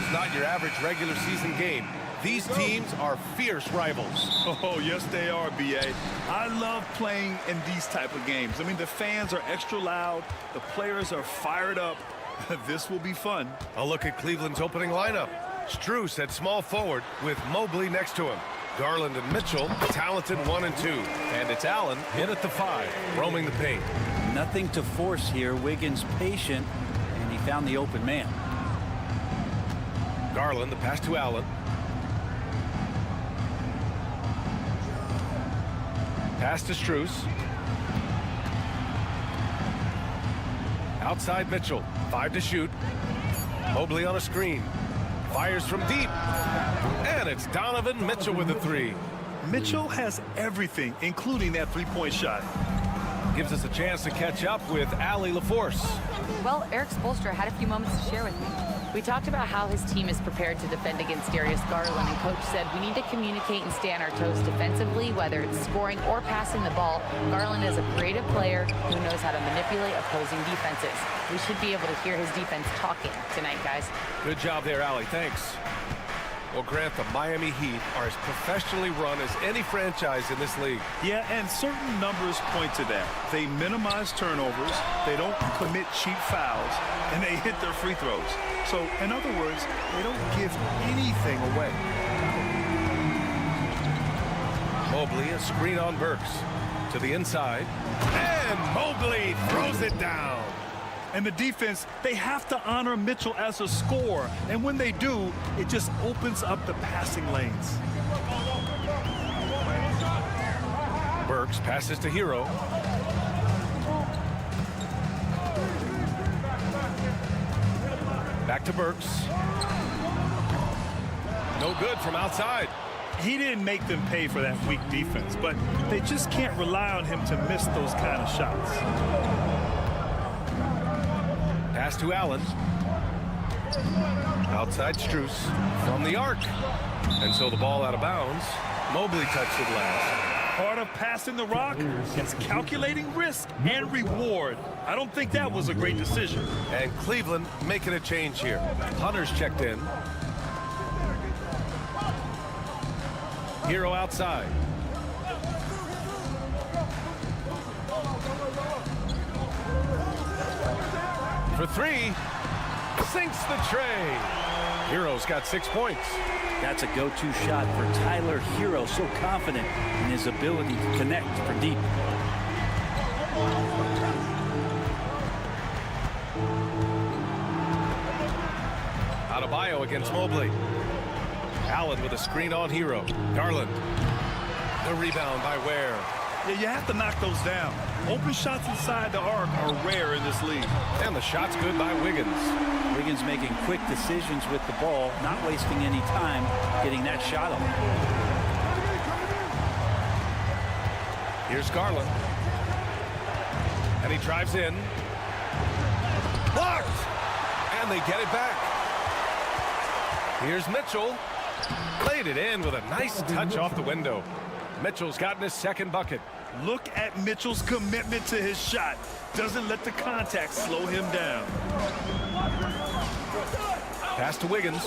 is not your average regular season game. These teams are fierce rivals. Oh, yes, they are, B.A. I love playing in these type of games. I mean, the fans are extra loud. The players are fired up. This will be fun. A look at Cleveland's opening lineup. Strus at small forward with Mobley next to him. Garland and Mitchell, talented 1 and 2. And it's Allen in at the 5, roaming the paint. Nothing to force here. Wiggins patient, and he found the open man. Garland, the pass to Allen. Pass to Strus. Outside Mitchell, 5 to shoot. Mobley on a screen. Fires from deep. And it's Donovan Mitchell with the 3. Mitchell has everything, including that three-point shot. Gives us a chance to catch up with Allie LaForce. Well, Eric Spoelstra had a few moments to share with me. We talked about how his team is prepared to defend against Darius Garland, and Coach said we need to communicate and stay on our toes defensively, whether it's scoring or passing the ball. Garland is a creative player who knows how to manipulate opposing defenses. We should be able to hear his defense talking tonight, guys. Good job there, Allie. Thanks. Well, Grant, the Miami Heat are as professionally run as any franchise in this league. Yeah, and certain numbers point to that. They minimize turnovers, they don't commit cheap fouls, and they hit their free throws. So, in other words, they don't give anything away. Mobley, a screen on Burks. To the inside. And Mobley throws it down. And the defense, they have to honor Mitchell as a scorer. And when they do, it just opens up the passing lanes. Burks passes to Hero. Back to Burks. No good from outside. He didn't make them pay for that weak defense, but they just can't rely on him to miss those kind of shots. Pass to Allen. Outside Strus from the arc. And so the ball out of bounds. Mobley touched it last. Part of passing the rock is calculating risk and reward. I don't think that was a great decision. And Cleveland making a change here. Hunter's checked in. Hero outside. For 3. Sinks the tray. Hero's got 6 points. That's a go-to shot for Tyler Hero, so confident in his ability to connect for deep. Adebayo against Mobley. Allen with a screen on Hero. Garland. The rebound by Ware. Yeah, you have to knock those down. Open shots inside the arc are rare in this league. And the shot's good by Wiggins. Wiggins making quick decisions with the ball, not wasting any time getting that shot off. Here's Garland. And he drives in. Blocked! And they get it back. Here's Mitchell. Played it in with a nice touch off the window. Mitchell's gotten his second bucket. Look at Mitchell's commitment to his shot. Doesn't let the contact slow him down. Pass to Wiggins.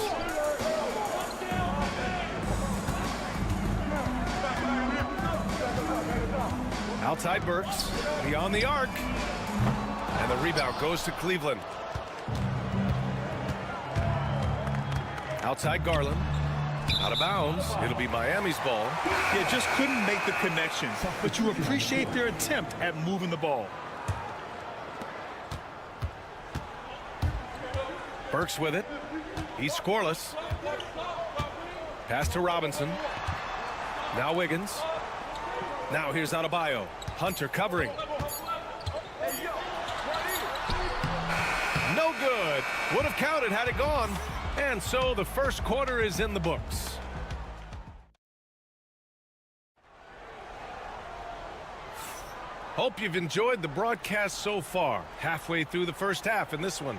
Outside Burks. Beyond the arc. And the rebound goes to Cleveland. Outside Garland. Out of bounds. It'll be Miami's ball. Yeah, just couldn't make the connection. But you appreciate their attempt at moving the ball. Burks with it. He's scoreless. Pass to Robinson. Now Wiggins. Now here's Adebayo. Hunter covering. No good. Would have counted had it gone. And so the first quarter is in the books. Hope you've enjoyed the broadcast so far. Halfway through the first half in this one.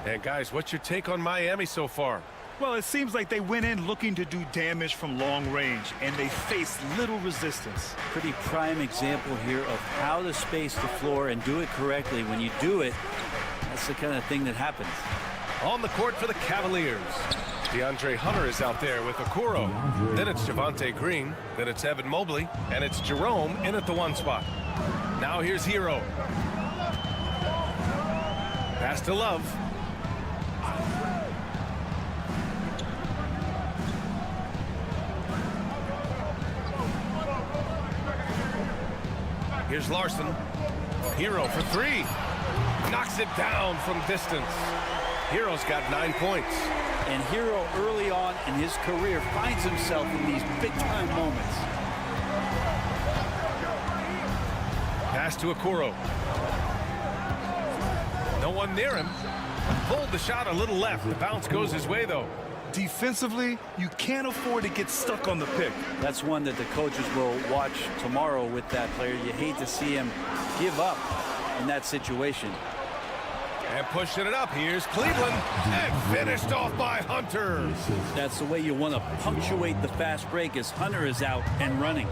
And guys, what's your take on Miami so far? Well, it seems like they went in looking to do damage from long range, and they faced little resistance. Pretty prime example here of how to space the floor and do it correctly. When you do it, that's the kind of thing that happens. On the court for the Cavaliers. DeAndre Hunter is out there with Okoro. Then it's Javonte Green. Then it's Evan Mobley. And it's Jerome in at the 1 spot. Now here's Hero. Pass to Love. Here's Larson. Hero for 3. Knocks it down from distance. Hero's got 9 points. And Hero early on in his career finds himself in these big-time moments. Pass to Okoro. No one near him. Pulled the shot a little left. The bounce goes his way, though. Defensively, you can't afford to get stuck on the pick. That's one that the coaches will watch tomorrow with that player. You hate to see him give up in that situation. And pushing it up. Here's Cleveland. And finished off by Hunter. That's the way you want to punctuate the fast break as Hunter is out and running.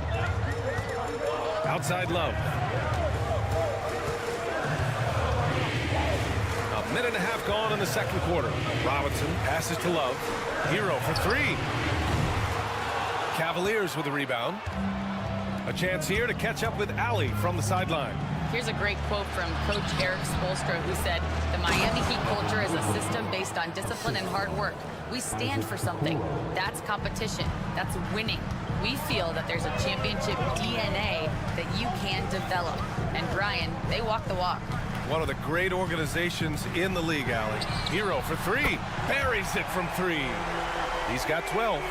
Outside Love. A minute and a half gone in the second quarter. Robinson passes to Love. Hero for 3. Cavaliers with a rebound. A chance here to catch up with Allie from the sideline. Here's a great quote from Coach Eric Spoelstra, who said, "The Miami Heat culture is a system based on discipline and hard work. We stand for something. That's competition. That's winning. We feel that there's a championship DNA that you can develop." And Brian, they walk the walk. One of the great organizations in the league, Allie. Hero for 3. Buries it from 3. He's got 12.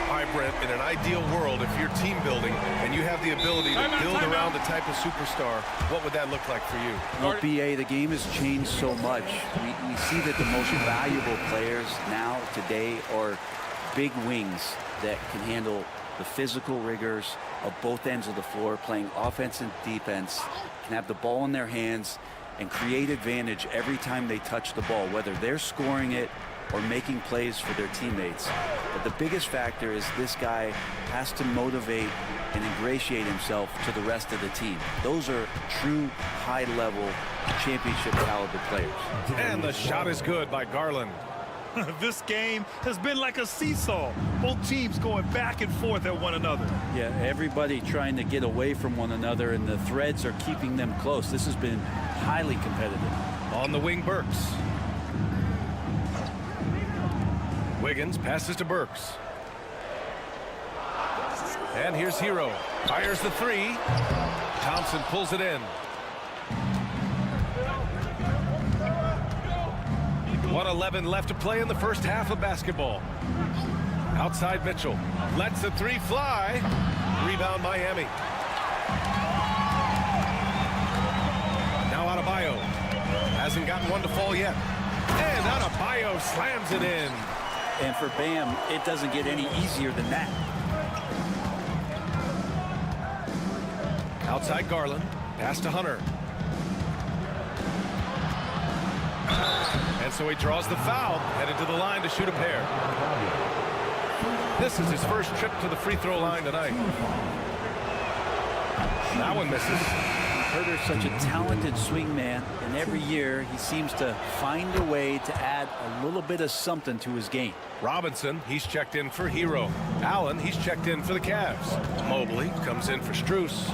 All right, Brent, in an ideal world, if you're team building and you have the ability to build around the type of superstar, what would that look like for you? Well, BA, the game has changed so much. We see that the most valuable players now, today, are big wings that can handle the physical rigors of both ends of the floor, playing offense and defense, can have the ball in their hands and create advantage every time they touch the ball, whether they're scoring it or making plays for their teammates. But the biggest factor is this guy has to motivate and ingratiate himself to the rest of the team. Those are true high-level championship caliber players. And the shot is good by Garland. This game has been like a seesaw. Both teams going back and forth at one another. Yeah, everybody trying to get away from one another, and the threads are keeping them close. This has been highly competitive. On the wing, Burks. Wiggins passes to Burks. And here's Hero. Fires the 3. Thompson pulls it in. 1:11 left to play in the first half of basketball. Outside Mitchell. Lets the 3 fly. Rebound Miami. Now Adebayo. Hasn't gotten one to fall yet. And Adebayo slams it in. And for Bam, it doesn't get any easier than that. Outside Garland. Pass to Hunter. And so he draws the foul, headed to the line to shoot a pair. This is his first trip to the free throw line tonight. That one misses. Herter's such a talented swing man, and every year he seems to find a way to add a little bit of something to his game. Robinson, he's checked in for Hero. Allen, he's checked in for the Cavs. Mobley comes in for Strus.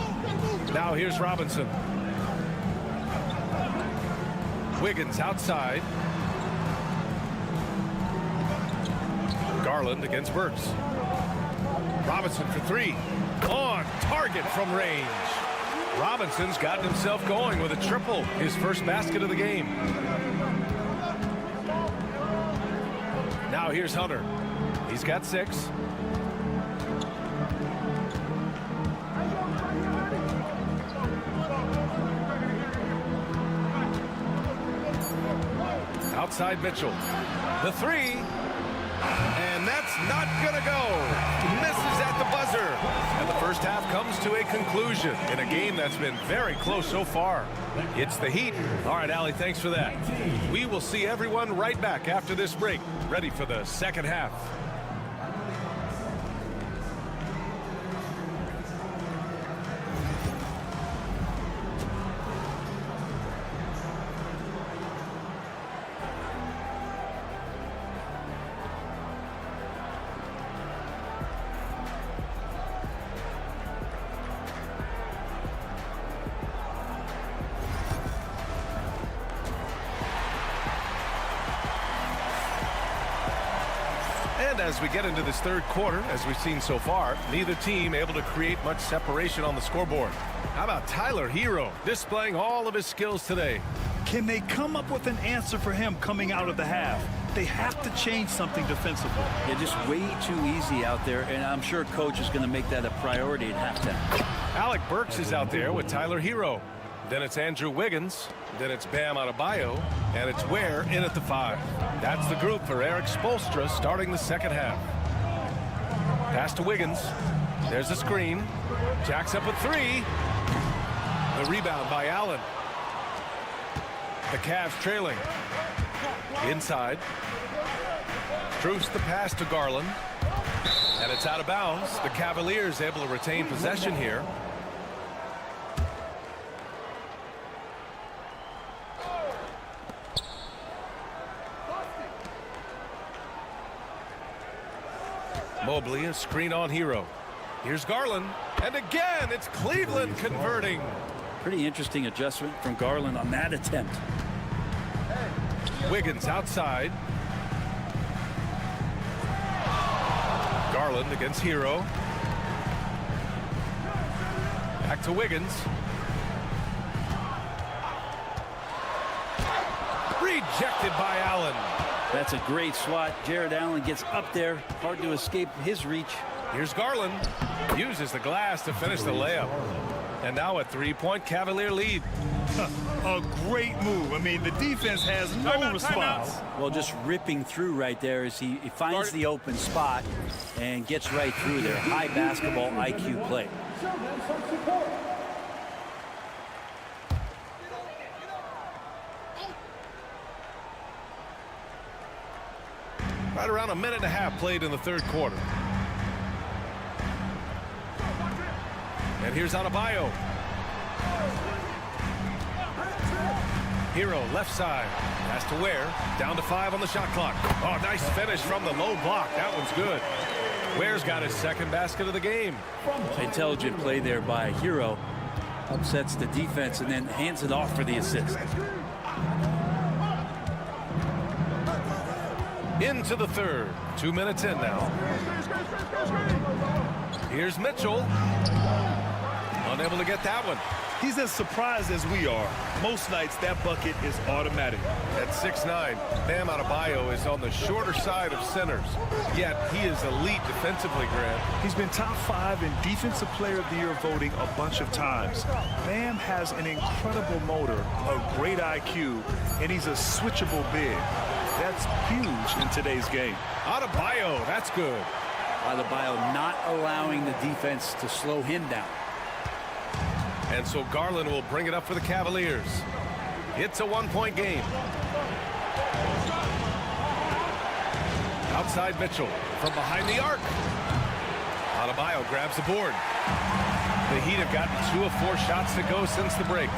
Now here's Robinson. Wiggins outside. Garland against Burks. Robinson for 3. On target from range. Robinson's gotten himself going with a triple, his first basket of the game. Now here's Hunter. He's got 6. Outside Mitchell. The 3. And that's not gonna go. Misses at the buzzer. And the first half comes to a conclusion in a game that's been very close so far. It's the Heat. All right, Allie, thanks for that. We will see everyone right back after this break, ready for the second half. And as we get into this third quarter, as we've seen so far, neither team able to create much separation on the scoreboard. How about Tyler Hero displaying all of his skills today? Can they come up with an answer for him coming out of the half? They have to change something defensively. They're just way too easy out there, and I'm sure coach is going to make that a priority at halftime. Alec Burks is out there with Tyler Hero. Then it's Andrew Wiggins. Then it's Bam Adebayo. And it's Ware in at the 5. That's the group for Eric Spoelstra starting the second half. Pass to Wiggins. There's a screen. Jacks up a 3. The rebound by Allen. The Cavs trailing. Inside. Struce the pass to Garland. And it's out of bounds. The Cavaliers able to retain possession here. Mobley, a screen on Hero. Here's Garland. And again, it's Cleveland converting. Pretty interesting adjustment from Garland on that attempt. Wiggins outside. Garland against Hero. Back to Wiggins. Rejected by Allen. That's a great swat. Jared Allen gets up there. Hard to escape his reach. Here's Garland. Uses the glass to finish the layup. And now a 3-point Cavalier lead. A great move. I mean, the defense has no response. Well, just ripping through right there as he finds the open spot and gets right through there. High basketball IQ play. Right around a minute and a half played in the third quarter. And here's Adebayo. Hero left side. Pass to Ware. Down to 5 on the shot clock. Oh, nice finish from the low block. That one's good. Ware's got his second basket of the game. Intelligent play there by Hero. Upsets the defense and then hands it off for the assist. Into the third. 2 minutes in now. Here's Mitchell. Unable to get that one. He's as surprised as we are. Most nights, that bucket is automatic. At 6'9", Bam Adebayo is on the shorter side of centers. Yet he is elite defensively, Grant. He's been top 5 in Defensive Player of the Year voting a bunch of times. Bam has an incredible motor, a great IQ, and he's a switchable big. That's huge in today's game. Adebayo, that's good. Adebayo not allowing the defense to slow him down. And so Garland will bring it up for the Cavaliers. It's a 1-point game. Outside Mitchell from behind the arc. Adebayo grabs the board. The Heat have gotten 2 of 4 shots to go since the break.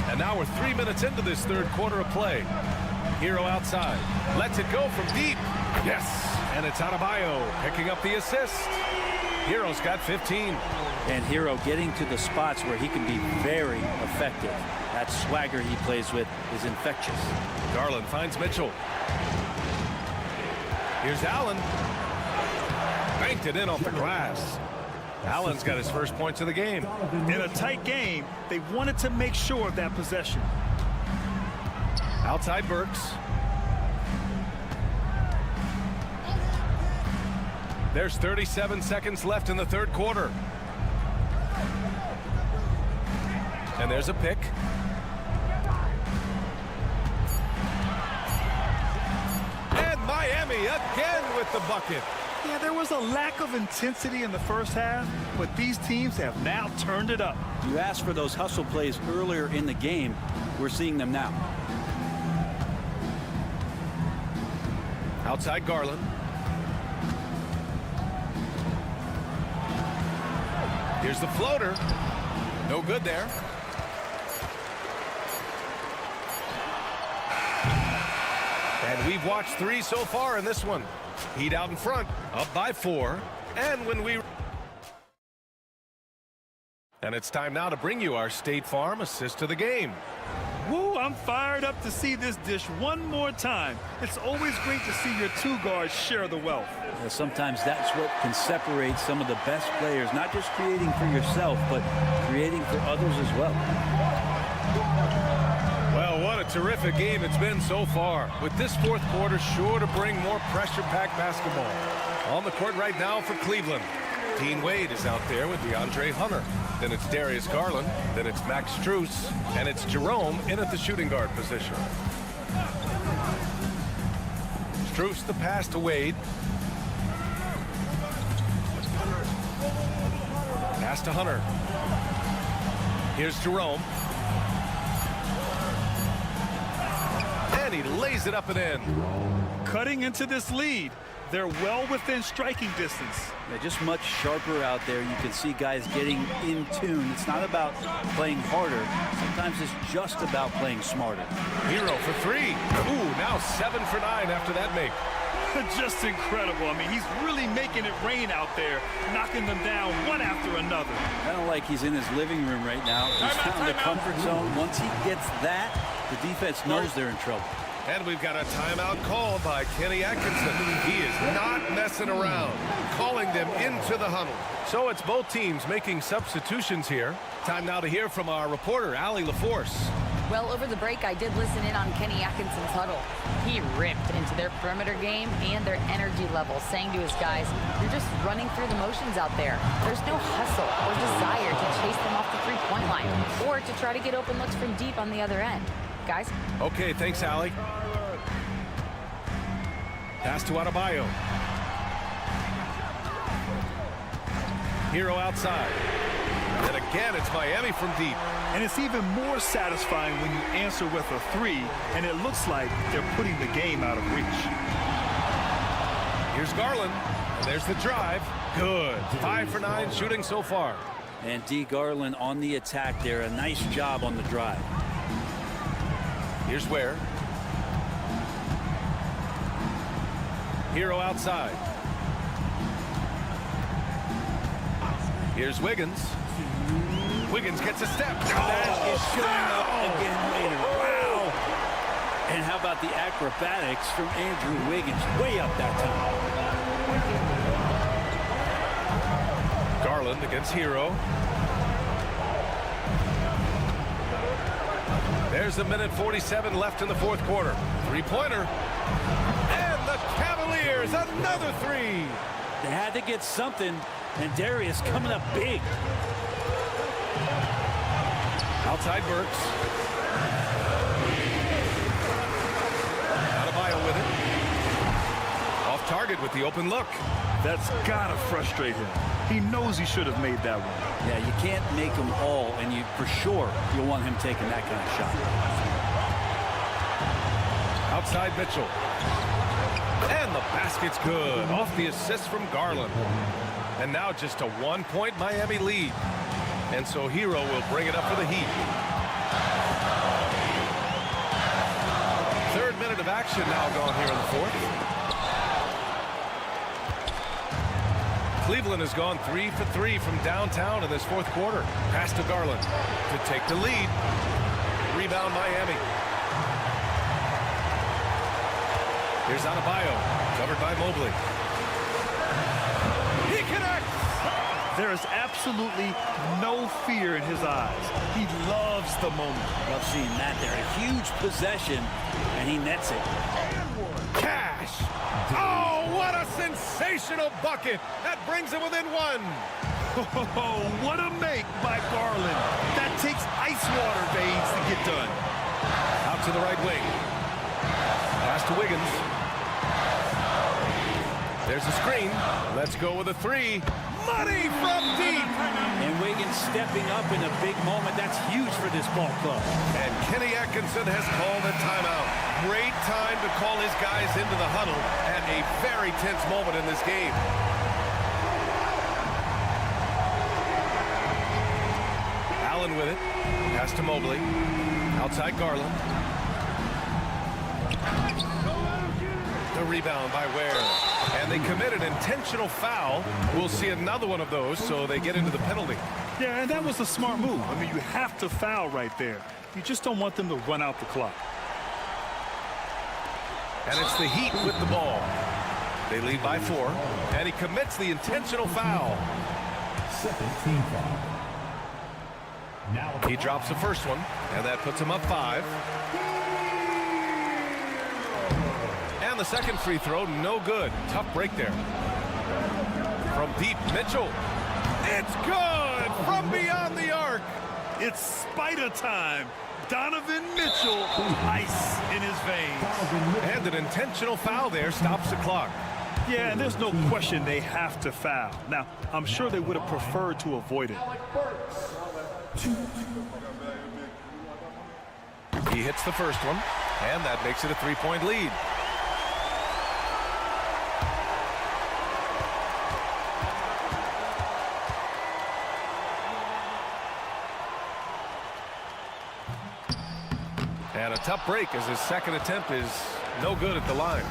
And now we're 3 minutes into this third quarter of play. Hero outside. Lets it go from deep. Yes. And it's Adebayo picking up the assist. Hero's got 15. And Hero getting to the spots where he can be very effective. That swagger he plays with is infectious. Garland finds Mitchell. Here's Allen. Banked it in off the glass. Allen's got his first points of the game. In a tight game, they wanted to make sure of that possession. Outside Burks. There's 37 seconds left in the third quarter. And there's a pick. And Miami again with the bucket. Yeah, there was a lack of intensity in the first half, but these teams have now turned it up. You asked for those hustle plays earlier in the game. We're seeing them now. Outside Garland. Here's the floater. No good there. And we've watched 3 so far in this one. Heat out in front, up by 4. And And it's time now to bring you our State Farm assist to the game. Woo, I'm fired up to see this dish one more time. It's always great to see your two guards share the wealth. Yeah, sometimes that's what can separate some of the best players, not just creating for yourself, but creating for others as well. Well, what a terrific game it's been so far, with this fourth quarter sure to bring more pressure-packed basketball. On the court right now for Cleveland, Dean Wade is out there with DeAndre Hunter. Then it's Darius Garland. Then it's Max Strus. And it's Jerome in at the shooting guard position. Strus the pass to Wade. Pass to Hunter. Here's Jerome. And he lays it up and in. Cutting into this lead. They're well within striking distance. Yeah, just much sharper out there. You can see guys getting in tune. It's not about playing harder. Sometimes it's just about playing smarter. Hero for three. Ooh, now 7 for 9 after that make. Just incredible. I mean, he's really making it rain out there, knocking them down one after another. Kind of like he's in his living room right now. He's out in the comfort zone. Once he gets that, the defense knows they're in trouble. And we've got a timeout called by Kenny Atkinson. He is not messing around, calling them into the huddle. So it's both teams making substitutions here. Time now to hear from our reporter, Allie LaForce. Well, over the break, I did listen in on Kenny Atkinson's huddle. He ripped into their perimeter game and their energy level, saying to his guys, you're just running through the motions out there. There's no hustle or desire to chase them off the three-point line or to try to get open looks from deep on the other end. Guys? Okay, thanks, Allie. Pass to Adebayo. Hero outside. And again, it's Miami from deep. And it's even more satisfying when you answer with a three, and it looks like they're putting the game out of reach. Here's Garland. And there's the drive. Good. 5 for 9 shooting so far. And D. Garland on the attack there. A nice job on the drive. Here's Ware. Hero outside. Here's Wiggins. Wiggins gets a step. That is showing up again later. Wow. And how about the acrobatics from Andrew Wiggins? Way up that time. Garland against Hero. There's a minute 47 left in the fourth quarter. Three-pointer. And the Cavaliers, another three. They had to get something, and Darius coming up big. Outside Burks. Adebayo with it. Off target with the open look. That's gotta frustrate him. He knows he should have made that one. Yeah, you can't make them all, and you for sure you'll want him taking that kind of shot. Outside Mitchell. And the basket's good. Off the assist from Garland. And now just a 1-point Miami lead. And so Hero will bring it up for the Heat. Third minute of action now gone here in the fourth. Cleveland has gone 3 for 3 from downtown in this fourth quarter. Pass to Garland to take the lead. Rebound Miami. Here's Adebayo, covered by Mobley. He connects! There is absolutely no fear in his eyes. He loves the moment. Love seeing that there. A huge possession, and he nets it. Cash! Oh, what a sensational bucket! That brings him within one. Oh, what a make by Garland. That takes ice water veins to get done. Out to the right wing. Pass to Wiggins. There's a screen. Let's go with a three. Money from deep. And Wiggins stepping up in a big moment. That's huge for this ball club. And Kenny Atkinson has called a timeout. Great time to call his guys into the huddle at a very tense moment in this game. Allen with it. Pass to Mobley. Outside Garland. The rebound by Ware. And they commit an intentional foul. We'll see another one of those, so they get into the penalty. Yeah, and that was a smart move. I mean, you have to foul right there. You just don't want them to run out the clock. And it's the Heat with the ball. They lead by 4, and he commits the intentional foul. Second team foul. Now He drops the first one, and that puts him up 5. And the second free throw, no good. Tough break there. From deep, Mitchell. It's good from beyond the arc. It's spider time. Donovan Mitchell, ice in his veins. And an intentional foul there stops the clock. Yeah, and there's no question they have to foul. Now, I'm sure they would have preferred to avoid it. He hits the first one, and that makes it a 3-point lead. And a tough break as his second attempt is no good at the line.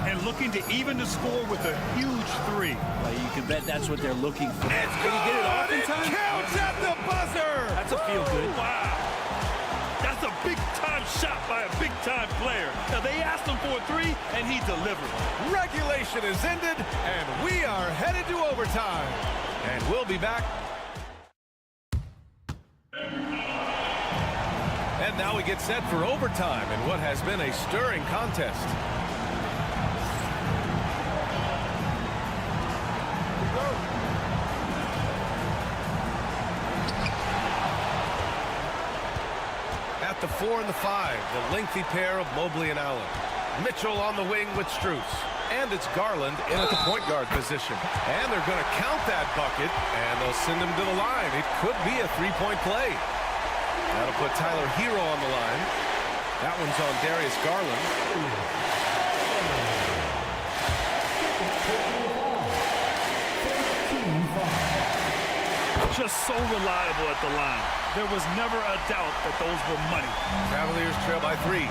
And looking to even the score with a huge 3. You can bet that's what they're looking for. It's Can you get it off in It time? counts at the buzzer. That's a feel good. Wow. That's a big-time shot by a big-time player. Now, they asked him for a 3, and he delivered. Regulation is ended, and we are headed to overtime. And we'll be back. And now we get set for overtime in what has been a stirring contest. At the 4 and the 5, the lengthy pair of Mobley and Allen. Mitchell on the wing with Strus. And it's Garland in at the point guard position. And they're going to count that bucket, and they'll send him to the line. It could be a 3-point play. That'll put Tyler Hero on the line. That one's on Darius Garland. Just so reliable at the line. There was never a doubt that those were money. Cavaliers trail by 3.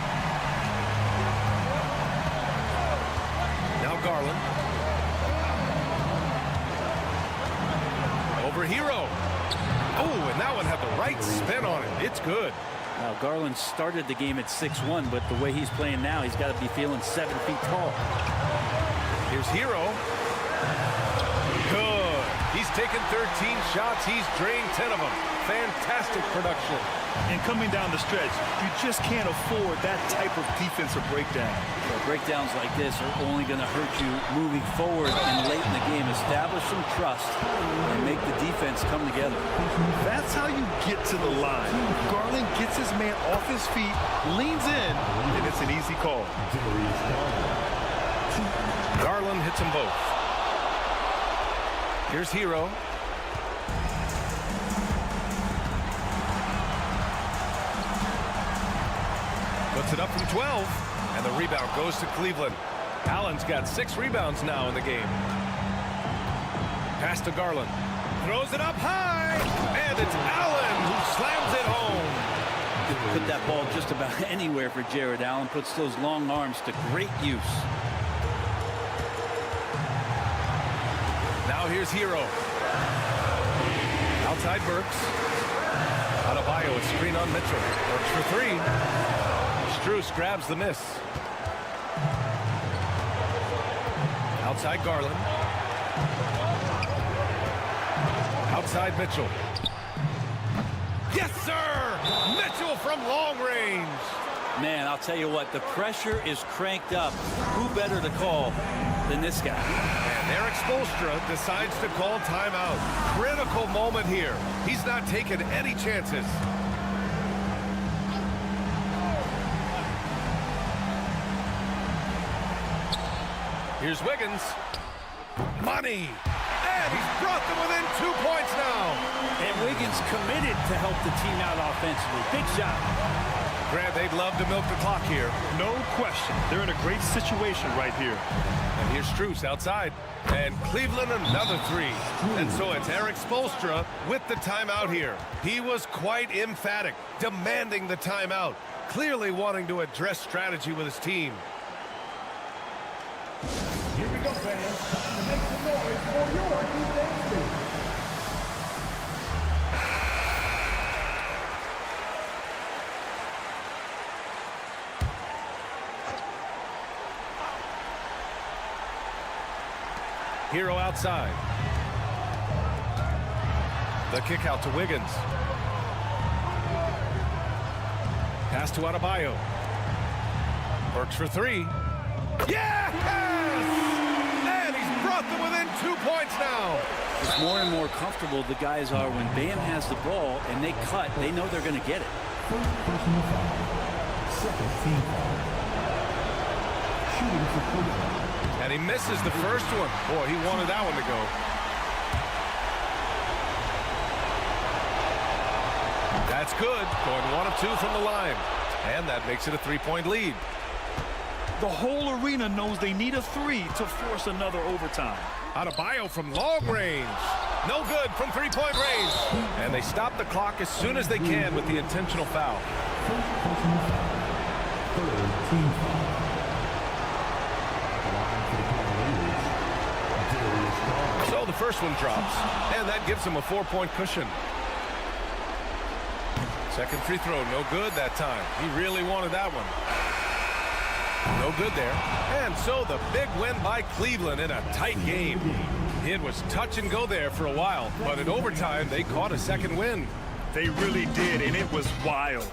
Now Garland. Over Hero. Oh, and that one had the right spin on it. It's good. Now, Garland started the game at 6'1", but the way he's playing now, he's got to be feeling 7 feet tall. Here's Hero. Good. He's taken 13 shots. He's drained 10 of them. Fantastic production. And coming down the stretch, you just can't afford that type of defensive breakdown. Well, breakdowns like this are only going to hurt you moving forward and late in the game. Establish some trust and make the defense come together. That's how you get to the line. Garland gets his man off his feet, leans in, and it's an easy call. Garland hits them both. Here's Hero. Puts it up from 12, and the rebound goes to Cleveland. Allen's got 6 rebounds now in the game. Pass to Garland. Throws it up high, and it's Allen who slams it home. Put that ball just about anywhere for Jared Allen. Puts those long arms to great use. Now here's Hero. Outside Burks. Adebayo, a screen on Mitchell. Works for 3. Strus grabs the miss. Outside Garland. Outside Mitchell. Yes, sir! Mitchell from long range. Man, I'll tell you what, the pressure is cranked up. Who better to call than this guy? And Eric Spoelstra decides to call timeout. Critical moment here. He's not taking any chances. Here's Wiggins. Money. And he's brought them within 2 points now. And Wiggins committed to help the team out offensively. Big shot. Grant, they'd love to milk the clock here. No question. They're in a great situation right here. And here's Strus outside. And Cleveland another 3. And so it's Eric Spoelstra with the timeout here. He was quite emphatic, demanding the timeout, clearly wanting to address strategy with his team. Here we go, fans. Time to make some noise for your defense team. Hero outside. The kick out to Wiggins. Pass to Adebayo. Works for three. Yes! And he's brought them within 2 points now. It's more and more comfortable the guys are when Bam has the ball and they cut. They know they're going to get it. First personal foul. Second team foul. Shooting for Cleveland. And he misses the first one. Boy, he wanted that one to go. That's good. Going 1 of 2 from the line. And that makes it a 3-point lead. The whole arena knows they need a 3 to force another overtime. Adebayo from long range. No good from 3-point range. And they stop the clock as soon as they can with the intentional foul. First personal foul. Third team foul. Line for the Cavaliers. Darius Garland. So the first one drops. And that gives them a 4-point cushion. Second free throw, no good that time. He really wanted that one. No good there. And so the big win by Cleveland in a tight game. It was touch and go there for a while, but in overtime, they caught a second win. They really did, and it was wild.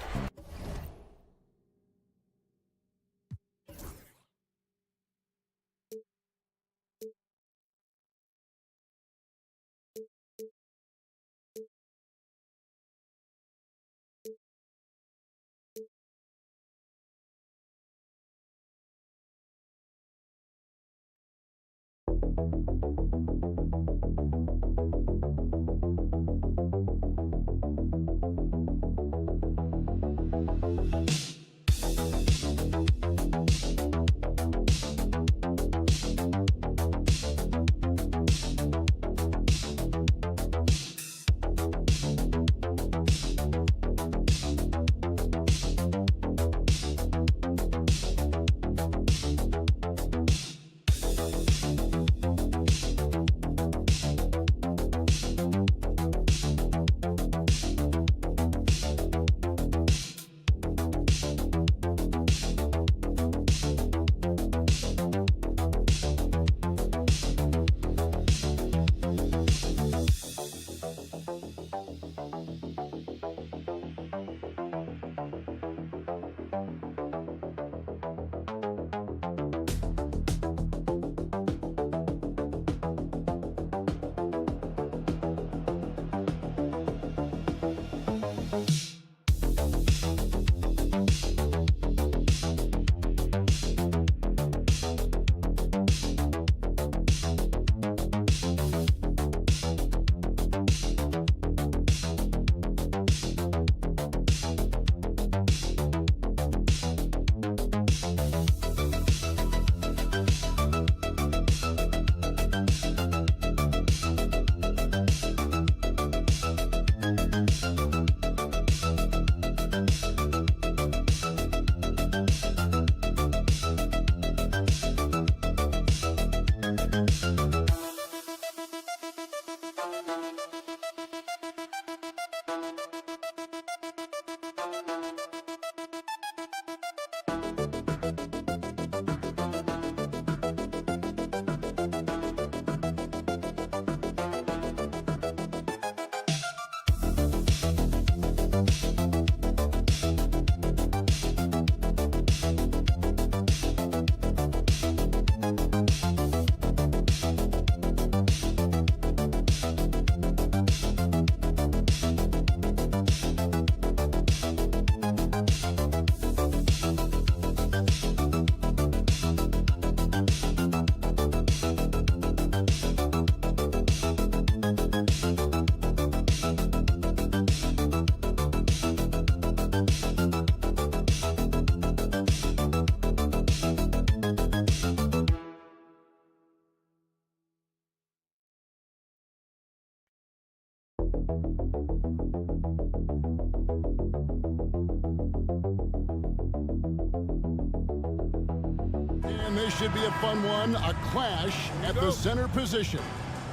And this should be a fun one, a clash at the center position.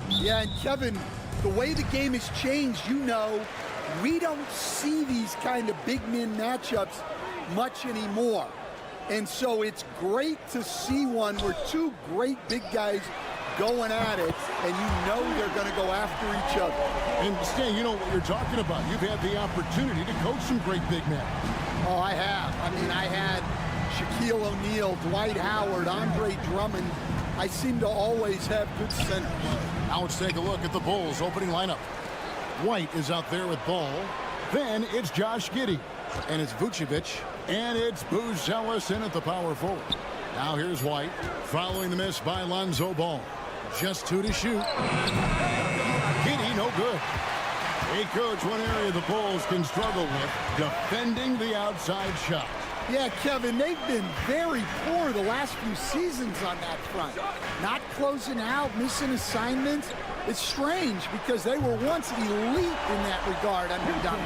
Yeah, and Kevin, the way the game has changed, you know, we don't see these kind of big men matchups much anymore. And so it's great to see one where two great big guys going at it, and you know they're going to go after each other. And Stan, you know what you're talking about. You've had the opportunity to coach some great big men. Oh, I have. I mean, I had Shaquille O'Neal, Dwight Howard, Andre Drummond. I seem to always have good centers. Now let's take a look at the Bulls opening lineup. White is out there with ball. Then it's Josh Giddey. And it's Vucevic. And it's Buzelis in at the power forward. Now here's White, following the miss by Lonzo Ball. Just 2 to shoot. Giddey, no good. Hey, Coach, one area the Bulls can struggle with, defending the outside shot. Yeah, Kevin, they've been very poor the last few seasons on that front. Not closing out, missing assignments. It's strange because they were once elite in that regard under Duncan.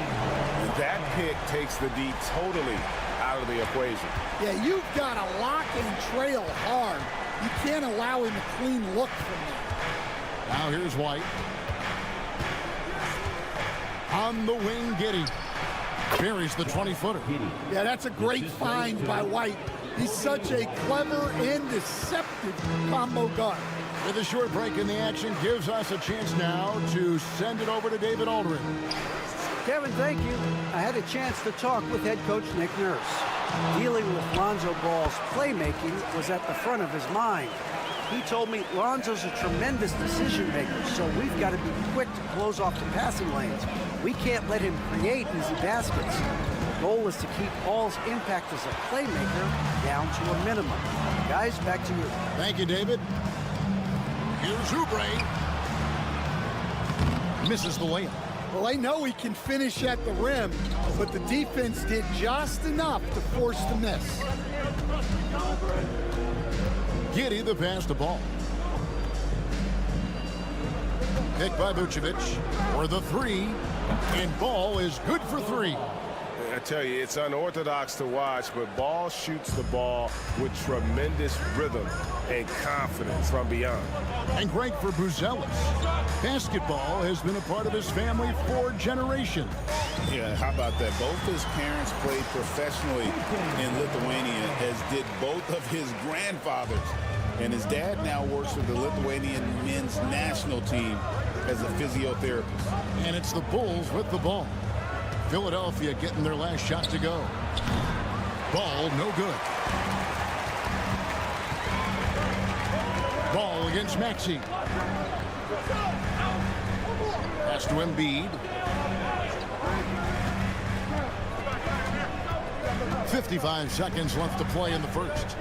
That pick takes the D totally out of the equation. Yeah, you've got to lock and trail hard. You can't allow him a clean look from there. Now here's White. On the wing, Giddey. Buries the 20-footer. Yeah, that's a great find by White. He's such a clever and deceptive combo guard. With a short break in the action, gives us a chance now to send it over to David Aldridge. Kevin, thank you. I had a chance to talk with head coach Nick Nurse. Dealing with Lonzo Ball's playmaking was at the front of his mind. He told me Lonzo's a tremendous decision maker, so we've got to be quick to close off the passing lanes. We can't let him create easy baskets. The goal is to keep Ball's impact as a playmaker down to a minimum. Guys, back to you. Thank you, David. Here's Oubre. Misses the layup. Well, they know he can finish at the rim, but the defense did just enough to force the miss. Giddey the pass to Ball. Picked by Vucevic for the 3, and Ball is good for 3. I tell you, it's unorthodox to watch, but Ball shoots the ball with tremendous rhythm and confidence from beyond. And great for Buzelis. Basketball has been a part of his family for generations. Yeah, how about that? Both his parents played professionally in Lithuania, as did both of his grandfathers. And his dad now works with the Lithuanian men's national team as a physiotherapist. And it's the Bulls with the ball. Philadelphia getting their last shot to go. Ball no good. Ball against Maxey. Pass to Embiid. 55 seconds left to play in the first.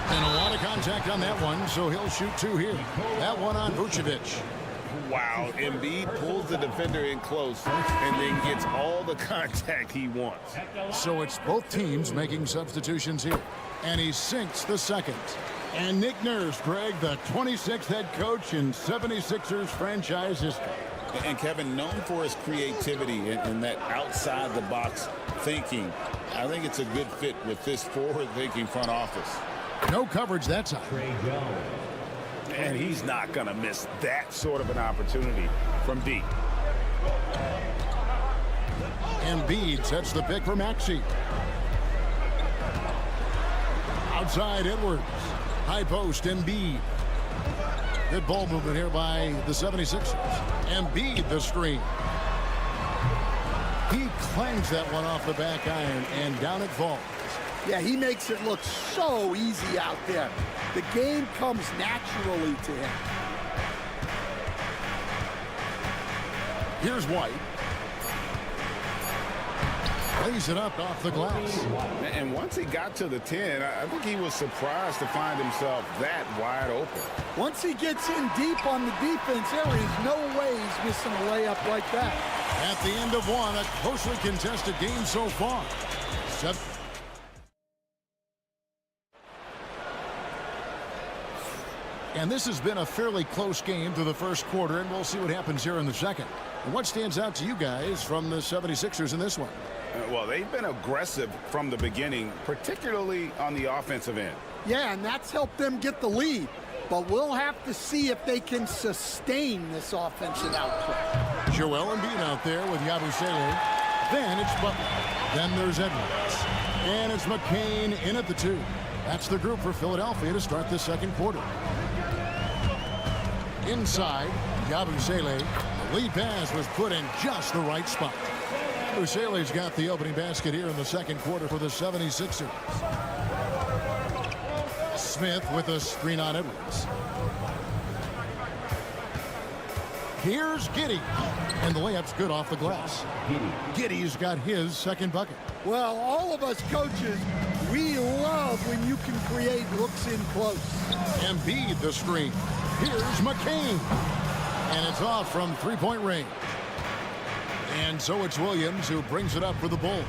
And a lot of contact on that one, so he'll shoot 2 here. That one on Vucevic. Wow, Embiid pulls the defender in close and then gets all the contact he wants. So it's both teams making substitutions here. And he sinks the second. And Nick Nurse, Greg, the 26th head coach in 76ers franchise history. And Kevin, known for his creativity and that outside-the-box thinking, I think it's a good fit with this forward-thinking front office. No coverage that time. And he's not going to miss that sort of an opportunity from deep. Embiid sets the pick for Maxey. Outside Edwards. High post Embiid. Good ball movement here by the 76ers. Embiid the screen. He clangs that one off the back iron and down it falls. Yeah, he makes it look so easy out there. The game comes naturally to him. Here's White. Lays it up off the glass. And once he got to the 10, I think he was surprised to find himself that wide open. Once he gets in deep on the defense, there is no way he's missing a layup like that. At the end of one, a closely contested game so far. And this has been a fairly close game through the first quarter, and we'll see what happens here in the second. And what stands out to you guys from the 76ers in this one? Well, they've been aggressive from the beginning, particularly on the offensive end. Yeah, and that's helped them get the lead. But we'll have to see if they can sustain this offensive output. Joel Embiid out there with Yabusele. Then it's Butler. Then there's Edwards. And it's McCain in at the 2. That's the group for Philadelphia to start the second quarter. Inside, Yabusele. The lead pass was put in just the right spot. Busele's got the opening basket here in the second quarter for the 76ers. Smith with a screen on Edwards. Here's Giddey. And the layup's good off the glass. Giddey's got his second bucket. Well, all of us coaches, we love when you can create looks in close. Embiid the screen. Here's McCain. And it's off from three-point range. And so it's Williams who brings it up for the Bulls.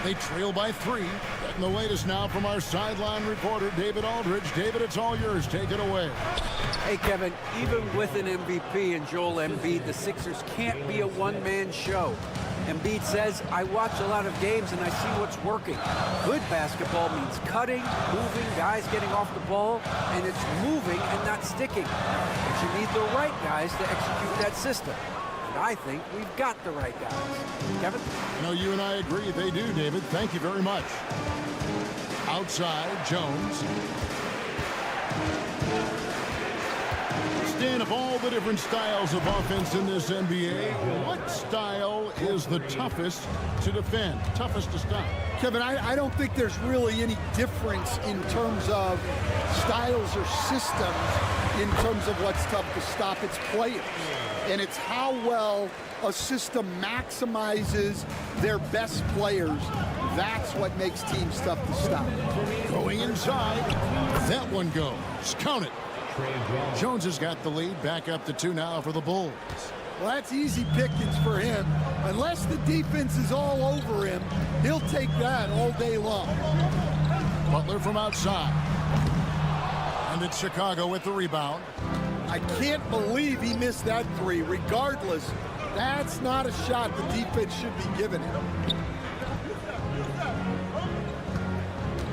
They trail by 3. Getting the latest now from our sideline reporter, David Aldridge. David, it's all yours. Take it away. Hey, Kevin, even with an MVP and Joel Embiid, the Sixers can't be a one-man show. Embiid says, I watch a lot of games and I see what's working. Good basketball means cutting, moving, guys getting off the ball, and it's moving and not sticking. But you need the right guys to execute that system. And I think we've got the right guys. Kevin? You and I agree they do, David. Thank you very much. Outside, Jones. Stan, of all the different styles of offense in this NBA, what style is the toughest to defend, toughest to stop? Kevin, I don't think there's really any difference in terms of styles or systems in terms of what's tough to stop. It's players. And it's how well a system maximizes their best players. That's what makes teams tough to stop. Going inside. That one goes. Count it. Jones has got the lead. Back up to 2 now for the Bulls. Well, that's easy pickings for him. Unless the defense is all over him, he'll take that all day long. Butler from outside. And it's Chicago with the rebound. I can't believe he missed that 3. Regardless, that's not a shot the defense should be giving him.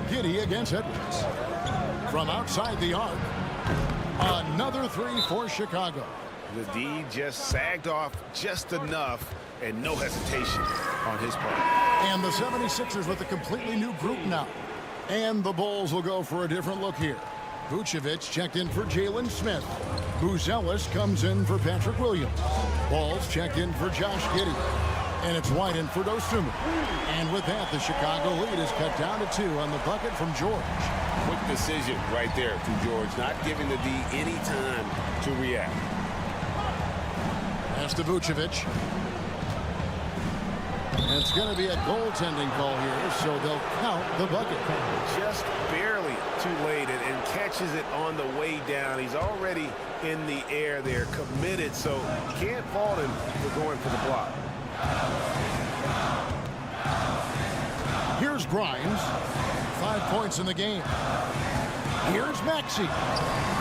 Giddey against Edwards. From outside the arc. Another 3 for Chicago. The D just sagged off just enough and no hesitation on his part. And the 76ers with a completely new group now. And the Bulls will go for a different look here. Vucevic checked in for Jalen Smith. Buzelis comes in for Patrick Williams. Balls checked in for Josh Giddey. And it's White in for Dosunmu. And with that, the Chicago lead is cut down to 2 on the bucket from George. Quick decision right there from George, not giving the D any time to react. Pass to Vucevic. And it's going to be a goaltending call here, so they'll count the bucket. Just barely too late and catches it on the way down. He's already in the air there, committed, so you can't fault him for going for the block. Here's Grimes. 5 points in the game. Here's Maxey.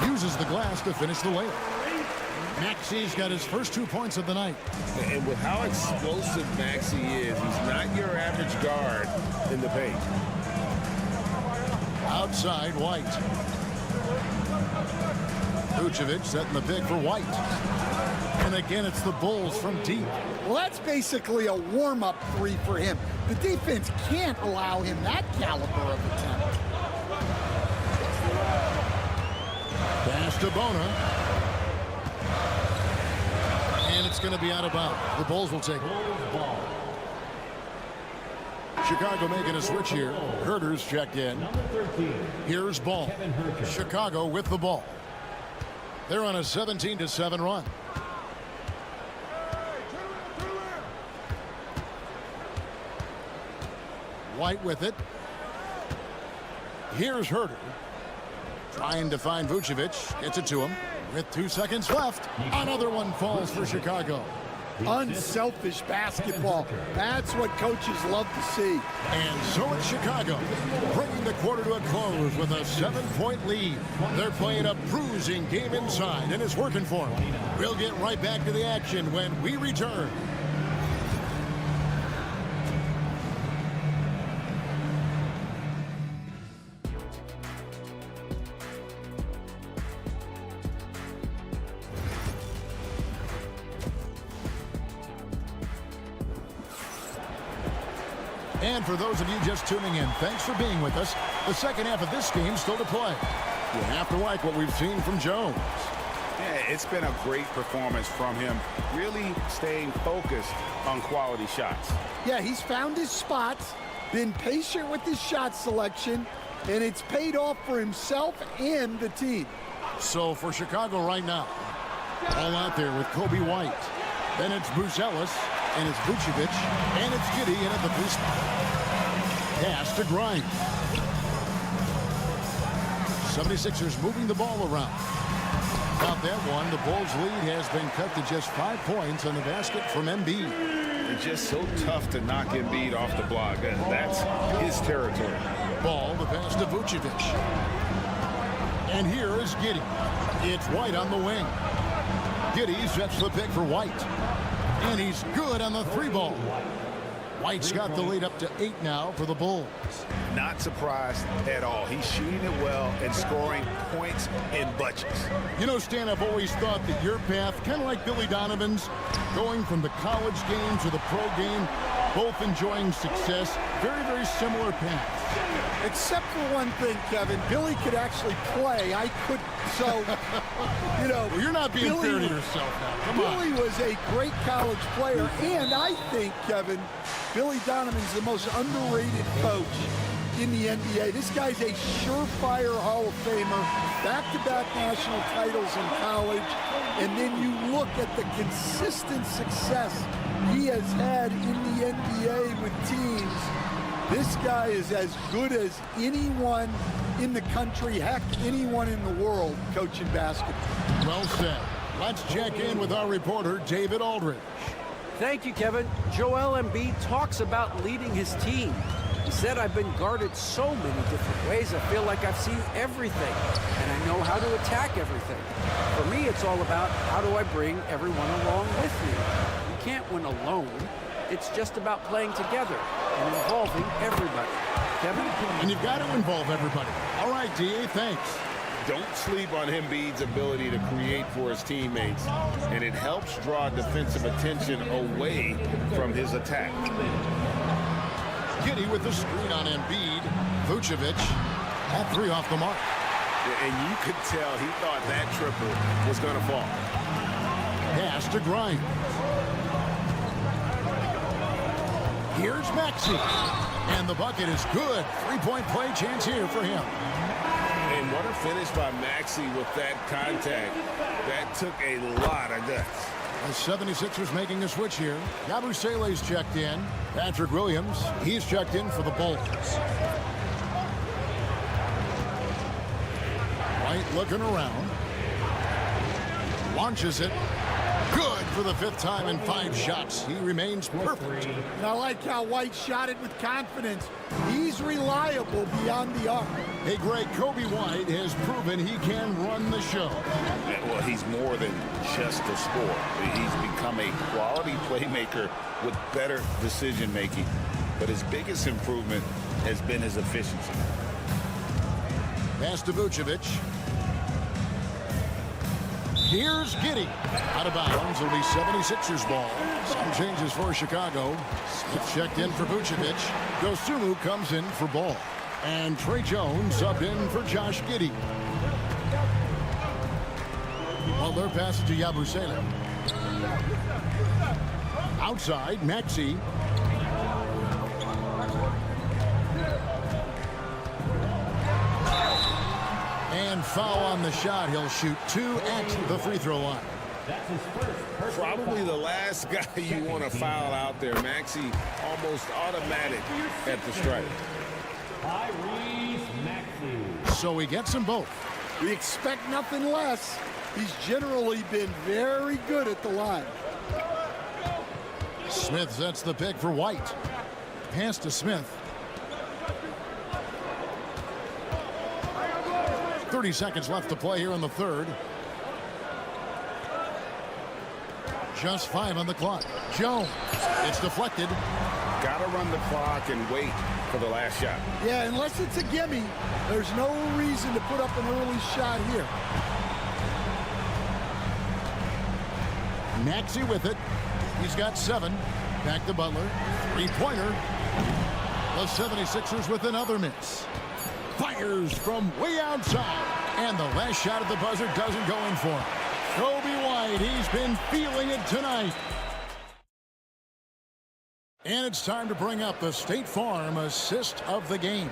Uses the glass to finish the layup. Maxey's got his first 2 points of the night. And with how explosive Maxey is, he's not your average guard in the paint. Outside, White. Vucevic setting the pick for White. And again, it's the Bulls from deep. Well, that's basically a warm-up 3 for him. The defense can't allow him that caliber of attempt. Pass to Bona. And it's going to be out of bounds. The Bulls will take it. Chicago making a switch here. Herter's checked in. Here's Ball. Chicago with the ball. They're on a 17-7 run. White with it. Here's Herter. Trying to find Vucevic. Gets it to him. With 2 seconds left. Another one falls for Chicago. Unselfish basketball. That's what coaches love to see. And so it's Chicago, bringing the quarter to a close with a 7-point lead. They're playing a bruising game inside, and it's working for them. We'll get right back to the action when we return. And for those of you just tuning in, thanks for being with us. The second half of this game still to play. You have to like what we've seen from Jones. Yeah, it's been a great performance from him, really staying focused on quality shots. Yeah, he's found his spots, been patient with his shot selection, and it's paid off for himself and the team. So for Chicago right now, all out there with Kobe White. Then it's Buzelis, and it's Vucevic, and it's Giddey in at the 3 spot. Pass to Grimes. 76ers moving the ball around. About that one, the Bulls' lead has been cut to just 5 points on the basket from Embiid. It's just so tough to knock Embiid off the block. That's his territory. Ball, the pass to Vucevic. And here is Giddey. It's White on the wing. Giddey sets the pick for White. And he's good on the 3-ball. White's got the lead up to 8 now for the Bulls. Not surprised at all. He's shooting it well and scoring points in bunches. You know, Stan, I've always thought that your path, kind of like Billy Donovan's, going from the college game to the pro game, both enjoying success, very, very similar paths. Except for one thing, Kevin. Billy could actually play. I couldn't. So, you know. Well, you're not being Billy, fair to yourself now. Come on. Billy was a great college player. And I think, Kevin, Billy Donovan's the most underrated coach in the NBA. This guy's a surefire Hall of Famer, back-to-back national titles in college, and then you look at the consistent success he has had in the NBA with teams. This guy is as good as anyone in the country, heck, anyone in the world coaching basketball. Well said. Let's check in with our reporter, David Aldridge. Thank you, Kevin. Joel Embiid talks about leading his team. He said, I've been guarded so many different ways. I feel like I've seen everything, and I know how to attack everything. For me, it's all about how do I bring everyone along with me. You can't win alone. It's just about playing together and involving everybody. Kevin? And you've got to involve everybody. All right, D.A., thanks. Don't sleep on Embiid's ability to create for his teammates, and it helps draw defensive attention away from his attack. Giddey with the screen on Embiid. Vucevic at 3 off the mark. And you could tell he thought that triple was going to fall. Pass to Grimes. Here's Maxey. And the bucket is good. 3-point play chance here for him. And what a finish by Maxey with that contact. That took a lot of guts. The 76ers making a switch here. Yabusele's checked in. Patrick Williams, he's checked in for the Bulls. White looking around. Launches it. Good for the 5th time in 5 shots. He remains perfect. And I like how White shot it with confidence. He's reliable beyond the arc. Hey, Greg, Kobe White has proven he can run the show. Well, he's more than just a scorer. He's become a quality playmaker with better decision-making. But his biggest improvement has been his efficiency. Pass to Vucevic. Here's Giddey. Out of bounds. It'll be 76ers ball. Some changes for Chicago. Smith checked in for Vucevic. Dosunmu comes in for Ball. And Trey Jones subbed in for Josh Giddey. Butler passes to Yabusele. Outside, Maxey. And foul on the shot. He'll shoot 2 at the free throw line. Probably the last guy you want to foul out there. Maxey almost automatic at the strike. So he gets them both. We expect nothing less. He's generally been very good at the line. Smith sets the pick for White. Pass to Smith. 30 seconds left to play here in the 3rd. Just 5 on the clock. Jones. It's deflected. Got to run the clock and wait for the last shot. Yeah, unless it's a gimme, there's no reason to put up an early shot here. Maxey with it. He's got 7. Back to Butler. 3-pointer. The 76ers with another miss. Fires from way outside. And the last shot at the buzzer doesn't go in for him. Kobe White, he's been feeling it tonight. And it's time to bring up the State Farm assist of the game.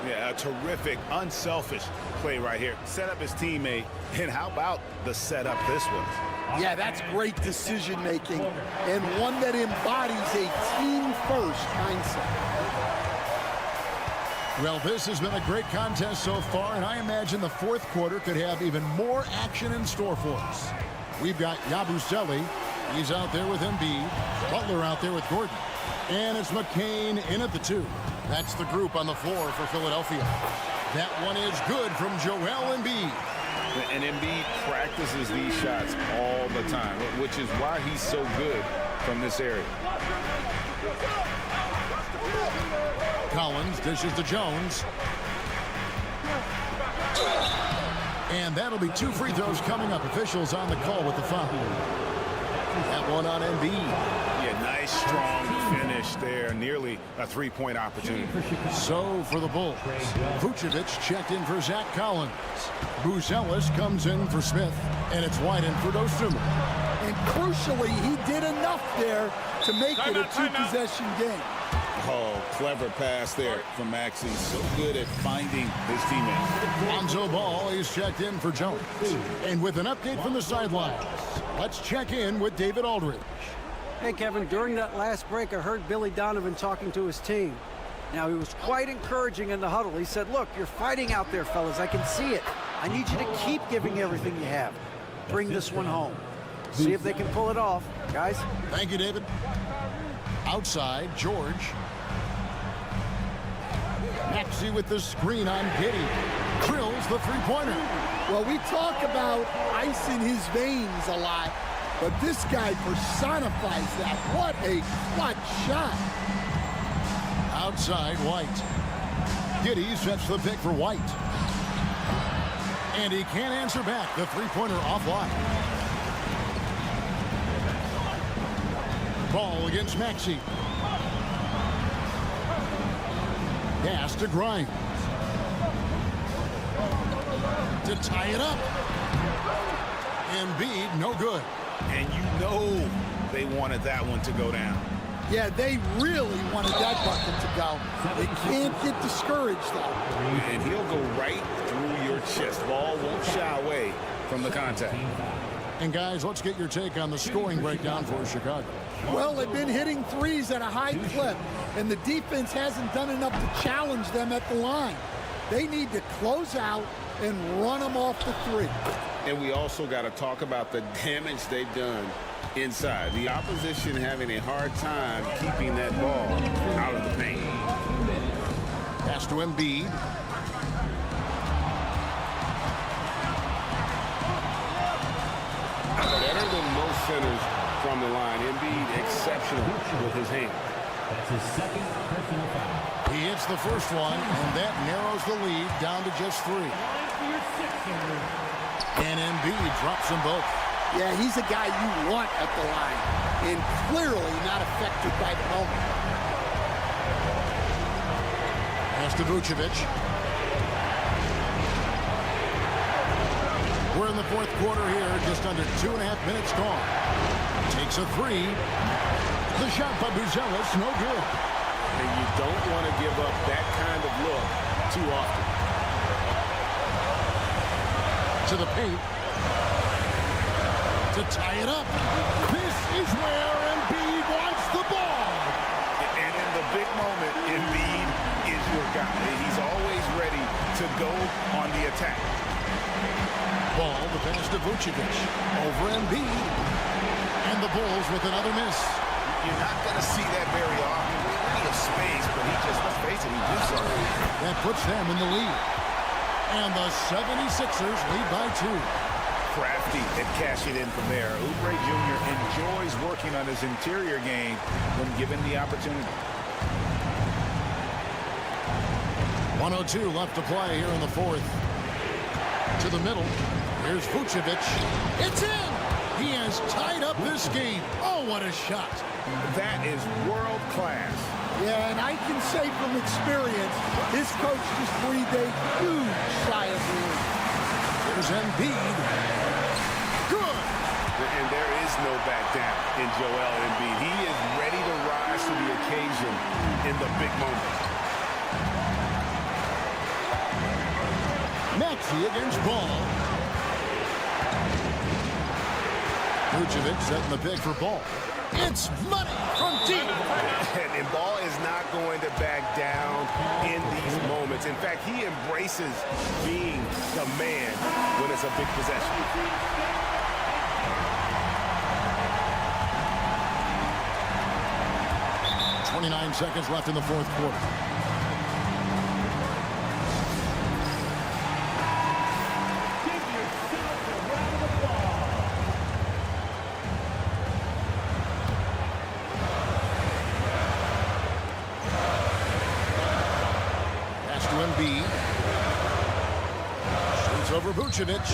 Yeah, a terrific, unselfish play right here. Set up his teammate. And how about the setup this one? Yeah, that's great decision making and one that embodies a team-first mindset. Well, this has been a great contest so far, and I imagine the fourth quarter could have even more action in store for us. We've got Yabusele. He's out there with Embiid. Butler out there with Gordon. And it's McCain in at the 2. That's the group on the floor for Philadelphia. That one is good from Joel Embiid. And Embiid practices these shots all the time, which is why he's so good from this area. Collins dishes to Jones. And that'll be 2 free throws coming up. Officials on the call with the foul. That one on Embiid. Yeah, nice, strong finish there. Nearly a three-point opportunity. So for the Bulls, Vucevic checked in for Zach Collins. Buzelis comes in for Smith. And it's White in for Dosunmu. And crucially, he did enough there to make it a 2-possession game. Oh, clever pass there from Maxey. So good at finding his teammate. Lonzo Ball is checked in for Jones. And with an update from the sidelines, let's check in with David Aldridge. Hey, Kevin, during that last break, I heard Billy Donovan talking to his team. Now, he was quite encouraging in the huddle. He said, look, you're fighting out there, fellas. I can see it. I need you to keep giving everything you have. Bring this one home. See if they can pull it off, guys. Thank you, David. Outside, George. Maxey with the screen on Giddey. Drills the three-pointer. Well, we talk about ice in his veins a lot, but this guy personifies that. What a clutch shot. Outside, White. Giddey sets the pick for White. And he can't answer back. The three-pointer offline. Ball against Maxey. Pass to Grimes. To tie it up. Embiid, no good. And you know they wanted that one to go down. Yeah, they really wanted that bucket to go. They can't get discouraged, though. And he'll go right through your chest. Ball won't shy away from the contact. And guys, let's get your take on the scoring breakdown for Chicago. Well, they've been hitting threes at a high clip, and the defense hasn't done enough to challenge them at the line. They need to close out and run them off the three. And we also got to talk about the damage they've done inside. The opposition having a hard time keeping that ball out of the paint. Pass to Embiid. Better than most centers from the line. Embiid exceptional with his hand. That's his second personal foul. He hits the first one, and that narrows the lead down to just 3. And Embiid drops them both. Yeah, he's a guy you want at the line, and clearly not affected by the moment. Pass to Vucevic. We're in the fourth quarter here, just under 2.5 minutes gone. Takes a 3. The shot by Buzelis, no good. And you don't want to give up that kind of look too often. To the paint. To tie it up. This is where Embiid wants the ball. And in the big moment, Embiid is your guy. He's always ready to go on the attack. Ball, the pass to Vucevic. Over Embiid. And the Bulls with another miss. You're not going to see that very often. Plenty of space, but he just, let's face it, he did something. That puts them in the lead. And the 76ers lead by 2. Crafty at cashing in from there. Oubre Jr. enjoys working on his interior game when given the opportunity. 1:02 left to play here in the fourth. To the middle. Here's Vucevic. It's in! He has tied up this game. Oh, what a shot. That is world class. Yeah, and I can say from experience, his coach just breathed a huge sigh of relief. Here's Embiid. Good. And there is no back down in Joel Embiid. He is ready to rise to the occasion in the big moment. Maxey against Ball. Vucevic setting the pick for Ball. It's money from deep. And Ball is not going to back down in these moments. In fact, he embraces being the man when it's a big possession. 29 seconds left in the fourth quarter. Embiid. Shoots over Vucevic.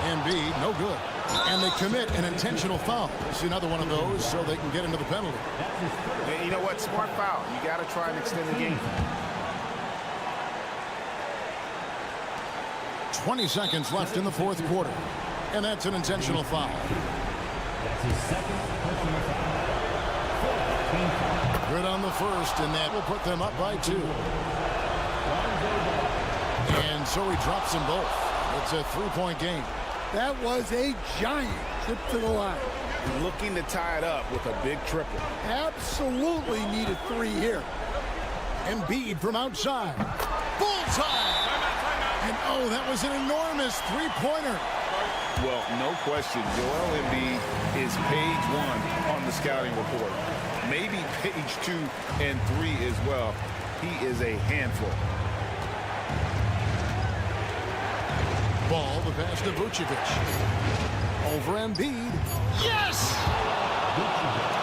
Embiid, no good. And they commit an intentional foul. See another one of those so they can get into the penalty. And you know what? Smart foul. You got to try and extend the game. 20 seconds left in the fourth quarter. And that's an intentional foul. That's his second personal foul. Good on the first, and that will put them up by 2. And so he drops them both. It's a 3-point game. That was a giant trip to the line. Looking to tie it up with a big triple. Absolutely need a 3 here. Embiid from outside. Bullseye! And oh, that was an enormous 3-pointer. Well, no question, Joel Embiid is page 1 on the scouting report. Maybe page 2 and 3 as well. He is a handful. Ball, the pass to Vucevic. Over Embiid. Yes!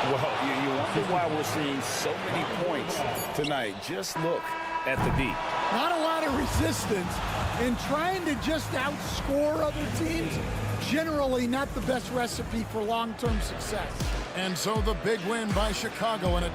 Well, you wonder why we're seeing so many points tonight. Just look at the D. Not a lot of resistance, and trying to just outscore other teams, generally not the best recipe for long-term success. And so the big win by Chicago in a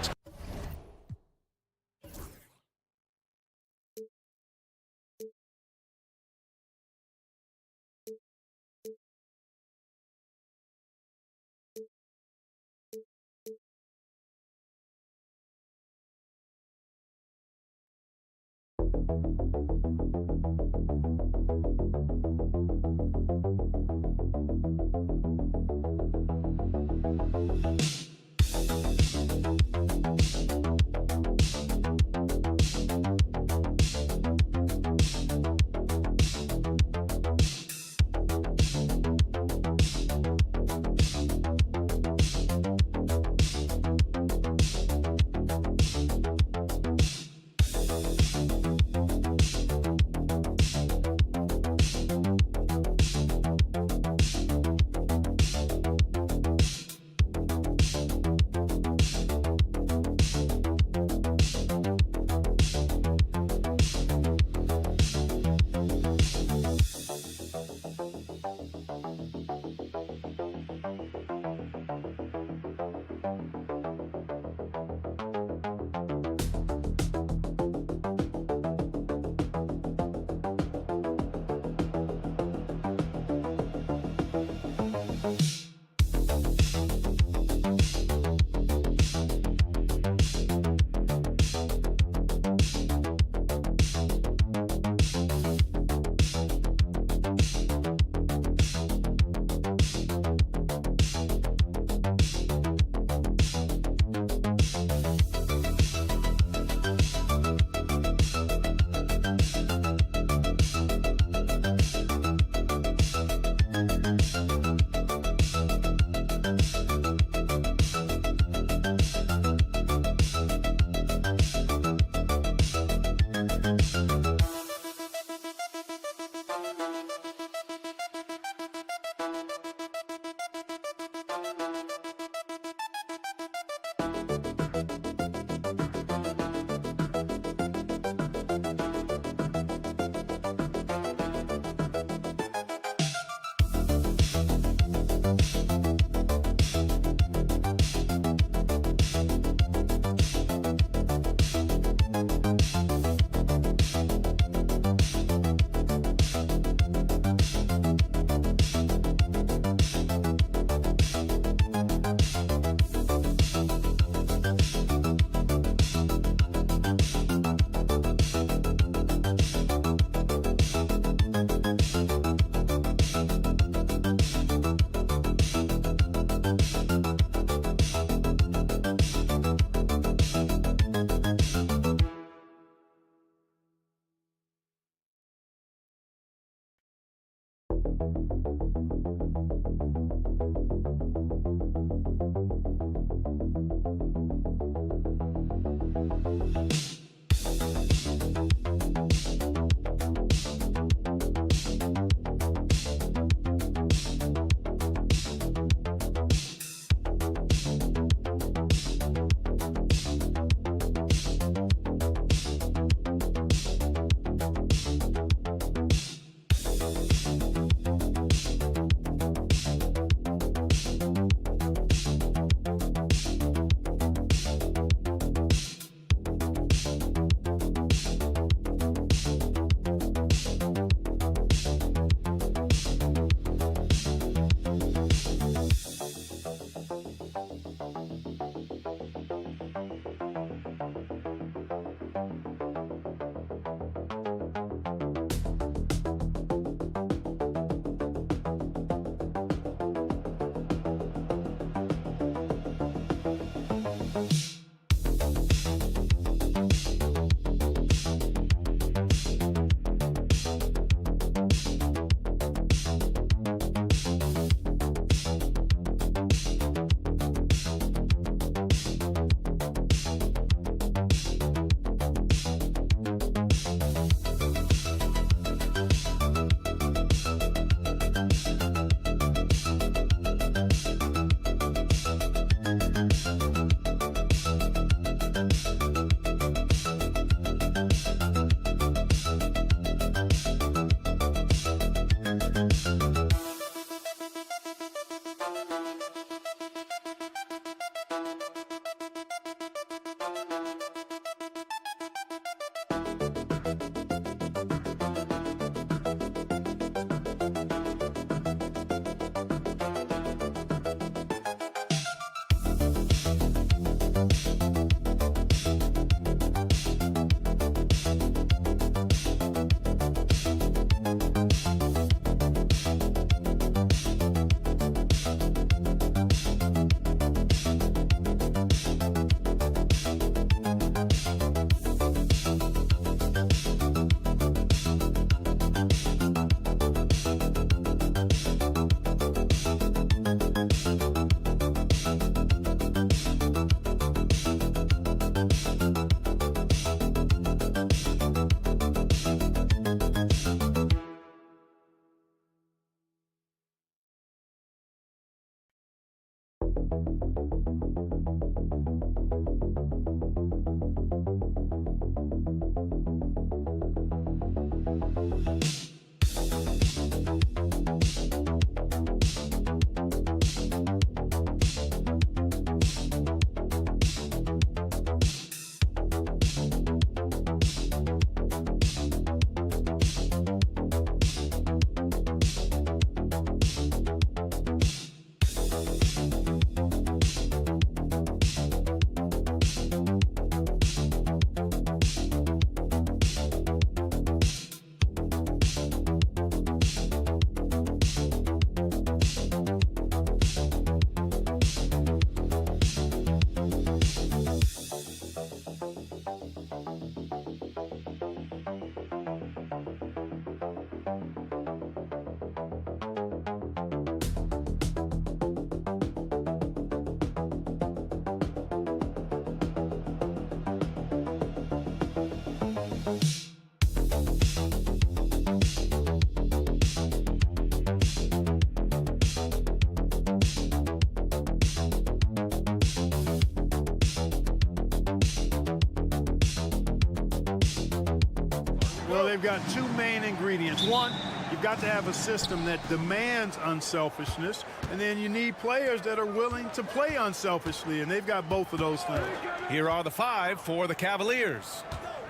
Well, they've got two main ingredients. One, you've got to have a system that demands unselfishness, and then you need players that are willing to play unselfishly, and they've got both of those things. Here are the five for the Cavaliers.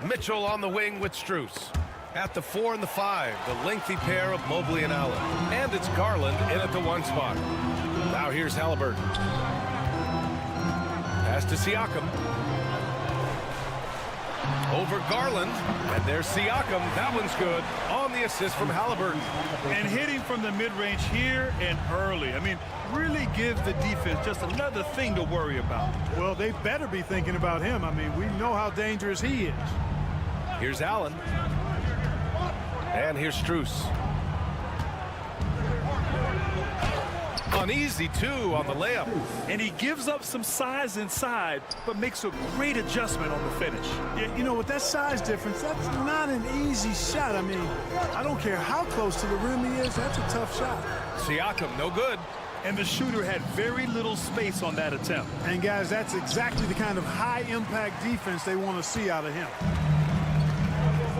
Mitchell on the wing with Strus. At the 4 and the 5, the lengthy pair of Mobley and Allen. And it's Garland in at the 1 spot. Now here's Halliburton. Pass to Siakam. Over Garland, and there's Siakam. That one's good on the assist from Halliburton. And hitting from the mid-range here and early. I mean, really give the defense just another thing to worry about. Well, they better be thinking about him. I mean, we know how dangerous he is. Here's Allen. And here's Strus. An easy 2 on the layup. And he gives up some size inside, but makes a great adjustment on the finish. Yeah, you know, with that size difference, that's not an easy shot. I mean, I don't care how close to the rim he is, that's a tough shot. Siakam, no good. And the shooter had very little space on that attempt. And guys, that's exactly the kind of high-impact defense they want to see out of him.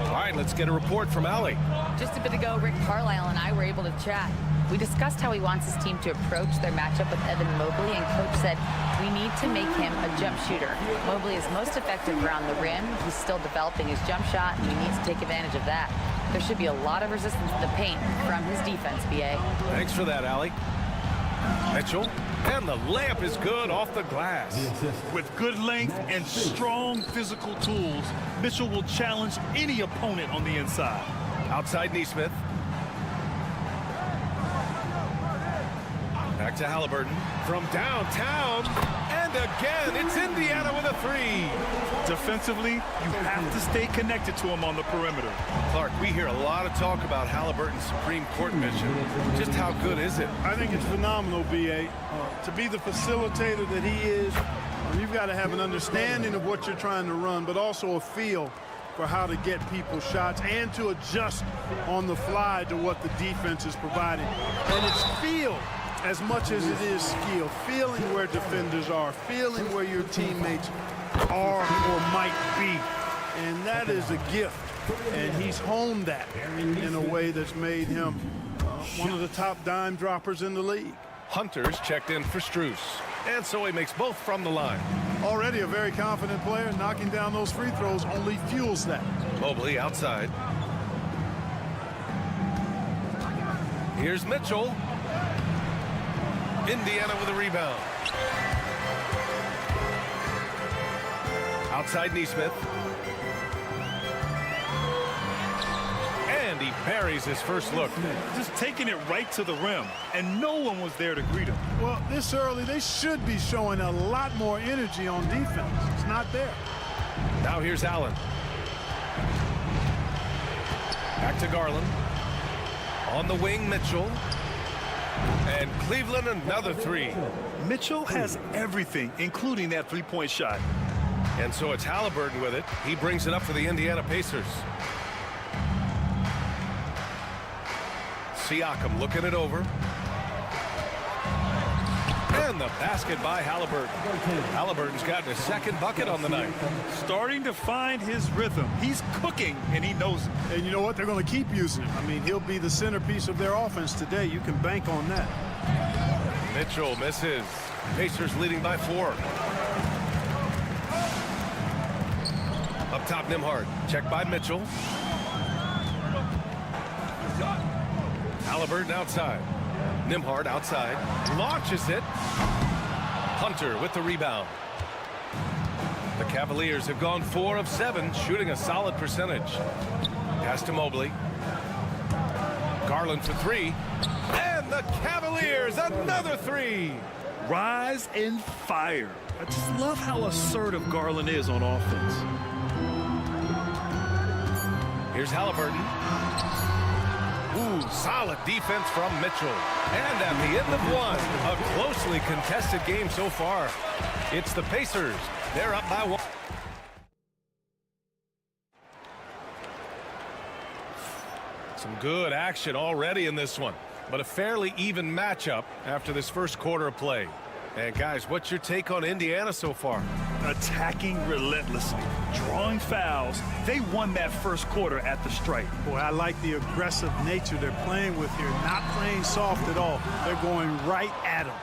All right, let's get a report from Allie. Just a bit ago, Rick Carlisle and I were able to chat. We discussed how he wants his team to approach their matchup with Evan Mobley, and Coach said, we need to make him a jump shooter. Mobley is most effective around the rim. He's still developing his jump shot, and we need to take advantage of that. There should be a lot of resistance in the paint from his defense, BA. Thanks for that, Allie. Mitchell, and the layup is good off the glass. With good length and strong physical tools, Mitchell will challenge any opponent on the inside. Outside Neesmith. Back to Halliburton from downtown. And again, it's Indiana with a 3. Defensively, you have to stay connected to him on the perimeter. Clark, we hear a lot of talk about Halliburton's supreme court vision. Just how good is it? I think it's phenomenal, BA. To be the facilitator that he is, you've got to have an understanding of what you're trying to run, but also a feel for how to get people shots and to adjust on the fly to what the defense is providing. And it's feel as much as it is skill, feeling where defenders are, feeling where your teammates are or might be. And that is a gift. And he's honed that in a way that's made him one of the top dime droppers in the league. Hunter's checked in for Strus. And so he makes both from the line. Already a very confident player. Knocking down those free throws only fuels that. Mobley outside. Here's Mitchell. Indiana with a rebound. Outside Neesmith. And he buries his first look. Just taking it right to the rim, and no one was there to greet him. Well, this early, they should be showing a lot more energy on defense. It's not there. Now here's Allen. Back to Garland. On the wing, Mitchell. And Cleveland another 3. Mitchell has everything, including that three-point shot. And so it's Halliburton with it. He brings it up for the Indiana Pacers. Siakam looking it over. And the basket by Halliburton. Halliburton's gotten his second bucket on the night. Starting to find his rhythm. He's cooking, and he knows it. And you know what? They're going to keep using him. I mean, he'll be the centerpiece of their offense today. You can bank on that. Mitchell misses. Pacers leading by 4. Up top, Nembhard. Checked by Mitchell. Halliburton outside. Nembhard outside. Launches it. Hunter with the rebound. The Cavaliers have gone 4 of 7, shooting a solid percentage. Pass to Mobley. Garland for 3. And the Cavaliers, another 3. Rise and fire. I just love how assertive Garland is on offense. Here's Halliburton. Ooh, solid defense from Mitchell. And at the end of 1, a closely contested game so far. It's the Pacers. They're up by 1. Some good action already in this one, but a fairly even matchup after this first quarter of play. And guys, what's your take on Indiana so far? Attacking relentlessly, drawing fouls. They won that first quarter at the stripe. Boy, I like the aggressive nature they're playing with here. Not playing soft at all. They're going right at them.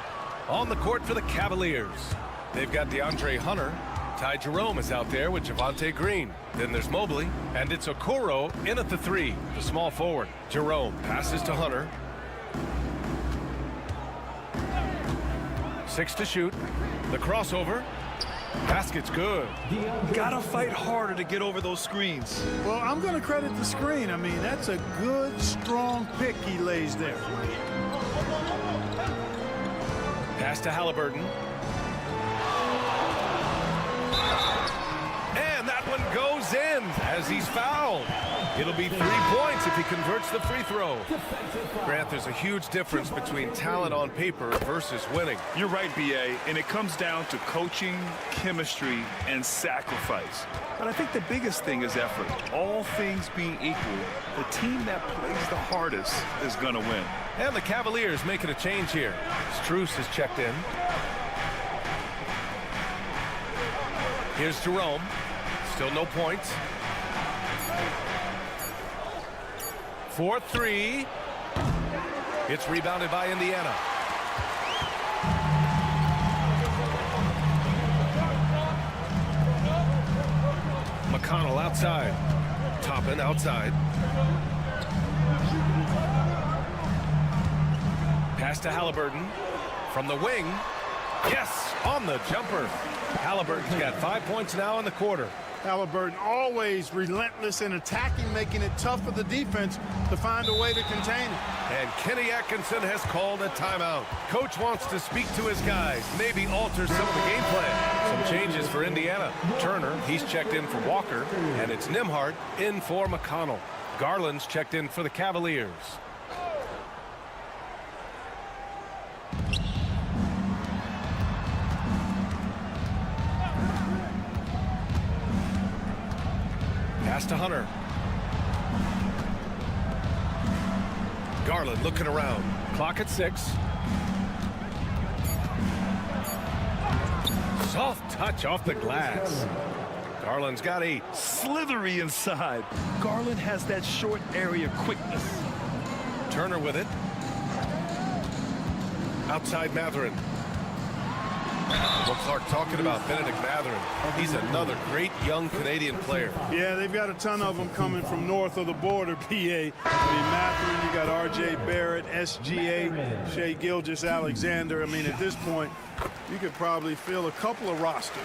On the court for the Cavaliers, they've got DeAndre Hunter. Ty Jerome is out there with Javonte Green. Then there's Mobley, and it's Okoro in at the 3, the small forward. Jerome passes to Hunter. 6 to shoot. The crossover. Basket's good. Gotta fight harder to get over those screens. Well, I'm going to credit the screen. I mean, that's a good, strong pick he lays there. Pass to Halliburton. And that one goes in as he's fouled. It'll be 3 points if he converts the free throw. Grant, there's a huge difference between talent on paper versus winning. You're right, B.A., and it comes down to coaching, chemistry, and sacrifice. But I think the biggest thing is effort. All things being equal, the team that plays the hardest is going to win. And the Cavaliers making a change here. Strus has checked in. Here's Jerome. Still no points. 4-3. It's rebounded by Indiana. McConnell outside. Toppin outside. Pass to Halliburton. From the wing. Yes, on the jumper. Halliburton's got 5 points now in the quarter. Halliburton always relentless in attacking, making it tough for the defense to find a way to contain it. And Kenny Atkinson has called a timeout. Coach wants to speak to his guys, maybe alter some of the game plan. Some changes for Indiana. Turner, he's checked in for Walker, and it's Nembhard in for McConnell. Garland's checked in for the Cavaliers. Pass to Hunter. Garland looking around. Clock at 6. Soft touch off the glass. Garland's got 8. Slithery inside. Garland has that short area quickness. Turner with it. Outside Mathurin. Well, Clark, talking about Benedict Mathurin, he's another great young Canadian player. Yeah, they've got a ton of them coming from north of the border, PA. I mean, Mathurin, you got R.J. Barrett, SGA, Shai Gilgeous-Alexander. I mean, at this point, you could probably fill a couple of rosters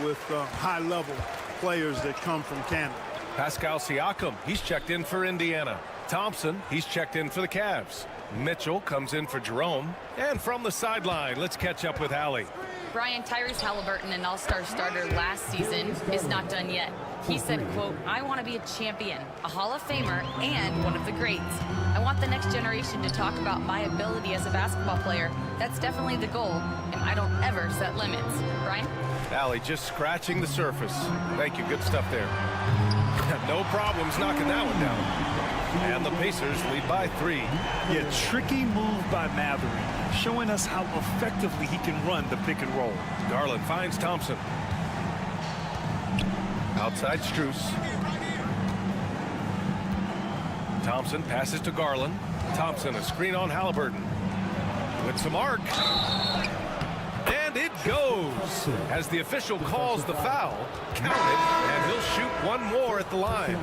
with high-level players that come from Canada. Pascal Siakam, he's checked in for Indiana. Thompson, he's checked in for the Cavs. Mitchell comes in for Jerome. And from the sideline, let's catch up with Allie. Brian, Tyrese Halliburton, an all-star starter last season, is not done yet. He said, quote, "I want to be a champion, a Hall of Famer, and one of the greats. I want the next generation to talk about my ability as a basketball player. That's definitely the goal, and I don't ever set limits." Brian? Allie just scratching the surface. Thank you. Good stuff there. No problems knocking that one down. And the Pacers lead by 3. Yeah, tricky move by Mathurin, showing us how effectively he can run the pick and roll. Garland finds Thompson. Outside Strus. Thompson passes to Garland. Thompson, a screen on Halliburton. With some arc. And it goes. As the official calls the foul, count it, and he'll shoot one more at the line.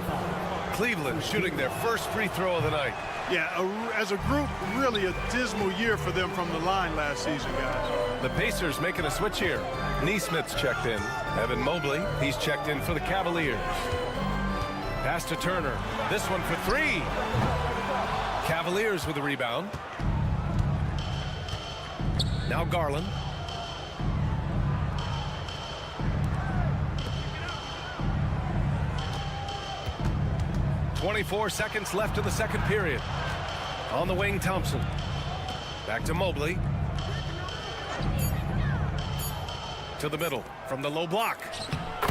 Cleveland shooting their first free throw of the night. Yeah, as a group, really a dismal year for them from the line last season, guys. The Pacers making a switch here. Neesmith's checked in. Evan Mobley, he's checked in for the Cavaliers. Pass to Turner. This one for 3. Cavaliers with the rebound. Now Garland. .24 seconds left in the second period. On the wing, Thompson. Back to Mobley. To the middle from the low block.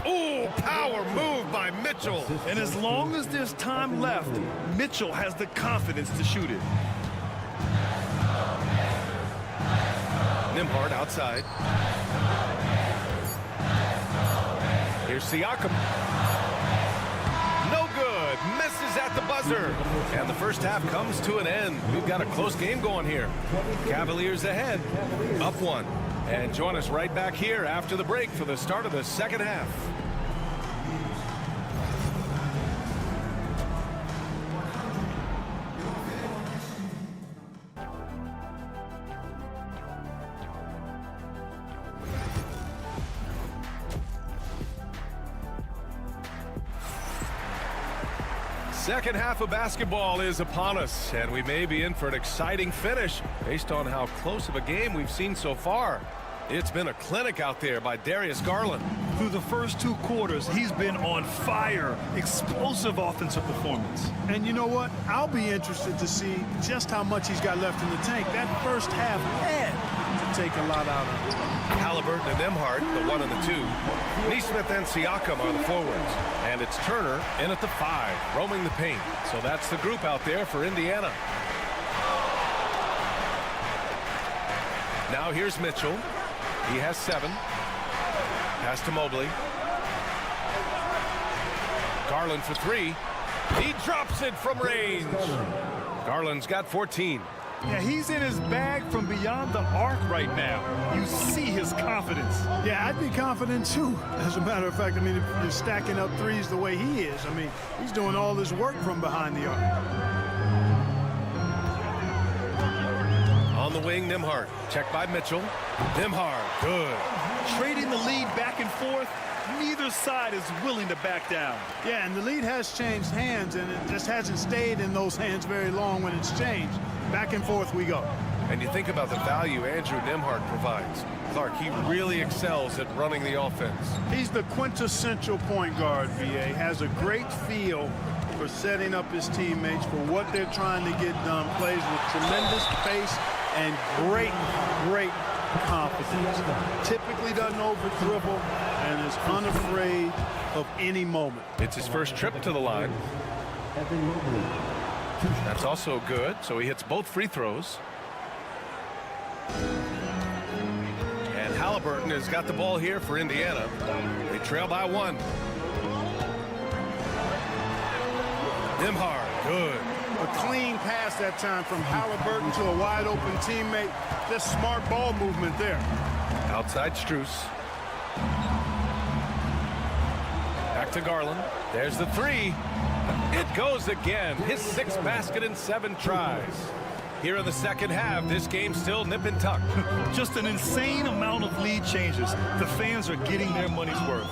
Oh, power move by Mitchell. And as long as there's time left, Mitchell has the confidence to shoot it. Nembhard outside. Here's Siakam. No good. Misses at the buzzer. And the first half comes to an end. We've got a close game going here. Cavaliers ahead. Up 1. And join us right back here after the break for the start of the second half. Second half of basketball is upon us, and we may be in for an exciting finish based on how close of a game we've seen so far. It's been a clinic out there by Darius Garland. Through the first 2 quarters, he's been on fire. Explosive offensive performance. And you know what? I'll be interested to see just how much he's got left in the tank. That first half had to take a lot out of it. Halliburton and Nembhard, the 1 and the 2. Nesmith and Siakam are the forwards. And it's Turner in at the 5, roaming the paint. So that's the group out there for Indiana. Now here's Mitchell. He has 7. Pass to Mobley. Garland for 3. He drops it from range. Garland's got 14. Yeah, he's in his bag from beyond the arc right now. You see his confidence. Yeah, I'd be confident too. As a matter of fact, I mean, if you're stacking up threes the way he is, I mean, he's doing all this work from behind the arc. On the wing, Nembhard. Checked by Mitchell. Nembhard, good. Trading the lead back and forth, neither side is willing to back down. Yeah, and the lead has changed hands, and it just hasn't stayed in those hands very long when it's changed. Back and forth we go. And you think about the value Andrew Nembhard provides. Clark, he really excels at running the offense. He's the quintessential point guard, VA. Has a great feel for setting up his teammates for what they're trying to get done. Plays with tremendous pace and great confidence. Typically doesn't over-dribble and is unafraid of any moment. It's his first trip to the line. That's also good, so he hits both free throws. And Halliburton has got the ball here for Indiana. They trail by 1. Nembhard, good. A clean pass that time from Halliburton to a wide-open teammate. Just smart ball movement there. Outside Strus. Back to Garland. There's the 3. It goes again. His 6th basket in 7 tries. Here in the second half, this game's still nip and tuck. Just an insane amount of lead changes. The fans are getting their money's worth.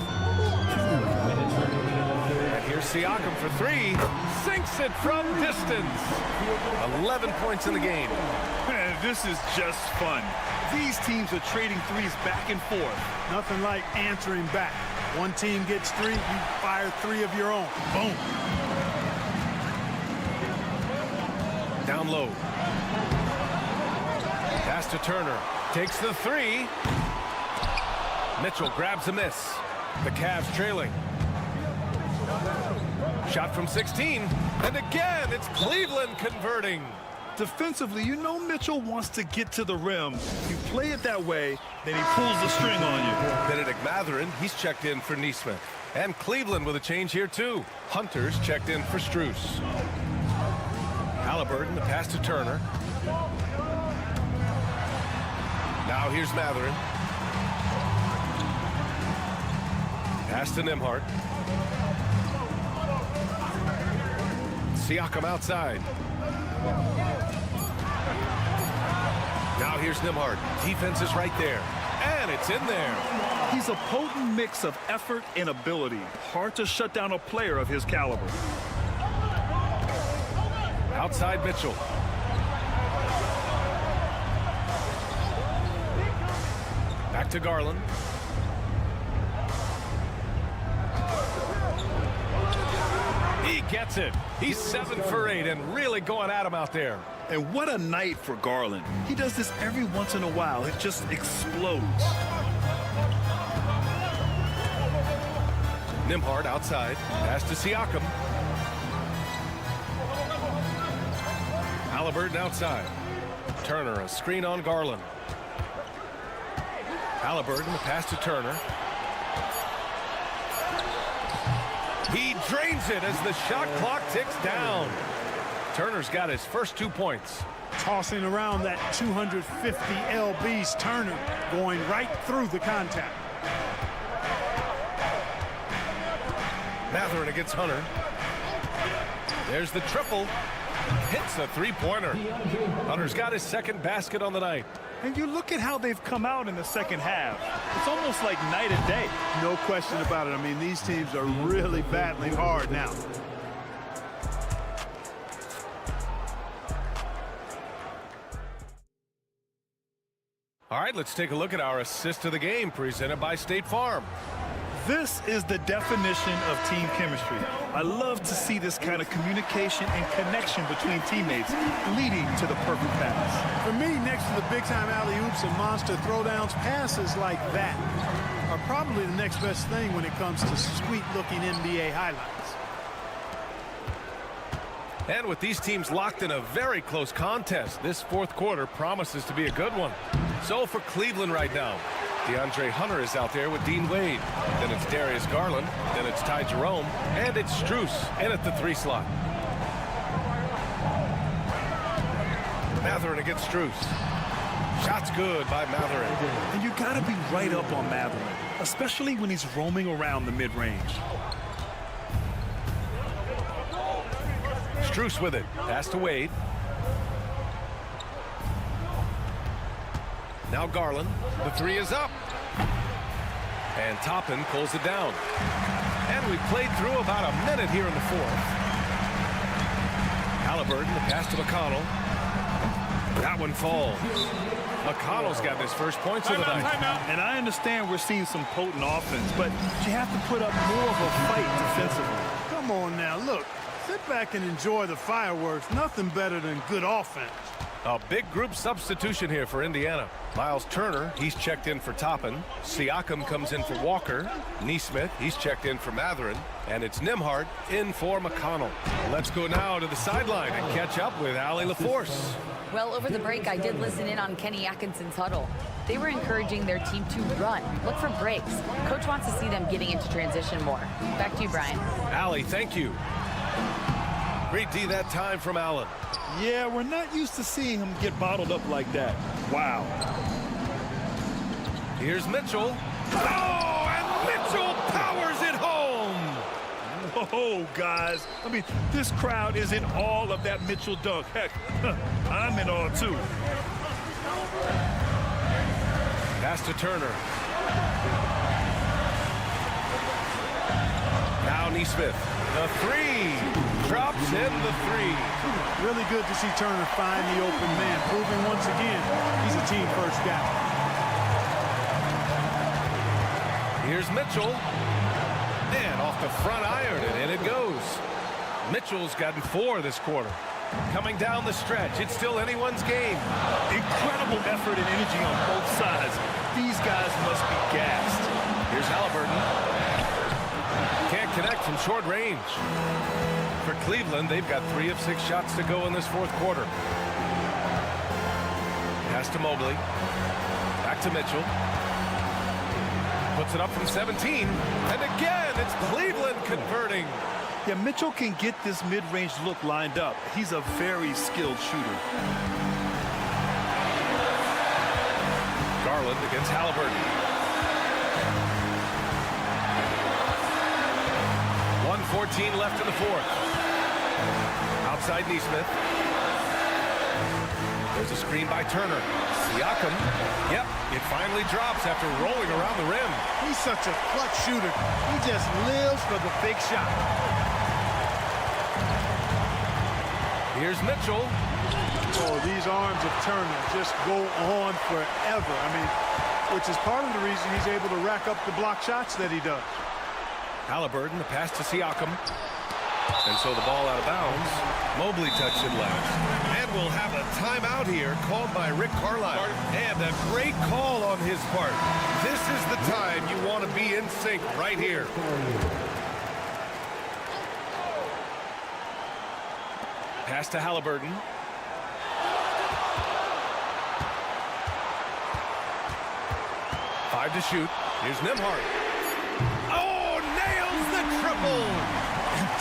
And here's Siakam for 3. Sinks it from distance. 11 points in the game. Man, this is just fun. These teams are trading threes back and forth. Nothing like answering back. One team gets 3, you fire 3 of your own. Boom. Down low. Pass to Turner. Takes the 3. Mitchell grabs a miss. The Cavs trailing. Shot from 16. And again, it's Cleveland converting. Defensively, you know Mitchell wants to get to the rim. You play it that way, then he pulls the string on you. Benedict Mathurin, he's checked in for Nesmith. And Cleveland with a change here, too. Hunter's checked in for Strus. Halliburton, the pass to Turner. Now here's Mathurin. Pass to Nembhard. Siakam outside. Now here's Nembhard. Defense is right there. And it's in there. He's a potent mix of effort and ability. Hard to shut down a player of his caliber. Outside Mitchell. Back to Garland. He gets it. He's 7 for 8 and really going at him out there. And what a night for Garland. He does this every once in a while. It just explodes. Nembhard outside. Pass to Siakam. Halliburton outside. Turner, a screen on Garland. Halliburton, the pass to Turner. He drains it as the shot clock ticks down. Turner's got his first 2 points. Tossing around that 250 lbs, Turner going right through the contact. Mathurin against Hunter. There's the triple. Hits a 3-pointer. Hunter's got his 2nd basket on the night. And you look at how they've come out in the second half. It's almost like night and day. No question about it. I mean, these teams are really battling hard now. All right, let's take a look at our assist of the game presented by State Farm. This is the definition of team chemistry. I love to see this kind of communication and connection between teammates leading to the perfect pass. For me, next to the big-time alley-oops and monster throwdowns, passes like that are probably the next best thing when it comes to sweet-looking NBA highlights. And with these teams locked in a very close contest, this fourth quarter promises to be a good one. So for Cleveland right now, DeAndre Hunter is out there with Dean Wade. Then it's Darius Garland. Then it's Ty Jerome. And it's Strus in at the 3 slot. Mathurin against Strus. Shot's good by Mathurin. And you got to be right up on Mathurin, especially when he's roaming around the mid-range. Strus with it. Pass to Wade. Now Garland. The 3 is up. And Toppin pulls it down. And we've played through about a minute here in the fourth. Halliburton, the pass to McConnell. That one falls. McConnell's got his first points of the night. And I understand we're seeing some potent offense, but you have to put up more of a fight defensively. Come on now, look. Sit back and enjoy the fireworks. Nothing better than good offense. A big group substitution here for Indiana. Miles Turner, he's checked in for Toppin. Siakam comes in for Walker. Nesmith, he's checked in for Mathurin. And it's Nembhard in for McConnell. Let's go now to the sideline and catch up with Allie LaForce. Well, over the break, I did listen in on Kenny Atkinson's huddle. They were encouraging their team to run, look for breaks. Coach wants to see them getting into transition more. Back to you, Brian. Allie, thank you. Great D that time from Allen. Yeah, we're not used to seeing him get bottled up like that. Wow. Here's Mitchell. Oh, and Mitchell powers it home. Oh, guys. I mean, this crowd is in all of that Mitchell dunk. Heck, I'm in awe, too. Pass to Turner. Now Nesmith. The 3. Drops in the 3. Really good to see Turner find the open man, proving once again he's a team-first guy. Here's Mitchell. And off the front iron, and in it goes. Mitchell's gotten 4 this quarter. Coming down the stretch, it's still anyone's game. Incredible effort and energy on both sides. These guys must be gassed. Here's Halliburton. Can't connect from short range. For Cleveland, they've got 3 of 6 shots to go in this fourth quarter. Pass to Mobley. Back to Mitchell. Puts it up from 17. And again, it's Cleveland converting. Yeah, Mitchell can get this mid-range look lined up. He's a very skilled shooter. Garland against Halliburton. 1:14 left in the fourth. Outside Nesmith. There's a screen by Turner. Siakam. Yep, it finally drops after rolling around the rim. He's such a clutch shooter. He just lives for the big shot. Here's Mitchell. Oh, these arms of Turner just go on forever. I mean, which is part of the reason he's able to rack up the block shots that he does. Halliburton, the pass to Siakam. And so the ball out of bounds. Mobley touched it last. And we'll have a timeout here called by Rick Carlisle. And a great call on his part. This is the time you want to be in sync right here. Pass to Halliburton. Five to shoot. Here's Nembhard. Oh, nails the triple.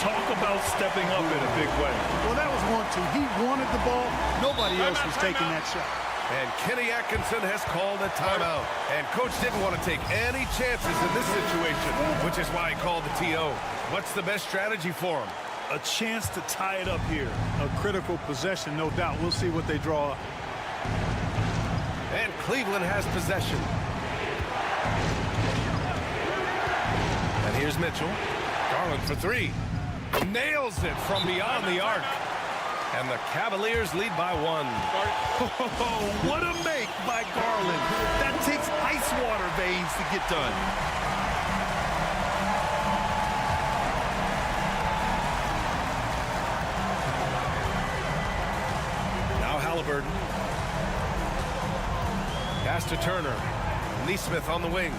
Talk about stepping up in a big way. Well, that was 1-2. He wanted the ball. Nobody else was taking that shot. And Kenny Atkinson has called a timeout. And coach didn't want to take any chances in this situation, which is why he called the TO. What's the best strategy for him? A chance to tie it up here. A critical possession, no doubt. We'll see what they draw up. And Cleveland has possession. And here's Mitchell. Garland for 3. Nails it from beyond the arc. And the Cavaliers lead by 1. Oh, what a make by Garland. That takes ice water veins to get done. Halliburton. Pass to Turner. Neesmith on the wing.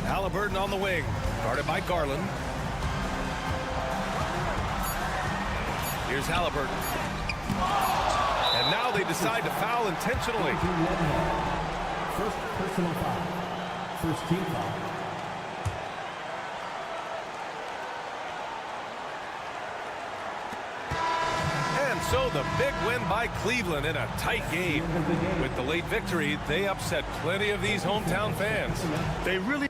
Halliburton on the wing. Guarded by Garland. Here's Halliburton. And now they decide to foul intentionally. First personal foul. First team foul. And so the big win by Cleveland in a tight game. With the late victory, they upset plenty of these hometown fans. They really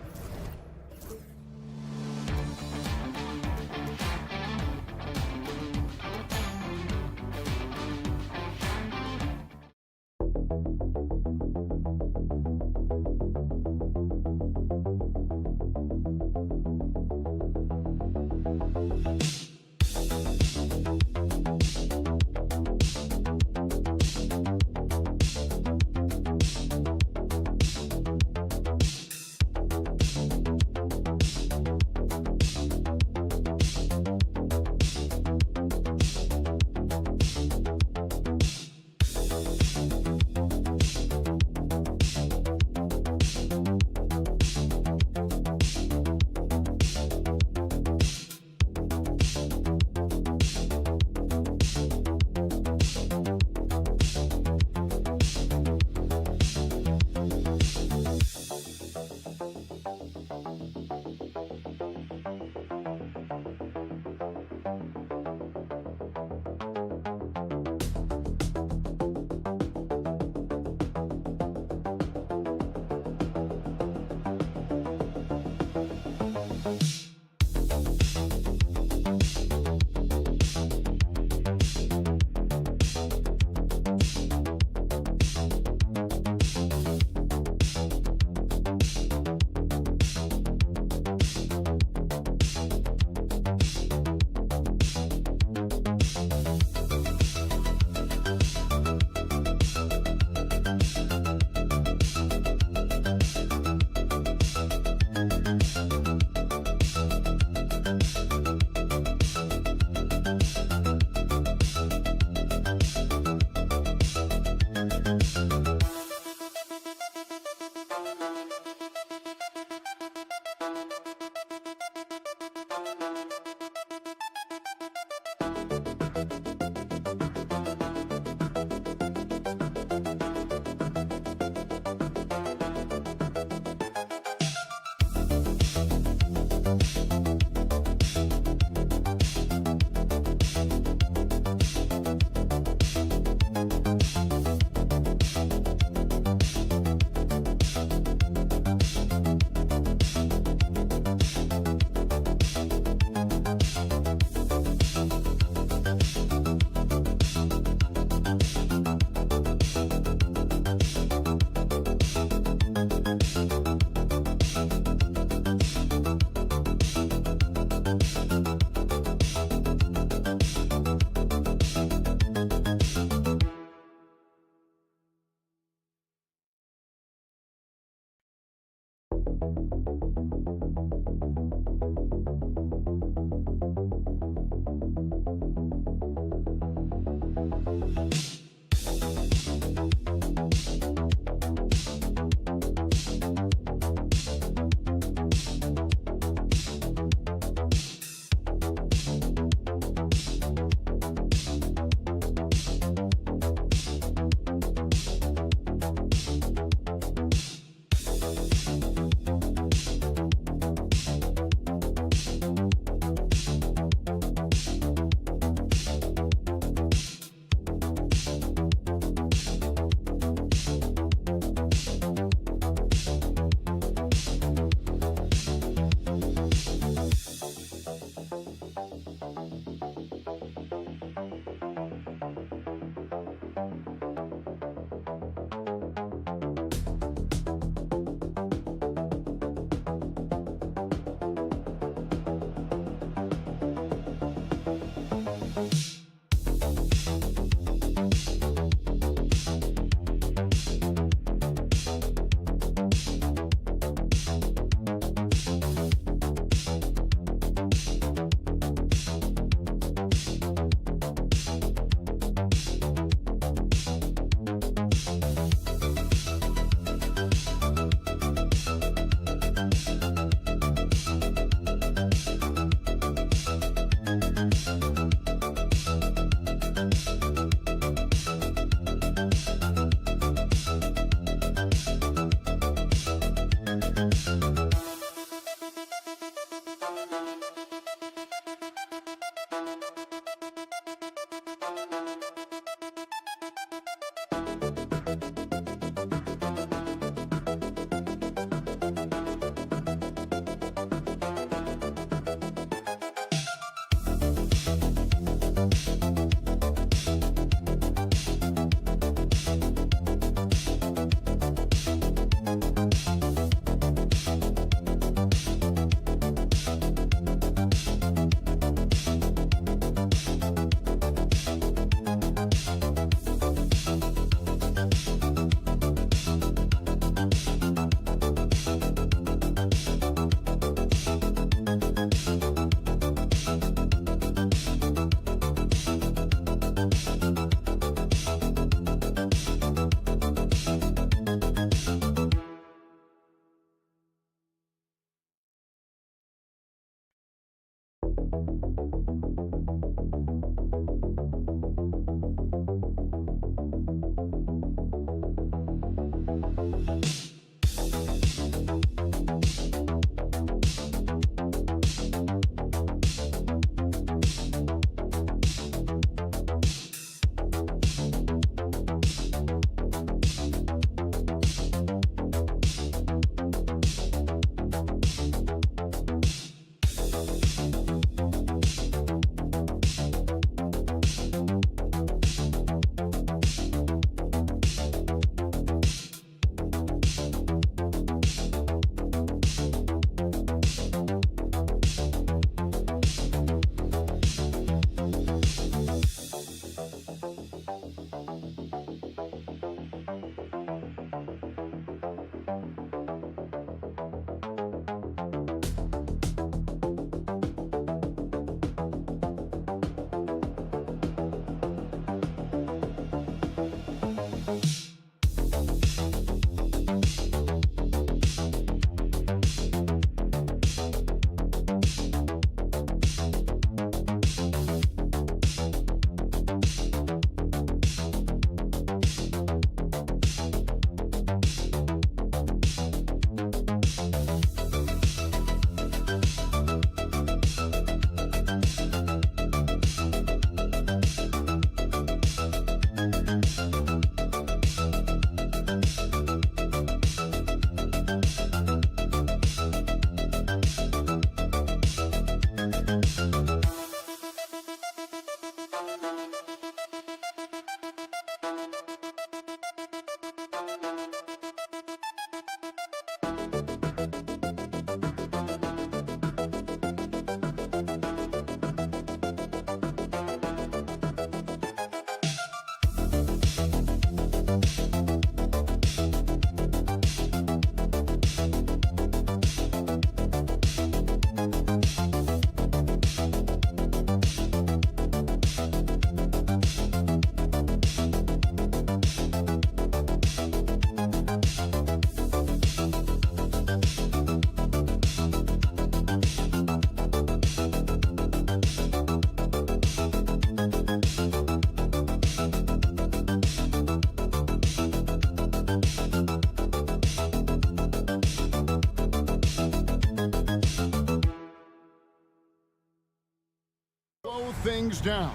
Things down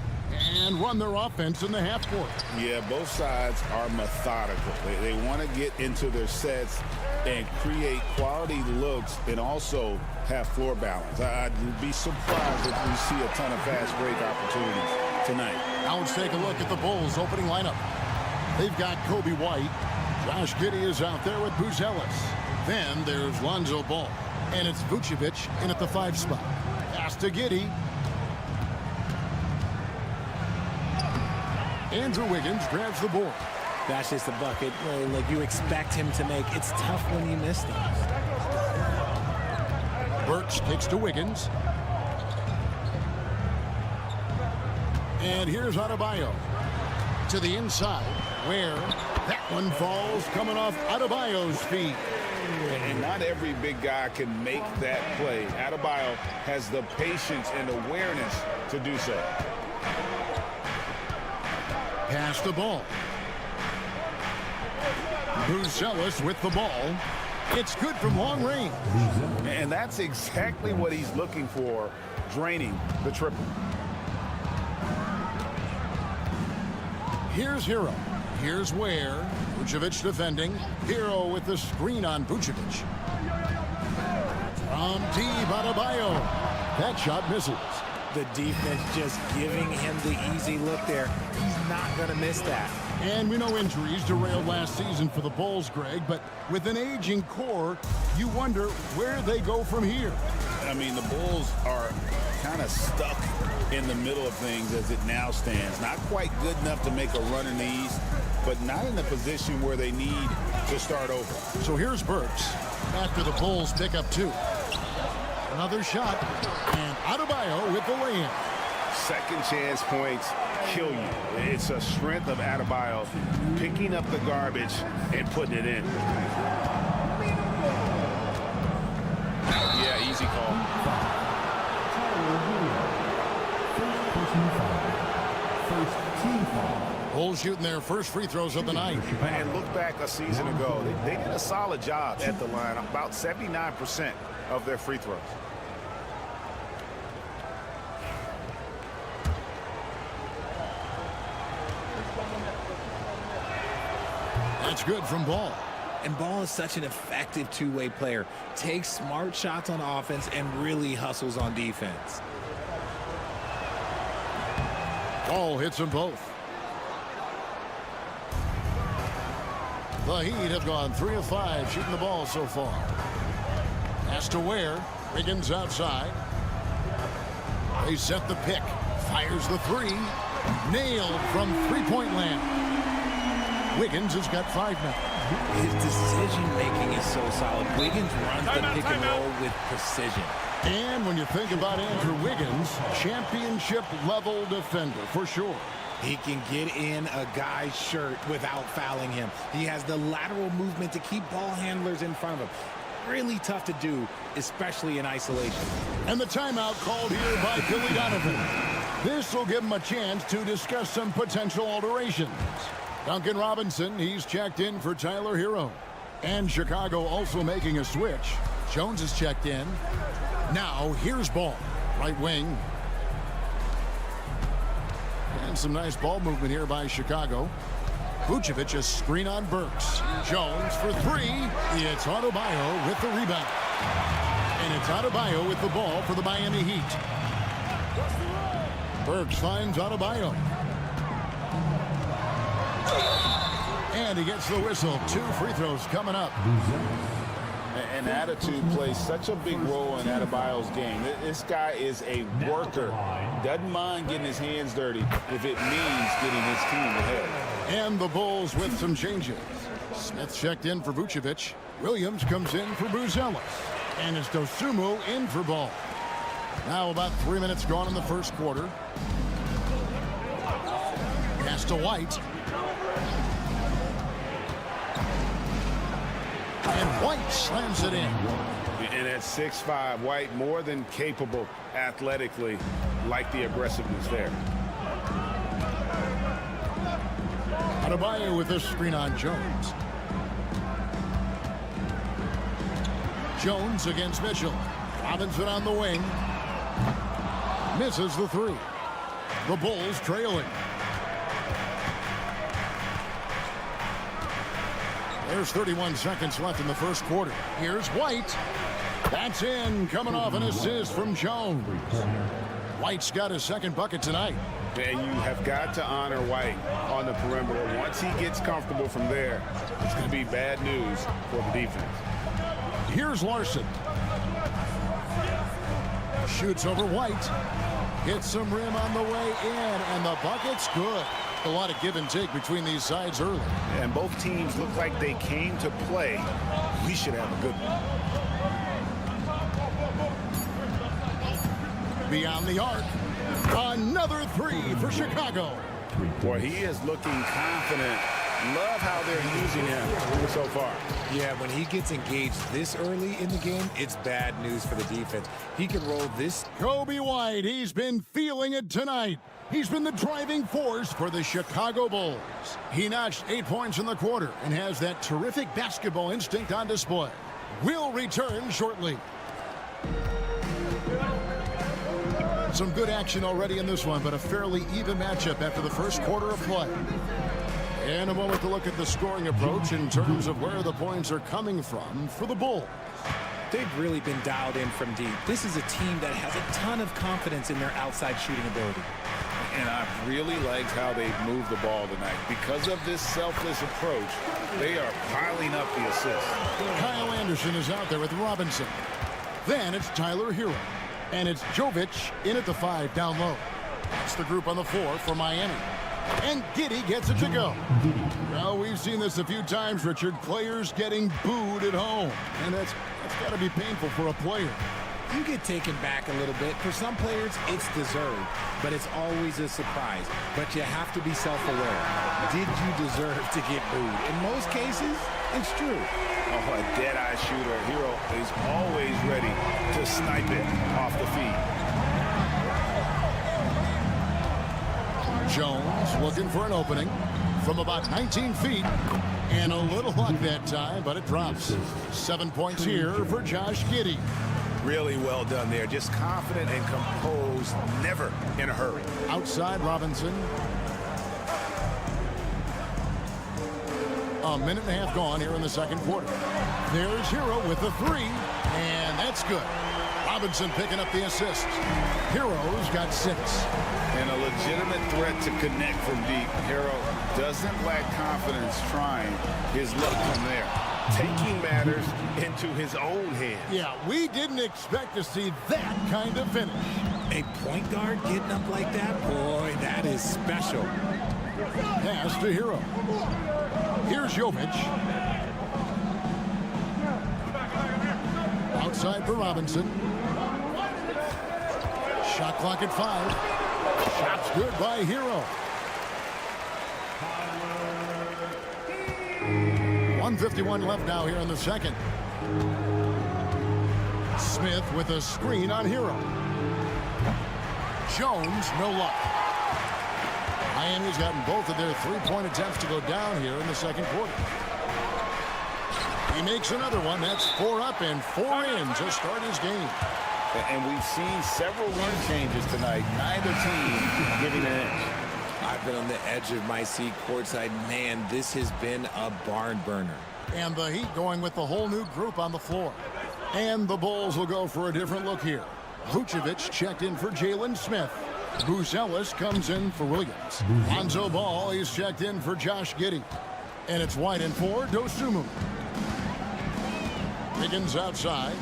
and run their offense in the half court. Yeah, both sides are methodical. They want to get into their sets and create quality looks and also have floor balance. I'd be surprised if we see a ton of fast break opportunities tonight. Now let's take a look at the Bulls opening lineup. They've got Kobe White. Josh Giddey is out there with Booz Ellis. Then there's Lonzo Ball. And it's Vucevic in at the 5 spot. Pass to Giddey. Andrew Wiggins grabs the board. That's just a bucket like you expect him to make. It's tough when you miss them. Burks kicks to Wiggins. And here's Adebayo to the inside, where that one falls coming off Adebayo's feet. And not every big guy can make that play. Adebayo has the patience and awareness to do so. Pass the ball. Booz Ellis with the ball. It's good from long range. And that's exactly what he's looking for, draining the triple. Here's Hero. Here's Ware. Vucevic defending. Hero with the screen on Vucevic. From deep, Adebayo. That shot misses. The defense just giving him the easy look there. He's not going to miss that. And we know injuries derailed last season for the Bulls, Greg, but with an aging core, you wonder where they go from here. I mean, the Bulls are kind of stuck in the middle of things as it now stands. Not quite good enough to make a run in the East, but not in the position where they need to start over. So here's Burks after the Bulls pick up 2. Another shot, and Adebayo with the lay-in. Second chance points kill you. It's a strength of Adebayo picking up the garbage and putting it in. Yeah, easy call. Bulls shooting their first free throws of the night. And look back a season ago. They did a solid job at the line. About 79% of their free throws. That's good from Ball. And Ball is such an effective two-way player. Takes smart shots on offense and really hustles on defense. Ball hits them both. The Heat have gone 3 of 5 shooting the ball so far. Pass to Ware. Wiggins outside. They set the pick. Fires the three. Nailed from three-point land. Wiggins has got 5 now. His decision-making is so solid. Wiggins runs the pick and roll with precision. And when you think about Andrew Wiggins, championship-level defender for sure. He can get in a guy's shirt without fouling him. He has the lateral movement to keep ball handlers in front of him. Really tough to do, especially in isolation. And the timeout called here by Billy Donovan. This will give him a chance to discuss some potential alterations. Duncan Robinson, he's checked in for Tyler Hero. And Chicago also making a switch. Jones is checked in. Now here's Ball, right wing. And some nice ball movement here by Chicago. Vucevic a screen on Burks. Jones for 3. It's Adebayo with the rebound. And it's Adebayo with the ball for the Miami Heat. Burks finds Adebayo. And he gets the whistle. 2 free throws coming up. And attitude plays such a big role in Adebayo's game. This guy is a worker. Doesn't mind getting his hands dirty if it means getting his team ahead. And the Bulls with some changes. Smith checked in for Vucevic. Williams comes in for Buzelis. And it's Dosunmu in for Ball. Now about 3 minutes gone in the first quarter. Pass to White. And White slams it in. And at 6'5", White more than capable athletically, like the aggressiveness there. Adebayo with this screen on Jones. Jones against Mitchell. Robinson on the wing. Misses the 3. The Bulls trailing. There's 31 seconds left in the first quarter. Here's White. That's in, coming off an assist from Jones. White's got his second bucket tonight. And you have got to honor White on the perimeter. Once he gets comfortable from there, it's going to be bad news for the defense. Here's Larson. Shoots over White. Hits some rim on the way in, and the bucket's good. A lot of give and take between these sides early. And both teams look like they came to play. We should have a good one. Beyond the arc. Another 3 for Chicago. Boy, he is looking confident. Love how they're using him so far. Yeah, when he gets engaged this early in the game, it's bad news for the defense. He can roll this. Kobe White, he's been feeling it tonight. He's been the driving force for the Chicago Bulls. He notched 8 points in the quarter and has that terrific basketball instinct on display. We'll return shortly. Some good action already in this one, but a fairly even matchup after the first quarter of play. In a moment to look at the scoring approach in terms of where the points are coming from for the Bulls. They've really been dialed in from deep. This is a team that has a ton of confidence in their outside shooting ability. And I really liked how they've moved the ball tonight. Because of this selfless approach, they are piling up the assists. Kyle Anderson is out there with Robinson. Then it's Tyler Hero. And it's Jovic in at the 5 down low. That's the group on the 4 for Miami. And Giddey gets it to go. Well, we've seen this a few times, Richard. Players getting booed at home. And that's got to be painful for a player. You get taken back a little bit. For some players, it's deserved, but it's always a surprise. But you have to be self-aware. Did you deserve to get booed? In most cases, it's true. Oh, a dead-eye shooter. Hero is always ready to snipe it off the feet. Jones looking for an opening from about 19 feet. And a little luck that time, but it drops. 7 points here for Josh Giddey. Really well done there. Just confident and composed, never in a hurry. Outside Robinson. A minute and a half gone here in the second quarter. There's Hero with the three, and that's good. Robinson picking up the assist. Hero's got 6. And a legitimate threat to connect from deep. Hero doesn't lack confidence trying his luck from there. Taking matters into his own hands. Yeah, we didn't expect to see that kind of finish. A point guard getting up like that? Boy, that is special. Pass to Hero. Here's Jovic. Outside for Robinson. Shot clock at 5. Shot's good by Hero. 1:51 left now here in the second. Smith with a screen on Hero. Jones, no luck. Miami's gotten both of their three-point attempts to go down here in the second quarter. He makes another one. That's 4 up and 4 in to start his game. And we've seen several run changes tonight. Neither team giving an edge. I've been on the edge of my seat courtside. Man, this has been a barn burner. And the Heat going with the whole new group on the floor. And the Bulls will go for a different look here. Vucevic checked in for Jalen Smith. Buzelis comes in for Williams. Lonzo Ball, he's checked in for Josh Giddey. And it's White in for Dosunmu. Higgins outside.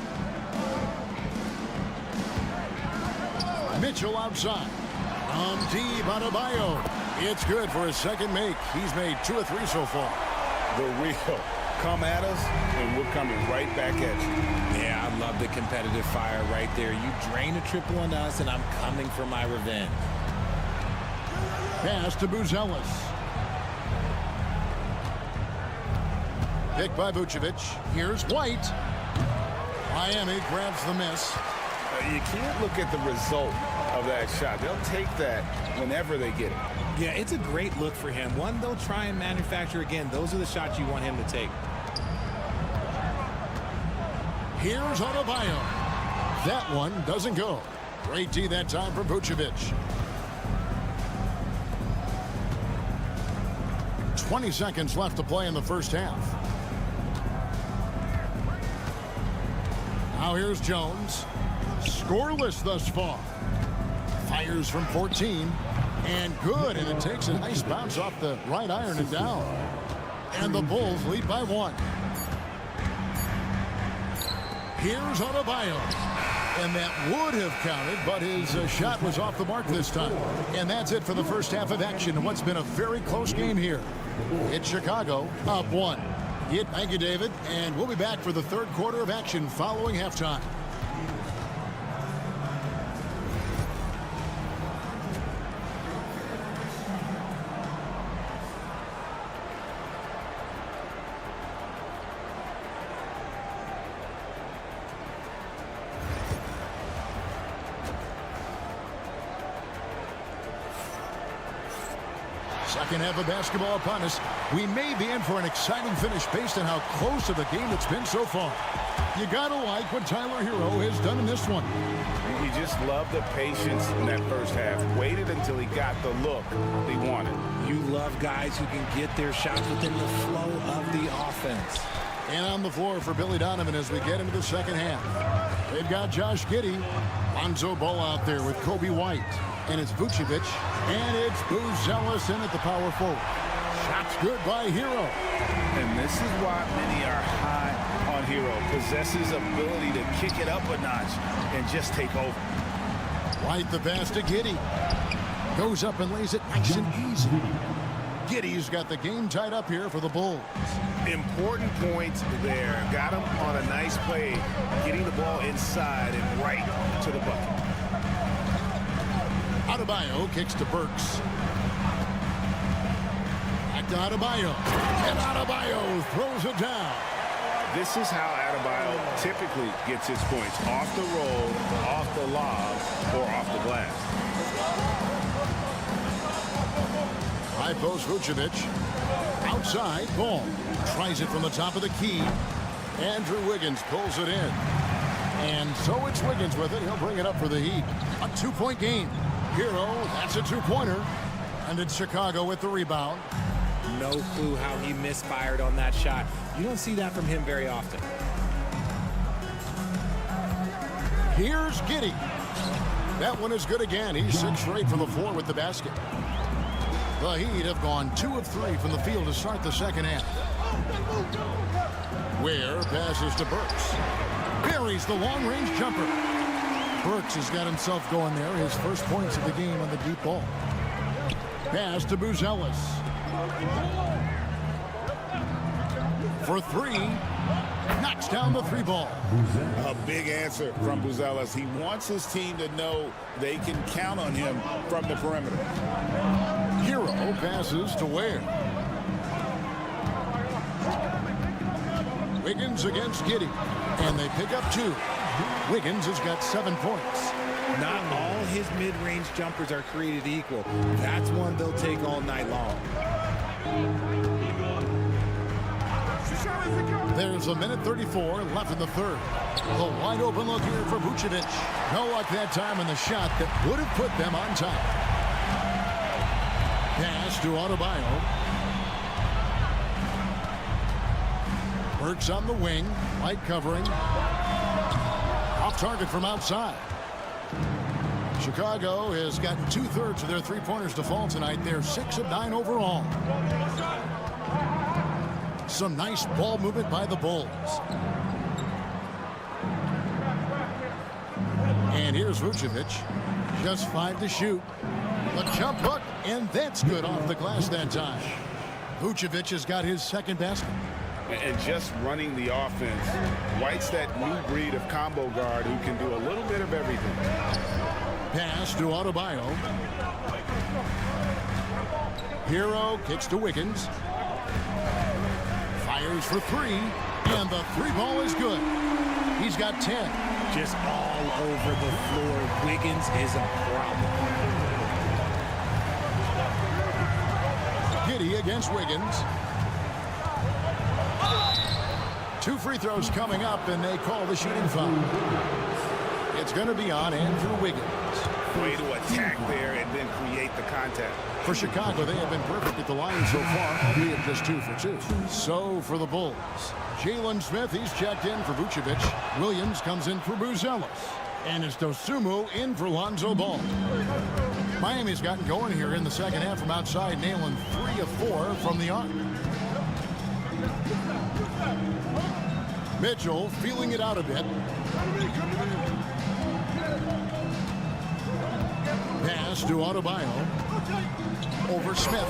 Mitchell outside. From deep, Adebayo. It's good for his second make. He's made 2 or 3 so far. The real. Come at us, and we're coming right back at you. Yeah, I love the competitive fire right there. You drain a triple on us, and I'm coming for my revenge. Pass to Buzelis. Picked by Vucevic. Here's White. Miami grabs the miss. You can't look at the result of that shot. They'll take that whenever they get it. Yeah, it's a great look for him. One, they'll try and manufacture again. Those are the shots you want him to take. Here's Adebayo. That one doesn't go. Great D that time from Vucevic. 20 seconds left to play in the first half. Now here's Jones. Scoreless thus far. Fires from 14. And good. And it takes a nice bounce off the right iron and down. And the Bulls lead by 1. Here's Adebayo. And that would have counted, but his shot was off the mark this time. And that's it for the first half of action in what's been a very close game here. It's Chicago up 1. Thank you, David. And we'll be back for the third quarter of action following halftime. Second half of basketball upon us. We may be in for an exciting finish based on how close to the game it's been so far. You gotta like what Tyler Hero has done in this one. You just love the patience in that first half. Waited until he got the look he wanted. You love guys who can get their shots within the flow of the offense. And on the floor for Billy Donovan as we get into the second half. They've got Josh Giddey. Lonzo Ball out there with Kobe White. And it's Vucevic. And it's Buzelis in at the power forward. Shots good by Hero. And this is why many are high on Hero. Possesses ability to kick it up a notch and just take over. White the pass to Giddey. Goes up and lays it nice and easy. Giddey's got the game tied up here for the Bulls. Important points there. Got him on a nice play. Getting the ball inside and right to the bucket. Adebayo kicks to Burks. Back to Adebayo. And Adebayo throws it down. This is how Adebayo typically gets his points. Off the roll, off the lob, or off the glass. High post Vucevic. Outside, ball. Tries it from the top of the key. Andrew Wiggins pulls it in. And so it's Wiggins with it. He'll bring it up for the Heat. A 2-point game. Hero, that's a 2-pointer. And it's Chicago with the rebound. No clue how he misfired on that shot. You don't see that from him very often. Here's Giddey. That one is good again. He's 6 straight from the floor with the basket. The Heat have gone 2 of 3 from the field to start the second half. Ware passes to Burks. Buries the long-range jumper. Burks has got himself going there. His first points of the game on the deep ball. Pass to Buzelis. For 3. Knocks down the 3 ball. A big answer from Buzelis. He wants his team to know they can count on him from the perimeter. Hero passes to Ware. Wiggins against Giddey. And they pick up 2. Wiggins has got 7 points. Not all his mid-range jumpers are created equal. That's one they'll take all night long. There's a minute 34 left in the third. A wide open look here for Vucevic. No luck that time in the shot that would have put them on top. Pass to Adebayo. Burks on the wing. Light covering. Off target from outside. Chicago has gotten 2/3 of their 3-pointers to fall tonight. They're 6 of 9 overall. Some nice ball movement by the Bulls. And here's Vucevic. Just 5 to shoot. A jump hook, and that's good off the glass that time. Vucevic has got his second basket. And just running the offense, White's that new breed of combo guard who can do a little bit of everything. Pass to Adebayo. Hero kicks to Wiggins. Fires for 3, and the 3 ball is good. He's got 10. Just all over the floor. Wiggins is a problem. Giddey against Wiggins. 2 free throws coming up, and they call the shooting foul. It's going to be on Andrew Wiggins. Way to attack there and then create the contact. For Chicago, they have been perfect at the line so far, albeit just 2 for 2. So for the Bulls, Jalen Smith, he's checked in for Vucevic. Williams comes in for Buzelis. And it's Dosunmu in for Lonzo Ball. Miami's gotten going here in the second half from outside, nailing 3 of 4 from the arc. Mitchell feeling it out a bit. Pass to Adebayo. Over Smith.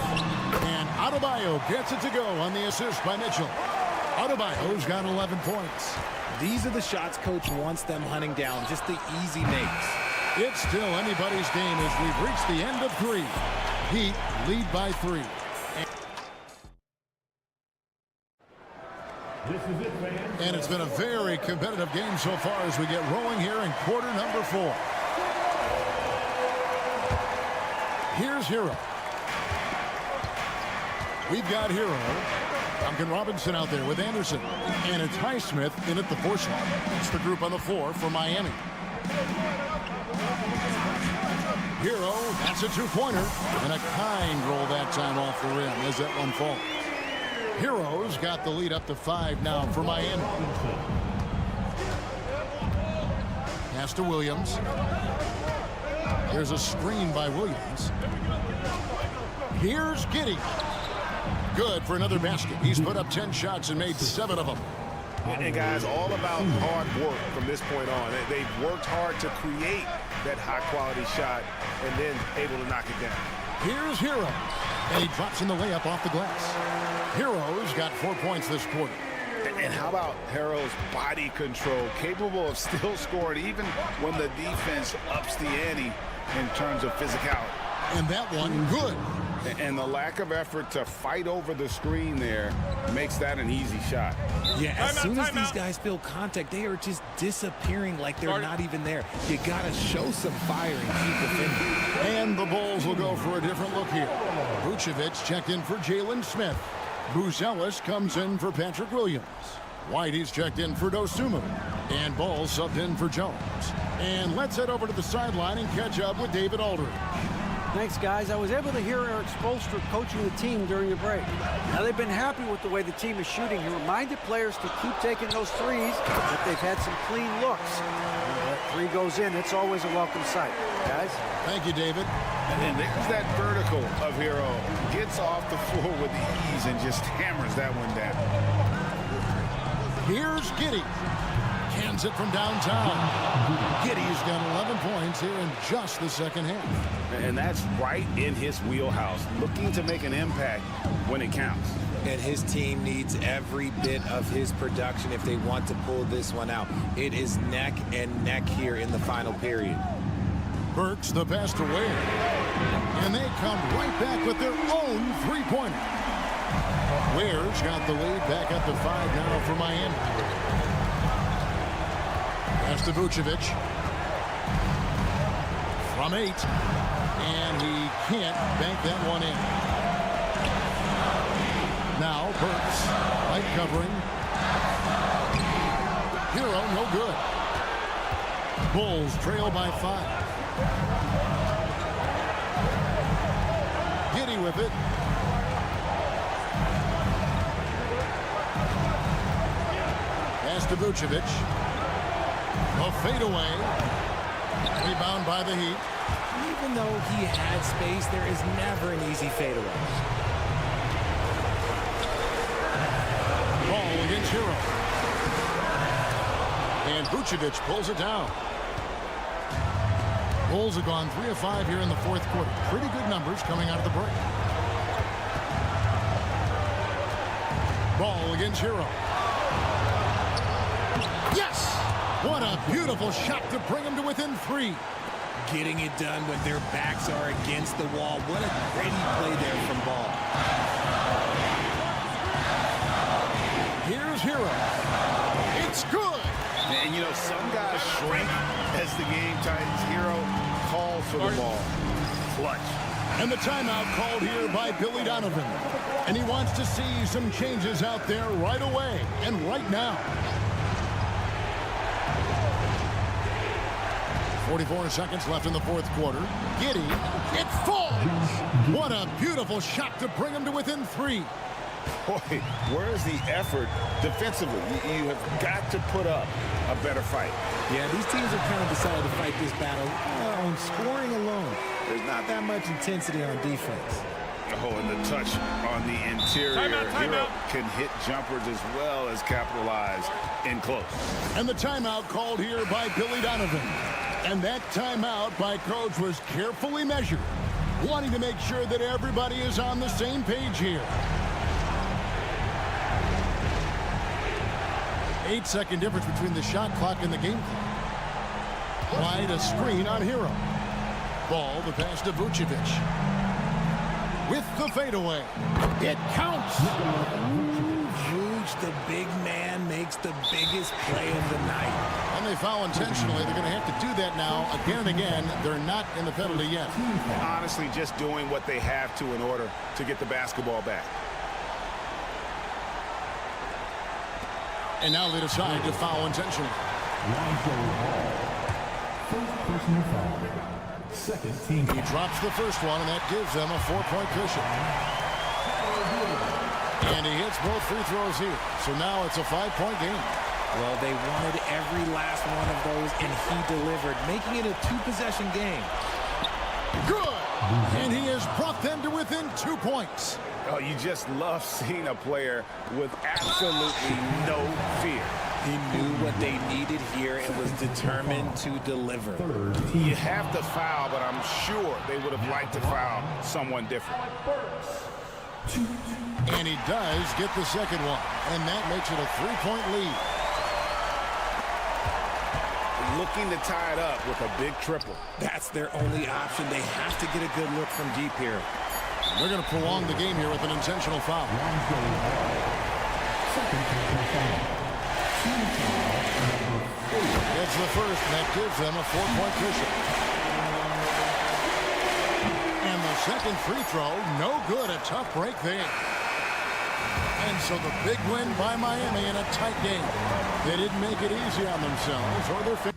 And Adebayo gets it to go on the assist by Mitchell. Adebayo's got 11 points. These are the shots coach wants them hunting down, just the easy makes. It's still anybody's game as we've reached the end of 3. Heat lead by 3. And it's been a very competitive game so far as we get rolling here in quarter number 4. Here's Hero. We've got Hero. Duncan Robinson out there with Anderson. And it's Highsmith in at the 4 slot. It's the group on the floor for Miami. Hero, that's a 2-pointer. And a kind roll that time off the rim as that one falls. Hero's got the lead up to 5 now for Miami. Pass to Williams. There's a screen by Williams. Here's Giddey. Good for another basket. He's put up 10 shots and made 7 of them. And guys, all about hard work from this point on. They've worked hard to create that high-quality shot and then able to knock it down. Here's Hero. And he drops in the layup off the glass. Hero's got 4 points this quarter. And how about Hero's body control, capable of still scoring even when the defense ups the ante in terms of physicality. And that one good. And the lack of effort to fight over the screen there makes that an easy shot. Yeah, as soon as these guys feel contact, they are just disappearing like they're not even there. You got to show some fire and keep defending. And the Bulls will go for a different look here. Vucevic checked in for Jalen Smith. Buzelis comes in for Patrick Williams. Whitey's checked in for Dosunmu. And Ball subbed in for Jones. And let's head over to the sideline and catch up with David Aldridge. Thanks, guys. I was able to hear Eric Spoelstra coaching the team during the break. Now, they've been happy with the way the team is shooting. He reminded players to keep taking those threes, but they've had some clean looks. When that three goes in, it's always a welcome sight. Guys? Thank you, David. And there's that vertical of Hero. Gets off the floor with ease and just hammers that one down. Here's Giddey. Cans it from downtown. Giddey's got 11 points here in just the second half. And that's right in his wheelhouse, looking to make an impact when it counts. And his team needs every bit of his production if they want to pull this one out. It is neck and neck here in the final period. Burks the pass to Ware. And they come right back with their own three-pointer. Ware's got the lead back up to 5 now for Miami. Pass to Vucevic. From 8. And he can't bank that one in. Now Burks. Light covering. Hero no good. Bulls trail by 5. Giddey with it. Pass to Vucevic. A fadeaway. Rebound by the Heat. Even though he had space, there is never an easy fadeaway. Ball against Hero. And Vucevic pulls it down. Bulls have gone 3 of 5 here in the fourth quarter. Pretty good numbers coming out of the break. Ball against Hero. Yes! What a beautiful shot to bring him to within 3. Getting it done when their backs are against the wall. What a great play there from Ball. Here's Hero. It's good! And, you know, some guys shrink as the game tightens. Hero calls for the ball. Clutch. And the timeout called here by Billy Donovan. And he wants to see some changes out there right away and right now. 44 seconds left in the fourth quarter. Giddey, it falls! What a beautiful shot to bring him to within 3. Boy, where's the effort defensively? You have got to put up a better fight. Yeah, these teams have kind of decided to fight this battle on scoring alone. There's not that much intensity on defense. Oh, and the touch on the interior. Hero can hit jumpers as well as capitalize in close. And the timeout called here by Billy Donovan. And that timeout by Coach was carefully measured, wanting to make sure that everybody is on the same page here. 8-second difference between the shot clock and the game clock. Wide a screen on Hero. Ball, the pass to Vucevic. With the fadeaway. It counts. Vuce, the big man, makes the biggest play of the night. And they foul intentionally. They're going to have to do that now again and again. They're not in the penalty yet. Honestly, just doing what they have to in order to get the basketball back. And now they decide to foul intentionally. First personal foul. Second team. He drops the first one, and that gives them a 4-point cushion. And he hits both free throws here. So now it's a 5-point game. Well, they wanted every last one of those, and he delivered, making it a 2-possession game. Good! And he has brought them to within 2 points. Oh, you just love seeing a player with absolutely no fear. He knew what they needed here and was determined to deliver. You have to foul, but I'm sure they would have liked to foul someone different. And he does get the second one, and that makes it a 3-point lead. Looking to tie it up with a big triple. That's their only option. They have to get a good look from deep here. They're going to prolong the game here with an intentional foul. It's the first, and that gives them a 4-point cushion. And the second free throw, no good. A tough break there. And so the big win by Miami in a tight game. They didn't make it easy on themselves or their fans.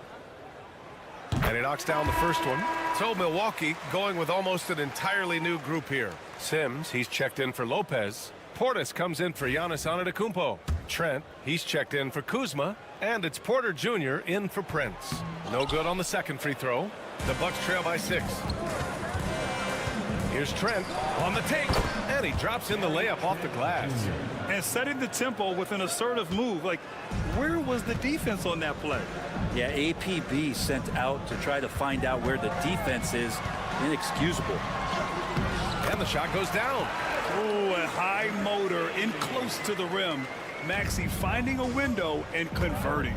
And he knocks down the first one. So Milwaukee going with almost an entirely new group here. Sims, he's checked in for Lopez. Portis comes in for Giannis Antetokounmpo. Trent, he's checked in for Kuzma. And it's Porter Jr. in for Prince. No good on the second free throw. The Bucks trail by 6. Here's Trent on the take. And he drops in the layup off the glass. And setting the tempo with an assertive move. Like, where was the defense on that play? Yeah, APB sent out to try to find out where the defense is. Inexcusable. And the shot goes down. Oh, a high motor in close to the rim. Maxey finding a window and converting.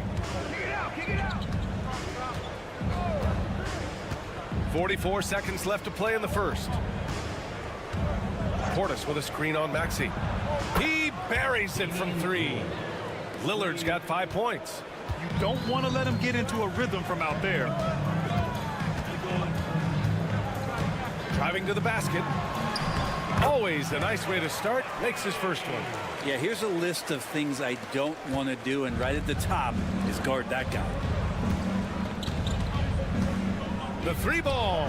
44 seconds left to play in the first. Portis with a screen on Maxey. He buries it from 3. Lillard's got 5 points. You don't want to let him get into a rhythm from out there. Driving to the basket. Always a nice way to start. Makes his first one. Yeah, here's a list of things I don't want to do, and right at the top is guard that guy. The 3 ball.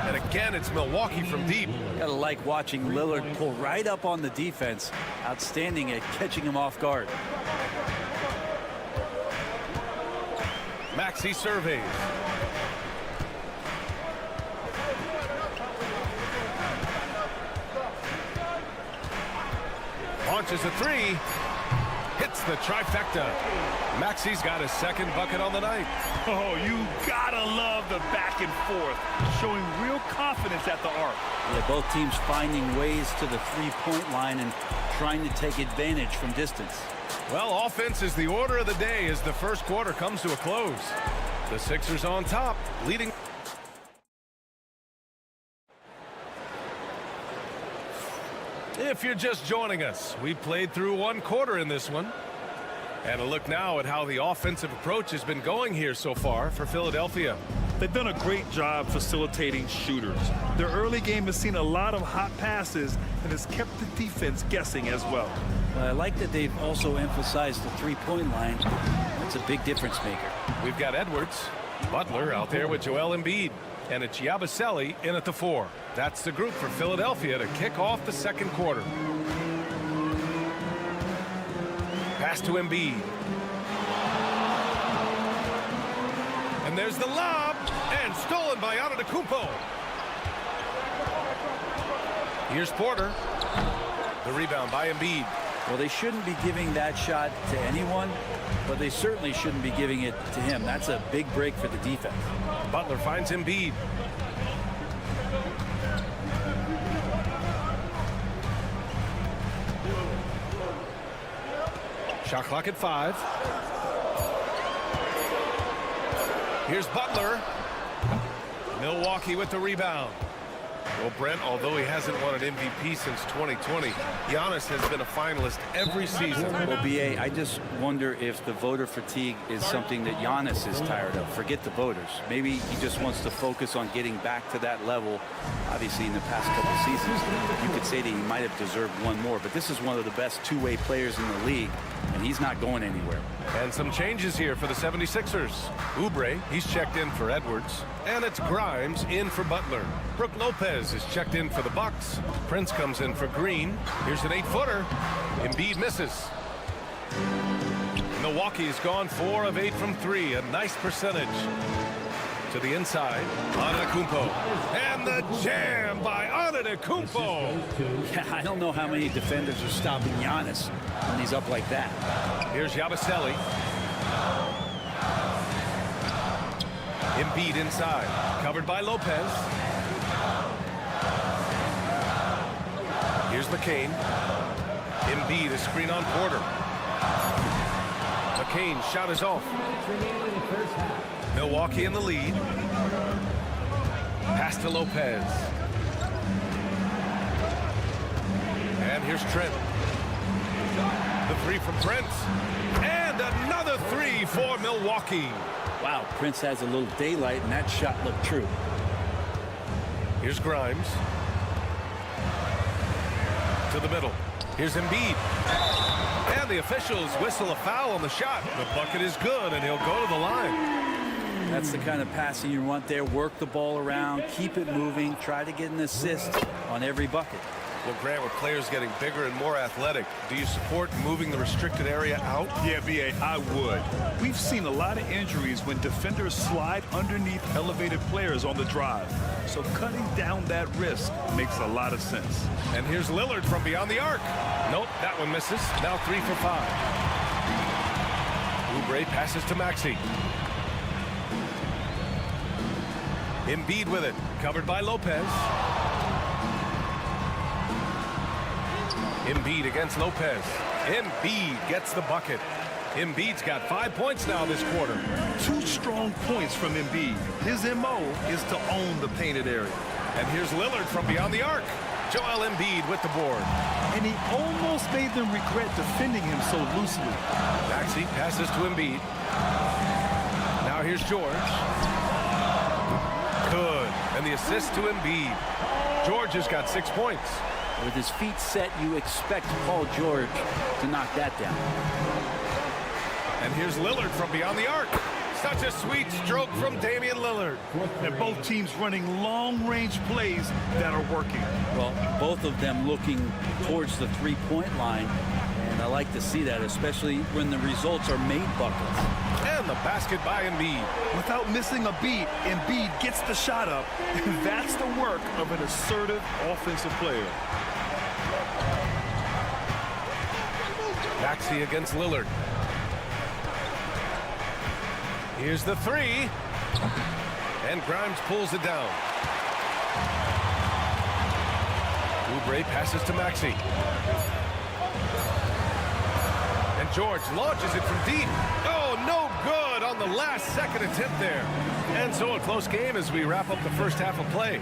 And again, it's Milwaukee from deep. Gotta like watching Lillard pull right up on the defense. Outstanding at catching him off guard. Maxey surveys. Launches a 3. Hits the trifecta. Maxey's got his second bucket on the night. Oh, you gotta love the back and forth, showing real confidence at the arc. Yeah, both teams finding ways to the three-point line and trying to take advantage from distance. Well, offense is the order of the day as the first quarter comes to a close. The Sixers on top, leading. If you're just joining us, we played through 1 quarter in this one. And a look now at how the offensive approach has been going here so far for Philadelphia. They've done a great job facilitating shooters. Their early game has seen a lot of hot passes and has kept the defense guessing as well. I like that they've also emphasized the three-point line. That's a big difference maker. We've got Edwards, Butler out there with Joel Embiid, and it's Yabusele in at the 4. That's the group for Philadelphia to kick off the second quarter. Pass to Embiid. And there's the lob, and stolen by Antetokounmpo. Here's Porter. The rebound by Embiid. Well, they shouldn't be giving that shot to anyone, but they certainly shouldn't be giving it to him. That's a big break for the defense. Butler finds Embiid. Shot clock at 5. Here's Butler. Milwaukee with the rebound. Well, Brent, although he hasn't won an MVP since 2020, Giannis has been a finalist every season. Well, BA, I just wonder if the voter fatigue is something that Giannis is tired of. Forget the voters. Maybe he just wants to focus on getting back to that level. Obviously, in the past couple of seasons, you could say that he might have deserved one more, but this is one of the best two-way players in the league, and he's not going anywhere. And some changes here for the 76ers. Oubre, he's checked in for Edwards. And it's Grimes in for Butler. Brook Lopez is checked in for the Bucks. Prince comes in for Green. Here's an 8-footer. Embiid misses. Milwaukee's gone 4 of 8 from 3. A nice percentage. To the inside. Antetokounmpo. And the jam by Antetokounmpo. Yeah, I don't know how many defenders are stopping Giannis when he's up like that. Here's Yabusele. Embiid inside. Covered by Lopez. Here's McCain. Embiid, a screen on Porter. McCain's shot is off. Milwaukee in the lead. Pass to Lopez. And here's Trent. The 3 from Prince. And another 3 for Milwaukee. Wow, Prince has a little daylight, and that shot looked true. Here's Grimes. To the middle. Here's Embiid. And the officials whistle a foul on the shot. The bucket is good, and he'll go to the line. That's the kind of passing you want there. Work the ball around, keep it moving, try to get an assist on every bucket. Well, Grant, with players getting bigger and more athletic, do you support moving the restricted area out? Yeah, B.A., I would. We've seen a lot of injuries when defenders slide underneath elevated players on the drive. So cutting down that risk makes a lot of sense. And here's Lillard from beyond the arc. Nope, that one misses. Now 3 for 5. Oubre passes to Maxey. Embiid with it, covered by Lopez. Embiid against Lopez. Embiid gets the bucket. Embiid's got 5 points now this quarter. 2 strong points from Embiid. His M.O. is to own the painted area. And here's Lillard from beyond the arc. Joel Embiid with the board. And he almost made them regret defending him so loosely. Maxey passes to Embiid. Now here's George. Good. And the assist to Embiid. George has got 6 points. With his feet set, you expect Paul George to knock that down. And here's Lillard from beyond the arc. Such a sweet stroke from Damian Lillard. And both teams running long-range plays that are working. Well, both of them looking towards the three-point line. And I like to see that, especially when the results are made buckets. And the basket by Embiid. Without missing a beat, Embiid gets the shot up. And that's the work of an assertive offensive player. Maxey against Lillard. Here's the 3. And Grimes pulls it down. Oubre passes to Maxey. And George launches it from deep. Oh, no good on the last-second attempt there. And so a close game as we wrap up the first half of play.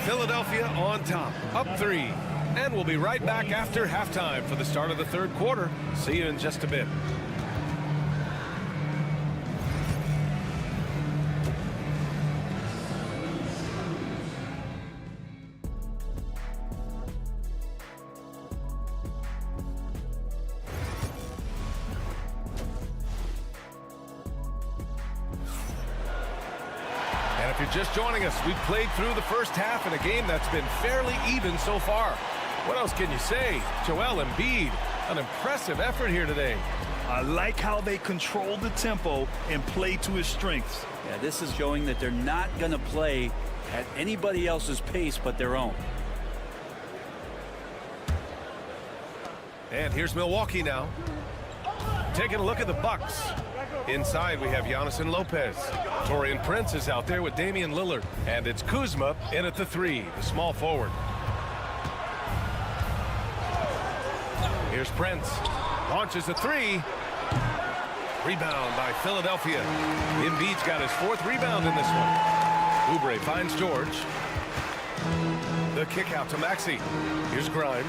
Philadelphia on top, up 3. And we'll be right back after halftime for the start of the third quarter. See you in just a bit. And if you're just joining us, we've played through the first half in a game that's been fairly even so far. What else can you say? Joel Embiid, an impressive effort here today. I like how they control the tempo and play to his strengths. Yeah, this is showing that they're not going to play at anybody else's pace but their own. And here's Milwaukee now. Taking a look at the Bucks. Inside we have Giannis and Lopez. Taurean Prince is out there with Damian Lillard. And it's Kuzma in at the 3, the small forward. Here's Prince. Launches a 3. Rebound by Philadelphia. Embiid's got his 4th rebound in this one. Oubre finds George. The kick out to Maxey. Here's Grimes.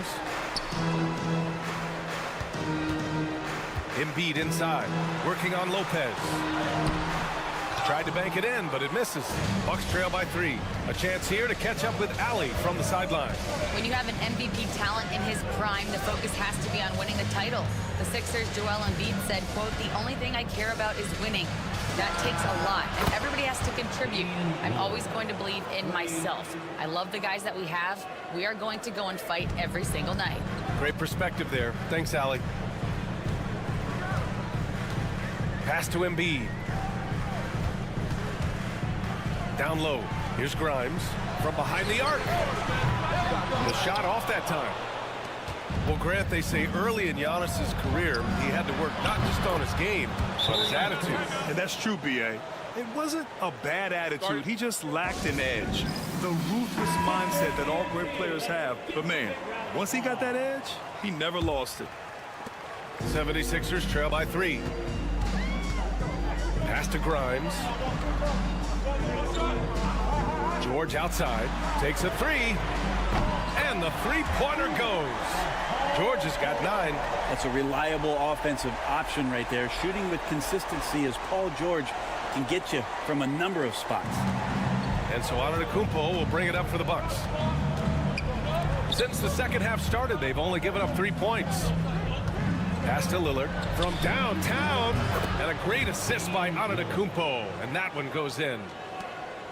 Embiid inside, working on Lopez. Tried to bank it in, but it misses. Bucks trail by 3. A chance here to catch up with Allie from the sideline. When you have an MVP talent in his prime, the focus has to be on winning the title. The Sixers' Joel Embiid said, quote, "The only thing I care about is winning." That takes a lot, and everybody has to contribute. I'm always going to believe in myself. I love the guys that we have. We are going to go and fight every single night. Great perspective there. Thanks, Allie. Pass to Embiid. Down low. Here's Grimes from behind the arc. The shot off that time. Well, Grant, they say early in Giannis's career, he had to work not just on his game, but his attitude. And that's true, B.A. It wasn't a bad attitude. He just lacked an edge. The ruthless mindset that all great players have. But, man, once he got that edge, he never lost it. 76ers trail by 3. Pass to Grimes. George outside. Takes a 3. And the three-pointer goes. George has got 9. That's a reliable offensive option right there. Shooting with consistency as Paul George can get you from a number of spots. And so Antetokounmpo will bring it up for the Bucks. Since the second half started, they've only given up 3 points. Pass to Lillard from downtown. And a great assist by Antetokounmpo. And that one goes in.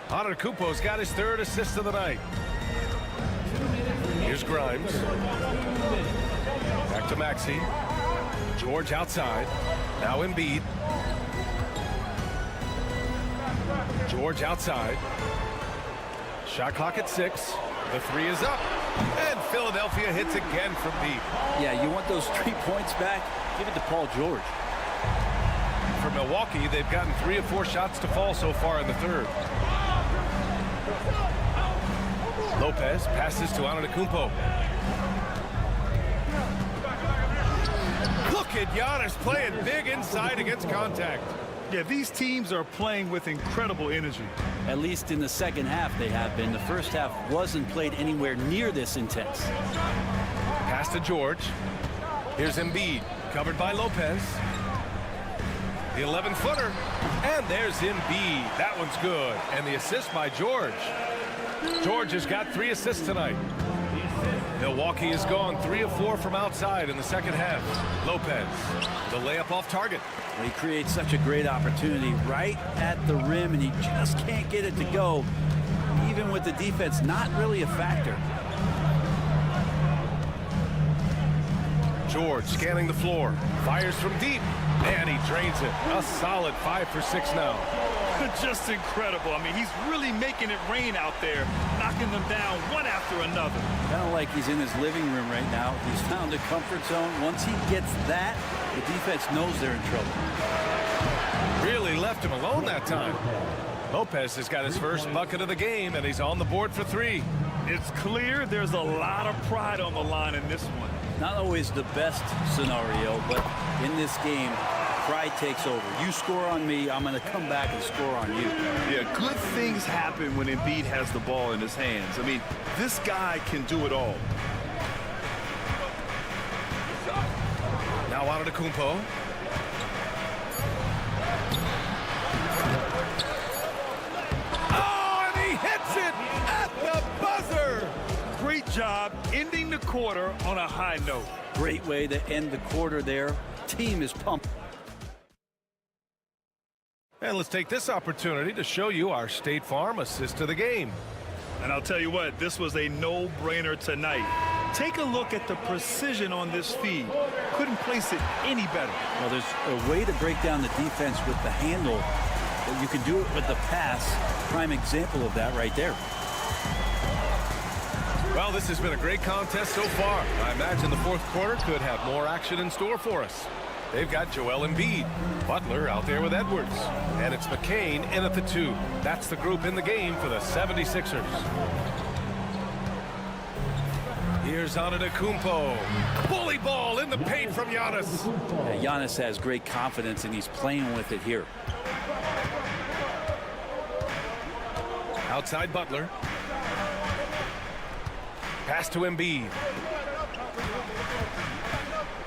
Antetokounmpo's got his 3rd assist of the night. Here's Grimes. Back to Maxey. George outside. Now Embiid. George outside. Shot clock at 6. The 3 is up. And Philadelphia hits again from deep. Yeah, you want those 3 points back? Give it to Paul George. For Milwaukee, they've gotten 3 of 4 shots to fall so far in the 3rd. Lopez passes to Antetokounmpo. Look at Giannis playing big inside against contact. Yeah, these teams are playing with incredible energy. At least in the second half they have been. The first half wasn't played anywhere near this intense. Pass to George. Here's Embiid, covered by Lopez. The 11-footer. And there's Embiid. That one's good. And the assist by George. George has got 3 assists tonight. Milwaukee has gone 3 of 4 from outside in the second half. Lopez, the layup off target. He creates such a great opportunity right at the rim, and he just can't get it to go. Even with the defense not really a factor. George scanning the floor. Fires from deep. And he drains it. A solid 5 for 6 now. Just incredible. I mean, he's really making it rain out there, knocking them down one after another. Kind of like he's in his living room right now. He's found a comfort zone. Once he gets that, the defense knows they're in trouble. Really left him alone that time. Lopez has got his first bucket of the game, and he's on the board for 3. It's clear there's a lot of pride on the line in this one. Not always the best scenario, but in this game, pride takes over. You score on me, I'm going to come back and score on you. Yeah, good things happen when Embiid has the ball in his hands. I mean, this guy can do it all. Now Antetokounmpo. Oh, and he hits it at the buzzer. Great job ending the quarter on a high note. Great way to end the quarter there. Team is pumped. And let's take this opportunity to show you our State Farm assist of the game. And I'll tell you what, this was a no-brainer tonight. Take a look at the precision on this feed. Couldn't place it any better. Well, there's a way to break down the defense with the handle, but you can do it with the pass. Prime example of that right there. Well, this has been a great contest so far. I imagine the 4th quarter could have more action in store for us. They've got Joel Embiid, Butler out there with Edwards, and it's McCain in at the 2. That's the group in the game for the 76ers. Here's Antetokounmpo. Bully ball in the paint from Giannis. Yeah, Giannis has great confidence, and he's playing with it here. Outside Butler. Pass to Embiid.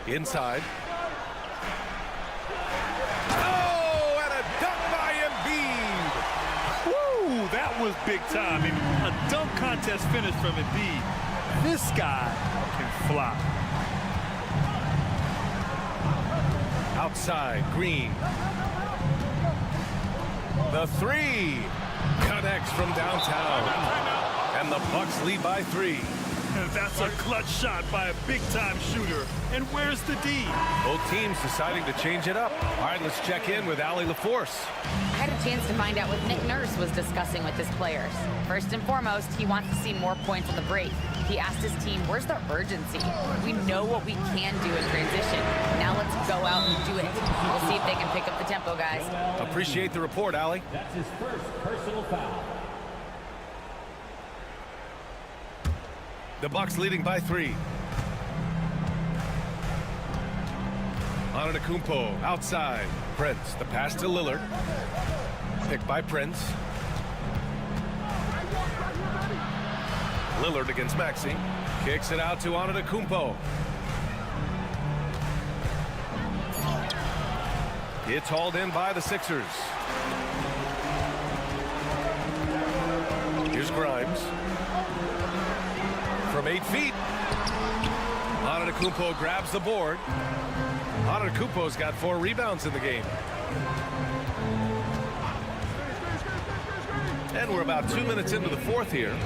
Inside. Oh, and a dunk by Embiid. Woo, that was big time. I mean, a dunk contest finish from Embiid. This guy can fly. Outside, Green. The 3 connects from downtown. And the Bucks lead by 3. And that's a clutch shot by a big-time shooter. And where's the D? Both teams deciding to change it up. All right, let's check in with Allie LaForce. I had a chance to find out what Nick Nurse was discussing with his players. First and foremost, he wants to see more points on the break. He asked his team, where's the urgency? We know what we can do in transition. Now let's go out and do it. We'll see if they can pick up the tempo, guys. Appreciate the report, Allie. That's his first personal foul. The Bucks leading by 3. Antetokounmpo outside. Prince, the pass to Lillard. Picked by Prince. Lillard against Maxey. Kicks it out to Antetokounmpo. It's hauled in by the Sixers. Here's Grimes. From 8 feet. Antetokounmpo grabs the board. Antetokounmpo's got 4 rebounds in the game. And we're about 2 minutes into the fourth here.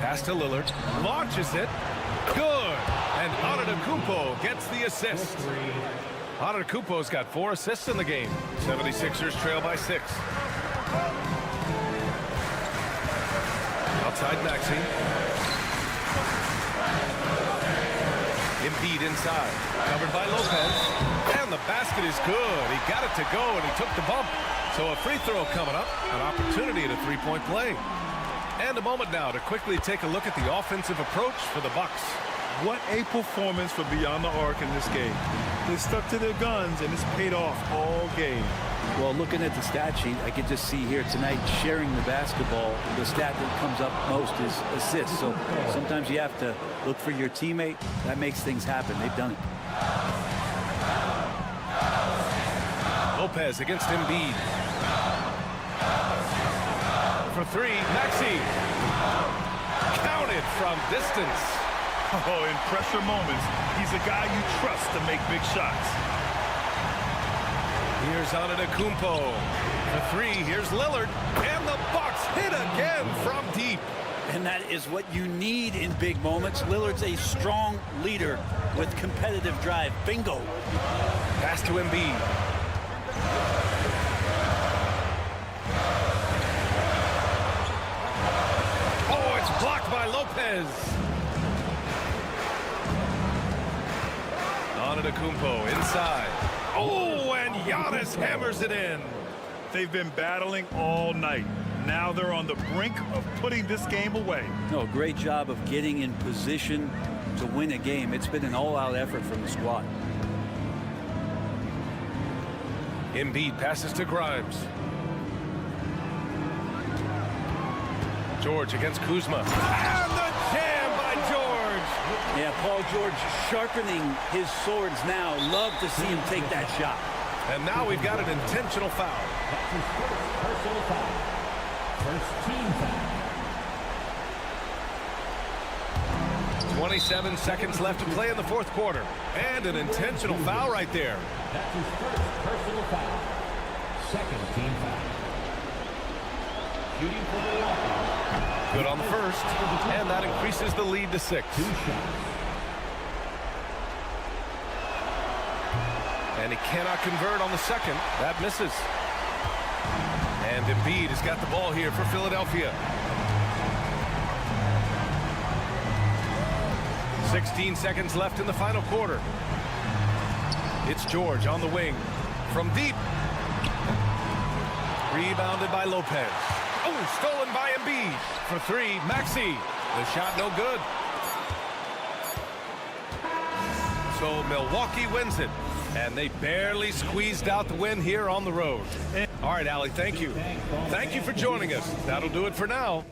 Pass to Lillard. Launches it. Good. And Antetokounmpo gets the assist. Antetokounmpo's got 4 assists in the game. 76ers trail by 6. Outside Maxey. Embiid inside. Covered by Lopez. And the basket is good. He got it to go, and he took the bump. So a free throw coming up. An opportunity at a three-point play. And a moment now to quickly take a look at the offensive approach for the Bucks. What a performance for Beyond the Arc in this game. They stuck to their guns, and it's paid off all game. Well, looking at the stat sheet, I could just see here tonight sharing the basketball. The stat that comes up most is assists. So sometimes you have to look for your teammate. That makes things happen. They've done it. Lopez against Embiid. For 3, Maxey. Counted from distance. Oh, in pressure moments, he's a guy you trust to make big shots. Here's Antetokounmpo. For 3, here's Lillard. And the Bucks hit again from deep. And that is what you need in big moments. Lillard's a strong leader with competitive drive. Bingo. Pass to Embiid. Oh, it's blocked by Lopez. Antetokounmpo inside. Oh, and Giannis hammers it in. They've been battling all night. Now they're on the brink of putting this game away. No, great job of getting in position to win a game. It's been an all-out effort from the squad. Embiid passes to Grimes. George against Kuzma. And the jam by George. Yeah, Paul George sharpening his swords now. Love to see him take that shot. And now we've got an intentional foul. That's his first personal foul. First team foul. 27 seconds left to play in the fourth quarter. And an intentional foul right there. That's his first personal foul. Second team foul. Shooting for Milwaukee. Good on the first. And that increases the lead to 6. 2 shots. And he cannot convert on the second. That misses. And Embiid has got the ball here for Philadelphia. 16 seconds left in the final quarter. It's George on the wing. From deep. Rebounded by Lopez. Oh, stolen by Embiid. For 3, Maxey. The shot no good. So Milwaukee wins it. And they barely squeezed out the win here on the road. All right, Allie, thank you. Thank you for joining us. That'll do it for now.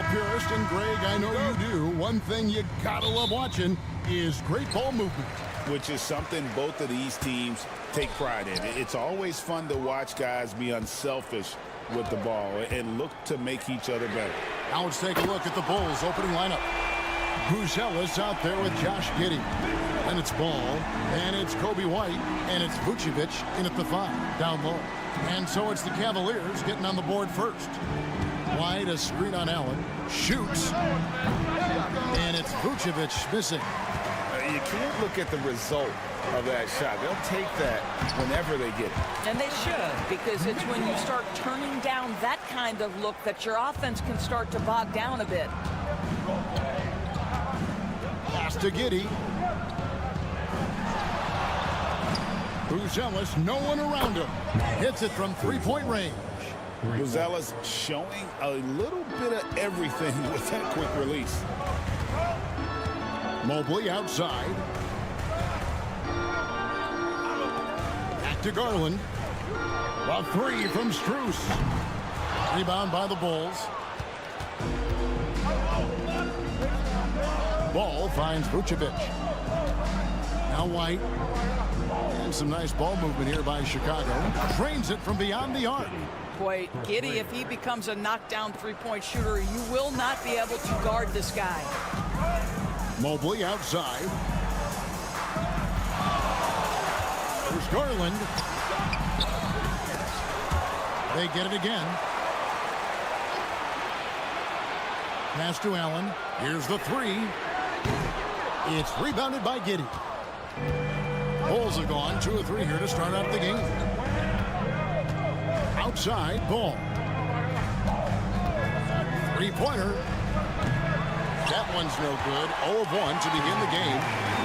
ball purist, and Greg, I know you do. One thing you gotta love watching is great ball movement. Which is something both of these teams take pride in. It's always fun to watch guys be unselfish with the ball and look to make each other better. Now let's take a look at the Bulls opening lineup. Buzelis out there with Josh Giddey. And it's Ball, and it's Kobe White, and it's Vucevic in at the 5, down low. And so it's the Cavaliers getting on the board first. White, a screen on Allen, shoots, and it's Vucevic missing. You can't look at the result of that shot. They'll take that whenever they get it. And they should, because it's when you start turning down that kind of look that your offense can start to bog down a bit. Pass to Giddey. Buzelis, no one around him. Hits it from three-point range. Buzelis showing a little bit of everything with that quick release. Mobley outside. Back to Garland. A 3 from Strus. Rebound by the Bulls. Ball finds Vucevic. Now White. And some nice ball movement here by Chicago. Trains it from beyond the arc. Boy, Giddey, if he becomes a knockdown three-point shooter, you will not be able to guard this guy. Mobley outside. There's Garland. They get it again. Pass to Allen. Here's the 3. It's rebounded by Giddey. Bulls have gone 2 of 3 here to start out the game. Outside, Ball. Three-pointer. That one's no good. 0 of 1 to begin the game.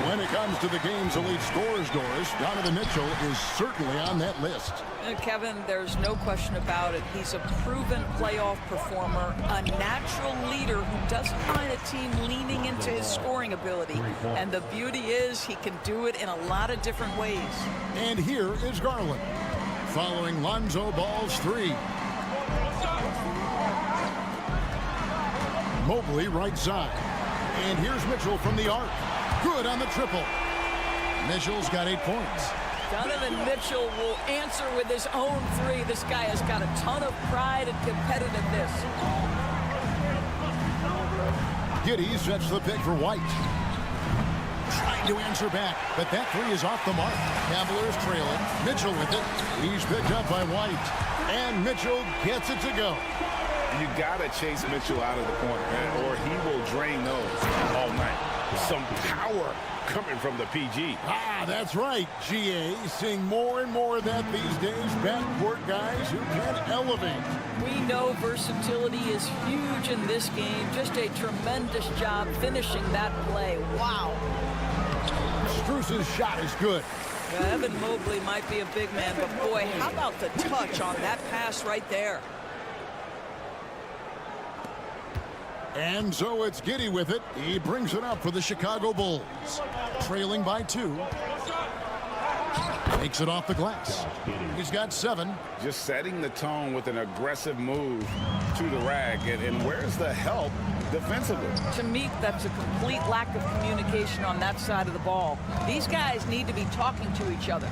When it comes to the game's elite scorers, Doris, Donovan Mitchell is certainly on that list. Kevin, there's no question about it. He's a proven playoff performer, a natural leader who doesn't mind a team leaning into his scoring ability. And the beauty is he can do it in a lot of different ways. And here is Garland, following Lonzo Ball's 3. Mobley right side. And here's Mitchell from the arc. Good on the triple. Mitchell's got 8 points. Donovan Mitchell will answer with his own 3. This guy has got a ton of pride and competitiveness. Giddey sets the pick for White. Trying to answer back, but that 3 is off the mark. Cavaliers trailing. Mitchell with it. He's picked up by White. And Mitchell gets it to go. You got to chase Mitchell out of the corner, or he will drain those all night. Some power coming from the PG. That's right, GA. Seeing more and more of that these days. Backcourt guys who can elevate. We know versatility is huge in this game. Just a tremendous job finishing that play. Wow. Strus's shot is good. Evan Mobley might be a big man, but boy, how about the touch on that pass right there? And so it's Giddey with it. He brings it up for the Chicago Bulls. Trailing by 2. Takes it off the glass. He's got 7. Just setting the tone with an aggressive move to the rack. And where's the help defensively? To me, that's a complete lack of communication on that side of the ball. These guys need to be talking to each other.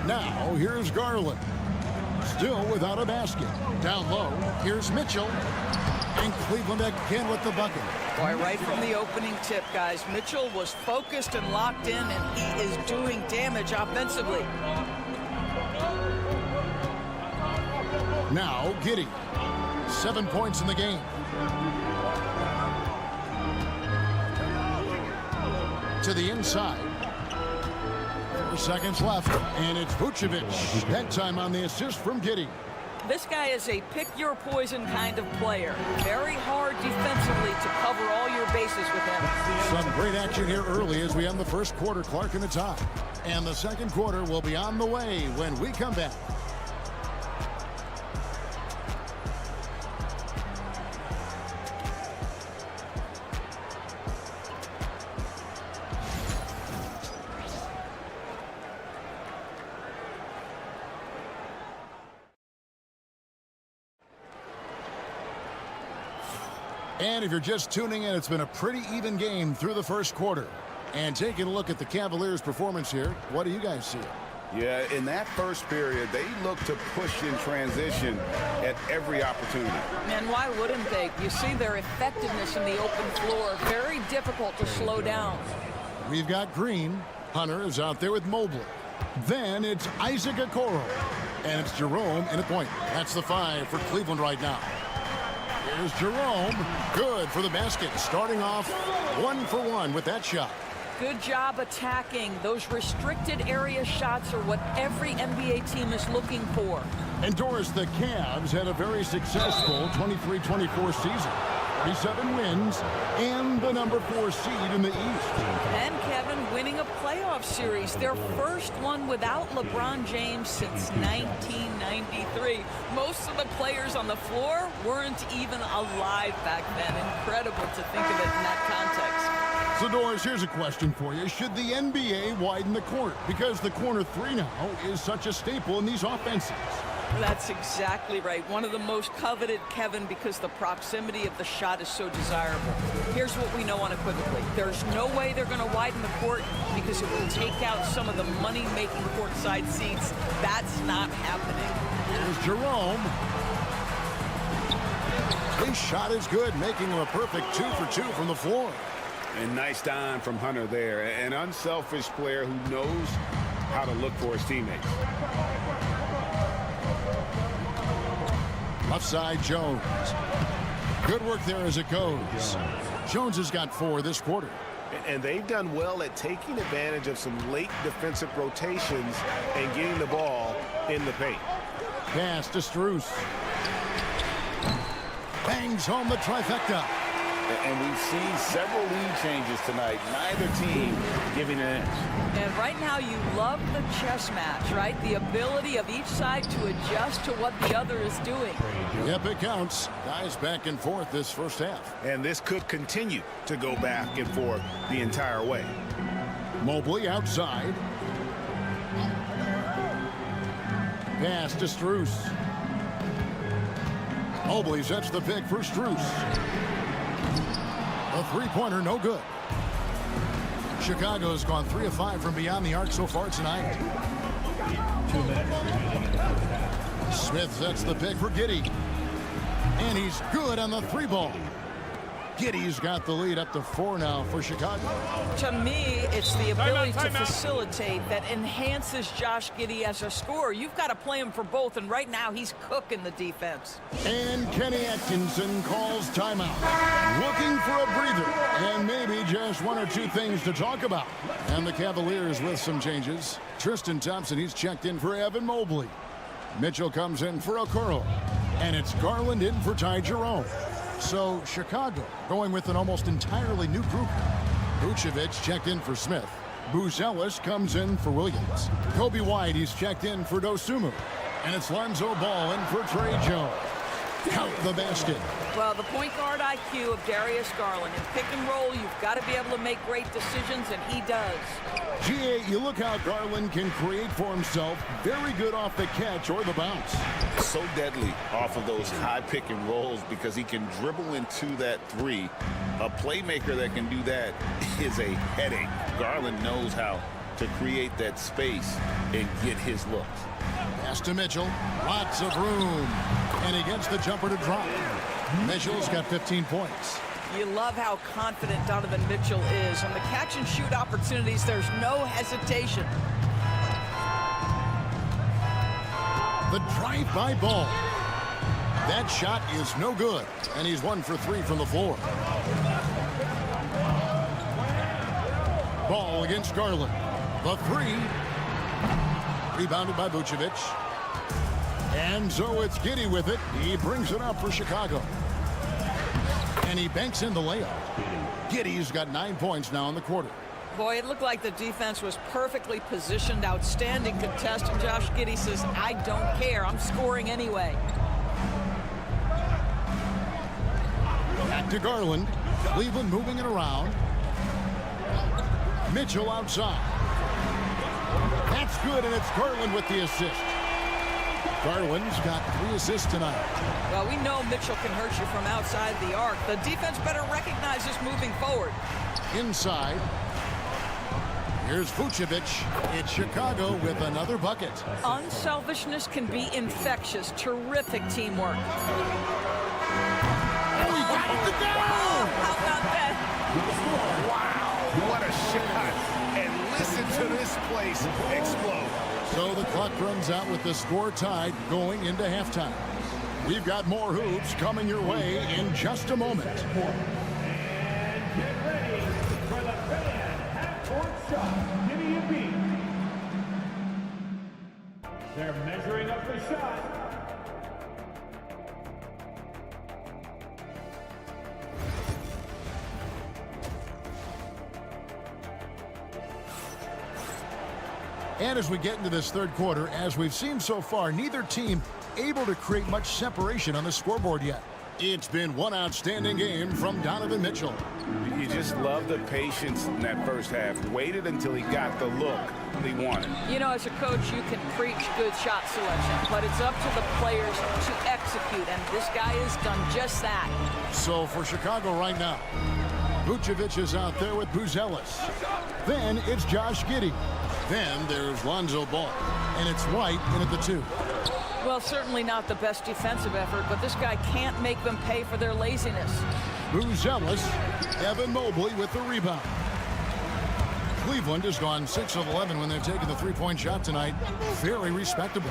Now, here's Garland. Still without a basket. Down low, here's Mitchell. And Cleveland again with the bucket. Boy, right from the opening tip, guys, Mitchell was focused and locked in, and he is doing damage offensively. Now, Giddey. 7 points in the game. To the inside. 4 seconds left, and it's Vucevic. That time on the assist from Giddey. This guy is a pick-your-poison kind of player. Very hard defensively to cover all your bases with him. Some great action here early as we end the first quarter. Clark in a tie. And the second quarter will be on the way when we come back. And if you're just tuning in, it's been a pretty even game through the first quarter. And taking a look at the Cavaliers' performance here, what do you guys see? Yeah, in that first period, they look to push in transition at every opportunity. And why wouldn't they? You see their effectiveness in the open floor. Very difficult to slow down. We've got Green. Hunter is out there with Mobley. Then it's Isaac Okoro. And it's Jerome in a point. That's the 5 for Cleveland right now. Here's Jerome. Good for the basket. Starting off 1 for 1 with that shot. Good job attacking. Those restricted area shots are what every NBA team is looking for. And Doris, the Cavs had a very successful 23-24 season. 37 wins and the number 4 seed in the East. And Kevin winning a playoff series, their first one without LeBron James since 1993. Most of the players on the floor weren't even alive back then. Incredible to think of it in that context. So, Doris, here's a question for you. Should the NBA widen the court? Because the corner 3 now is such a staple in these offenses. That's exactly right. One of the most coveted, Kevin, because the proximity of the shot is so desirable. Here's what we know unequivocally. There's no way they're going to widen the court because it will take out some of the money-making courtside seats. That's not happening. Here's Jerome. His shot is good, making him a perfect 2 for 2 from the floor. And nice dime from Hunter there. An unselfish player who knows how to look for his teammates. Left side, Jones. Good work there as it goes. Jones has got 4 this quarter. And they've done well at taking advantage of some late defensive rotations and getting the ball in the paint. Pass to Strus. Bangs home the trifecta. And we've seen several lead changes tonight. Neither team giving an inch. And right now you love the chess match, right? The ability of each side to adjust to what the other is doing. Yep, it counts. Guys back and forth this first half. And this could continue to go back and forth the entire way. Mobley outside. Pass to Strus. Mobley sets the pick for Strus. A 3-pointer, no good. Chicago's gone 3 of 5 from beyond the arc so far tonight. Smith sets the pick for Giddey. And he's good on the 3-ball. Giddey's got the lead up to 4 now for Chicago. To me, it's the ability to facilitate that enhances Josh Giddey as a scorer. You've got to play him for both, and right now he's cooking the defense. And Kenny Atkinson calls timeout. Looking for a breather, and maybe just 1 or 2 things to talk about. And the Cavaliers with some changes. Tristan Thompson, he's checked in for Evan Mobley. Mitchell comes in for Okoro. And it's Garland in for Ty Jerome. So Chicago going with an almost entirely new group. Vucevic checked in for Smith. Buzelis comes in for Williams. Kobe White, he's checked in for Dosunmu. And it's Lonzo Ball in for Trey Jones. Count the basket. Well, the point guard IQ of Darius Garland. In pick and roll, you've got to be able to make great decisions, and he does. GA, you look how Garland can create for himself. Very good off the catch or the bounce. So deadly off of those high pick and rolls because he can dribble into that 3. A playmaker that can do that is a headache. Garland knows how to create that space and get his looks. Pass to Mitchell. Lots of room. And he gets the jumper to drop. Mitchell's got 15 points. You love how confident Donovan Mitchell is. On the catch and shoot opportunities, there's no hesitation. The drive-by ball. That shot is no good. And he's 1 for 3 from the floor. Ball against Garland. The 3. Rebounded by Vucevic. And so it's Giddey with it. He brings it up for Chicago. And he banks in the layup. Giddey's got 9 points now in the quarter. Boy, it looked like the defense was perfectly positioned. Outstanding contest. And Josh Giddey says, I don't care. I'm scoring anyway. Back to Garland. Cleveland moving it around. Mitchell outside. That's good, and it's Garland with the assist. Garland's got 3 assists tonight. Well, we know Mitchell can hurt you from outside the arc. The defense better recognize this moving forward. Inside. Here's Vucevic. It's Chicago with another bucket. Unselfishness can be infectious. Terrific teamwork. Oh, he got it to go! How about that? Wow, what a shot. And listen to this place explode. So the clock runs out with the score tied going into halftime. We've got more hoops coming your way in just a moment. And get ready for the fan half-court shot. Give me a beat. They're measuring up the shot. And as we get into this third quarter, as we've seen so far, neither team able to create much separation on the scoreboard yet. It's been one outstanding game from Donovan Mitchell. You just love the patience in that first half. Waited until he got the look he wanted. You know, as a coach, you can preach good shot selection, but it's up to the players to execute, and this guy has done just that. So for Chicago right now, Vucevic is out there with Buzelis. Then it's Josh Giddey. Then there's Lonzo Ball. And it's White in at the 2. Well, certainly not the best defensive effort, but this guy can't make them pay for their laziness. Buzelis, Evan Mobley with the rebound. Cleveland has gone 6 of 11 when they're taking the three-point shot tonight. Very respectable.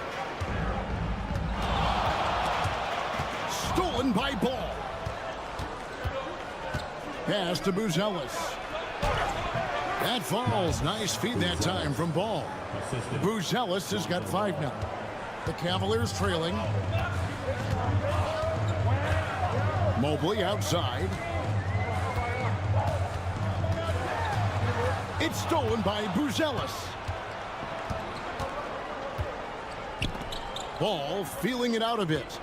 Stolen by Ball. Pass to Buzelis. That falls. Nice feed that time from Ball. Buzelis has got 5 now. The Cavaliers trailing. Mobley outside. It's stolen by Buzelis. Ball feeling it out a bit.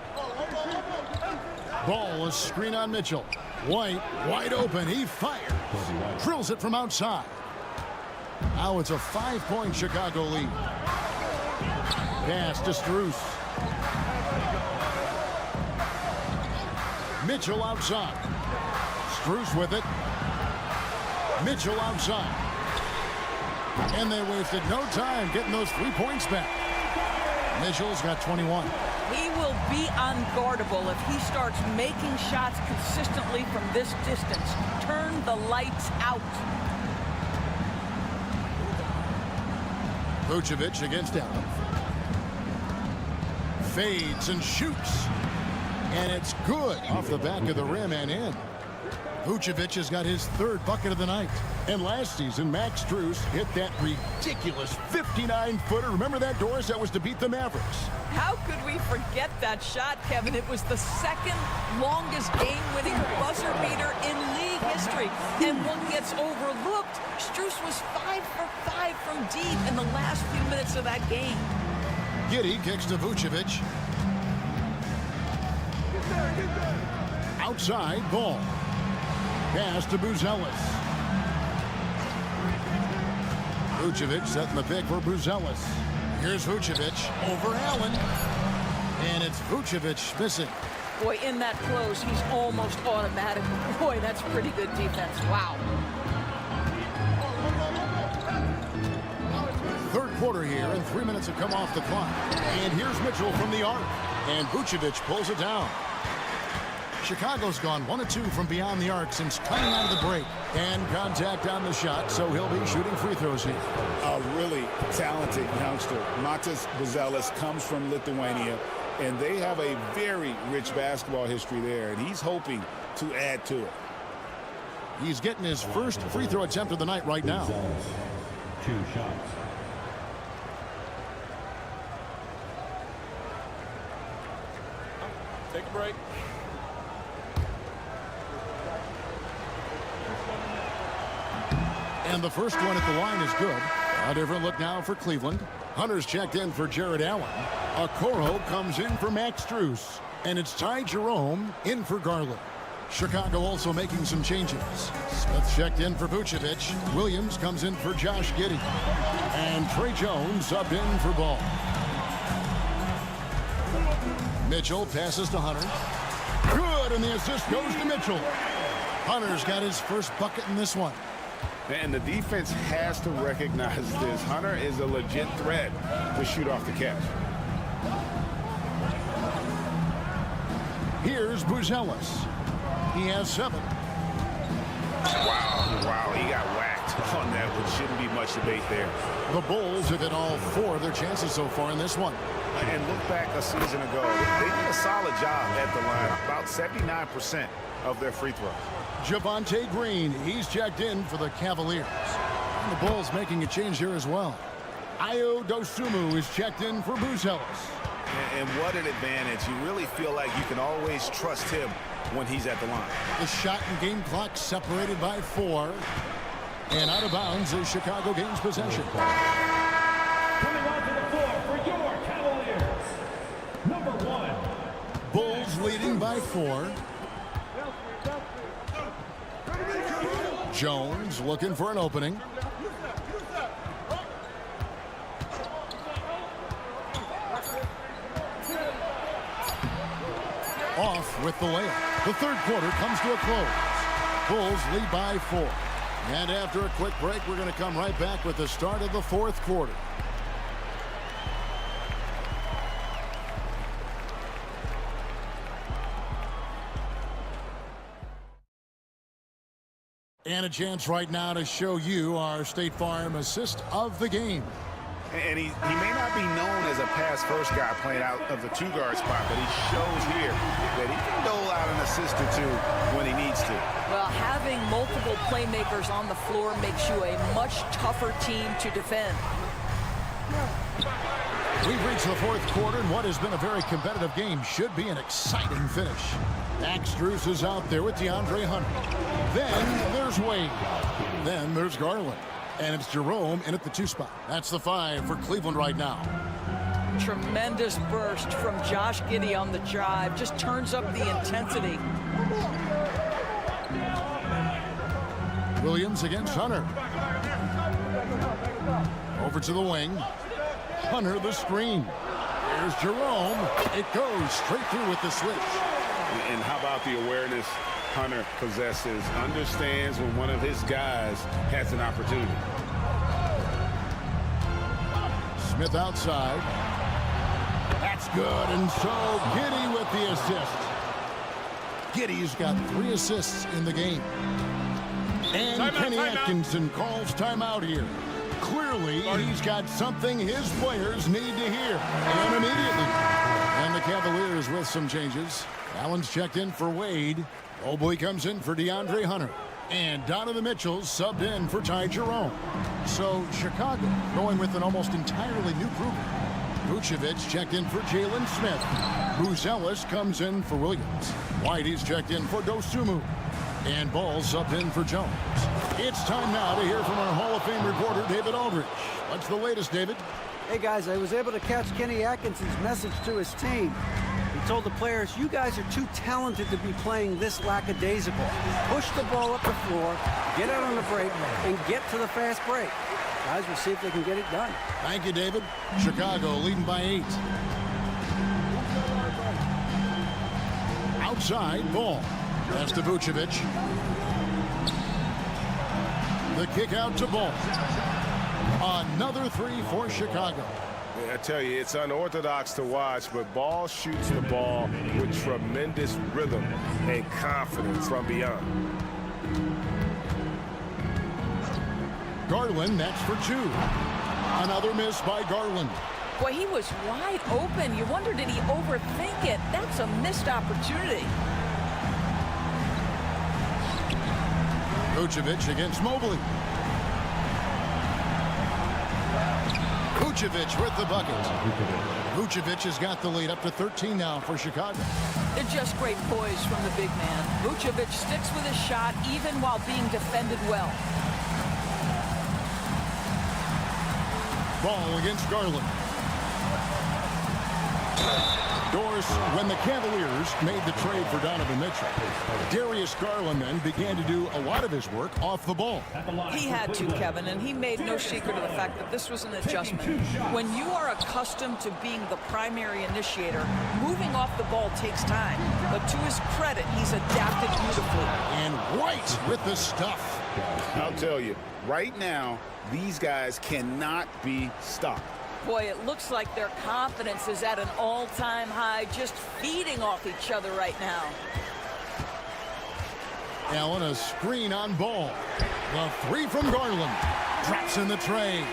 Ball, a screen on Mitchell. White, wide open. He fires. Drills it from outside. Now it's a 5-point Chicago lead. Pass to Strus. Mitchell outside. Strus with it. Mitchell outside. And they wasted no time getting those 3 points back. Mitchell's got 21. He will be unguardable if he starts making shots consistently from this distance. Turn the lights out. Vucevic against Allen. Fades and shoots. And it's good off the back of the rim and in. Vucevic has got his 3rd bucket of the night. And last season, Max Strus hit that ridiculous 59-footer. Remember that, Doris? That was to beat the Mavericks. How could we forget that shot, Kevin? It was the 2nd longest game-winning buzzer beater in league history. And what gets overlooked, Strus was 5 for 5 from deep in the last few minutes of that game. Giddey kicks to Vucevic. Outside, Ball. Pass to Buzelis. Vucevic setting the pick for Buzelis. Here's Vucevic over Allen. And it's Vucevic missing. Boy, in that close, he's almost automatic. Boy, that's pretty good defense. Wow. Third quarter here, and 3 minutes have come off the clock. And here's Mitchell from the arc. And Vucevic pulls it down. Chicago's gone 1 of 2 from beyond the arc since coming out of the break. And contact on the shot, so he'll be shooting free throws here. A really talented youngster. Matas Buzelis comes from Lithuania, and they have a very rich basketball history there, and he's hoping to add to it. He's getting his first free throw attempt of the night right now. 2 shots. Take a break. And the first one at the line is good. A different look now for Cleveland. Hunter's checked in for Jared Allen. Okoro comes in for Max Strus. And it's Ty Jerome in for Garland. Chicago also making some changes. Smith checked in for Vucevic. Williams comes in for Josh Giddey. And Trey Jones subbed in for Ball. Mitchell passes to Hunter. Good, and the assist goes to Mitchell. Hunter's got his first bucket in this one. And the defense has to recognize this. Hunter is a legit threat to shoot off the catch. Here's Buzelis. He has 7. Wow, he got whacked on that one. Shouldn't be much debate there. The Bulls have hit all 4 of their chances so far in this one. And look back a season ago. They did a solid job at the line. About 79% of their free throws. Javonte Green, he's checked in for the Cavaliers. And the Bulls making a change here as well. Ayo Dosunmu is checked in for Buzelis. And what an advantage. You really feel like you can always trust him when he's at the line. The shot and game clock separated by 4. And out of bounds as Chicago gains possession. Coming onto the floor for your Cavaliers, number 1. Bulls leading by 4. Jones looking for an opening. Off with the layup. The third quarter comes to a close. Bulls lead by 4. And after a quick break, we're going to come right back with the start of the fourth quarter. And a chance right now to show you our State Farm assist of the game. And he may not be known as a pass-first guy playing out of the 2-guard spot, but he shows here that he can dole out an assist or 2 when he needs to. Well, having multiple playmakers on the floor makes you a much tougher team to defend. We've reached the fourth quarter, and what has been a very competitive game should be an exciting finish. Max Strus is out there with DeAndre Hunter. Then there's Wade. Then there's Garland. And it's Jerome in at the 2 spot. That's the 5 for Cleveland right now. Tremendous burst from Josh Giddey on the drive. Just turns up the intensity. Williams against Hunter. Over to the wing. Hunter the screen. There's Jerome. It goes straight through with the switch. And how about the awareness Hunter possesses? Understands when one of his guys has an opportunity. Smith outside. That's good. And so Giddey with the assist. Giddey's got 3 assists in the game. And Kenny Atkinson calls timeout here. Clearly, he's got something his players need to hear. And immediately. And the Cavaliers with some changes. Allen's checked in for Wade. Oboy comes in for DeAndre Hunter. And Donovan Mitchell subbed in for Ty Jerome. So Chicago going with an almost entirely new group. Vucevic checked in for Jalen Smith. Buzelis comes in for Williams. Whitey's checked in for Dosunmu. And Ball subbed in for Jones. It's time now to hear from our Hall of Fame reporter, David Aldridge. What's the latest, David? Hey, guys, I was able to catch Kenny Atkinson's message to his team. He told the players, you guys are too talented to be playing this lackadaisical. Push the ball up the floor, get out on the break, and get to the fast break. Guys, we'll see if they can get it done. Thank you, David. Chicago leading by 8. Outside, Ball. That's to Vucevic. The kick out to Ball. Another 3 for Chicago. I tell you, it's unorthodox to watch, but Ball shoots the ball with tremendous rhythm and confidence from beyond. Garland, that's for 2. Another miss by Garland. Boy, he was wide open. You wonder, did he overthink it? That's a missed opportunity. Vucevic against Mobley. Vucevic with the bucket. Vucevic has got the lead up to 13 now for Chicago. They're just great poise from the big man. Vucevic sticks with his shot even while being defended well. Ball against Garland. Doris, when the Cavaliers made the trade for Donovan Mitchell, Darius Garland then began to do a lot of his work off the ball. He had to, Kevin, and he made no secret of the fact that this was an adjustment. When you are accustomed to being the primary initiator, moving off the ball takes time. But to his credit, he's adapted beautifully. And White with the stuff. I'll tell you, right now, these guys cannot be stopped. Boy, it looks like their confidence is at an all-time high, just feeding off each other right now. Allen, a screen on Ball. The three from Garland. Drops in the tray.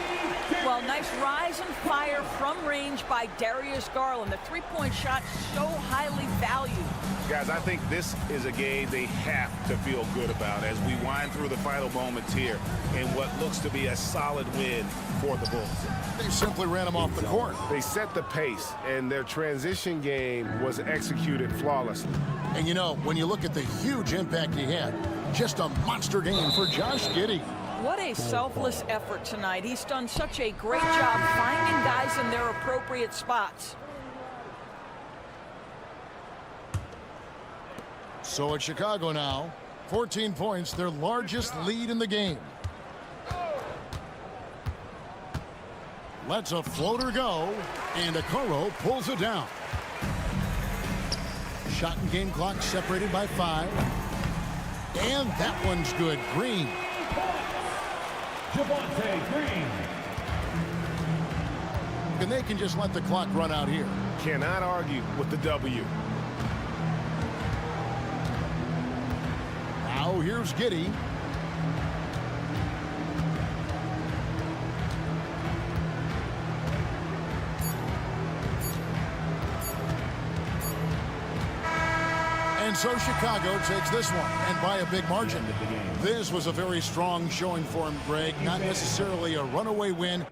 Well, nice rise and fire from range by Darius Garland. The three-point shot so highly valued. Guys, I think this is a game they have to feel good about as we wind through the final moments here in what looks to be a solid win for the Bulls. They simply ran him off the court. They set the pace, and their transition game was executed flawlessly. And you know, when you look at the huge impact he had, just a monster game for Josh Giddey. What a selfless effort tonight. He's done such a great job finding guys in their appropriate spots. So it's Chicago now. 14 points, their largest lead in the game. Lets a floater go, and Okoro pulls it down. Shot and game clock separated by 5. And that one's good. Green. Javonte Green. And they can just let the clock run out here. Cannot argue with the W. Now here's Giddey. And so Chicago takes this one, and by a big margin. This was a very strong showing for him, Greg. Not necessarily a runaway win.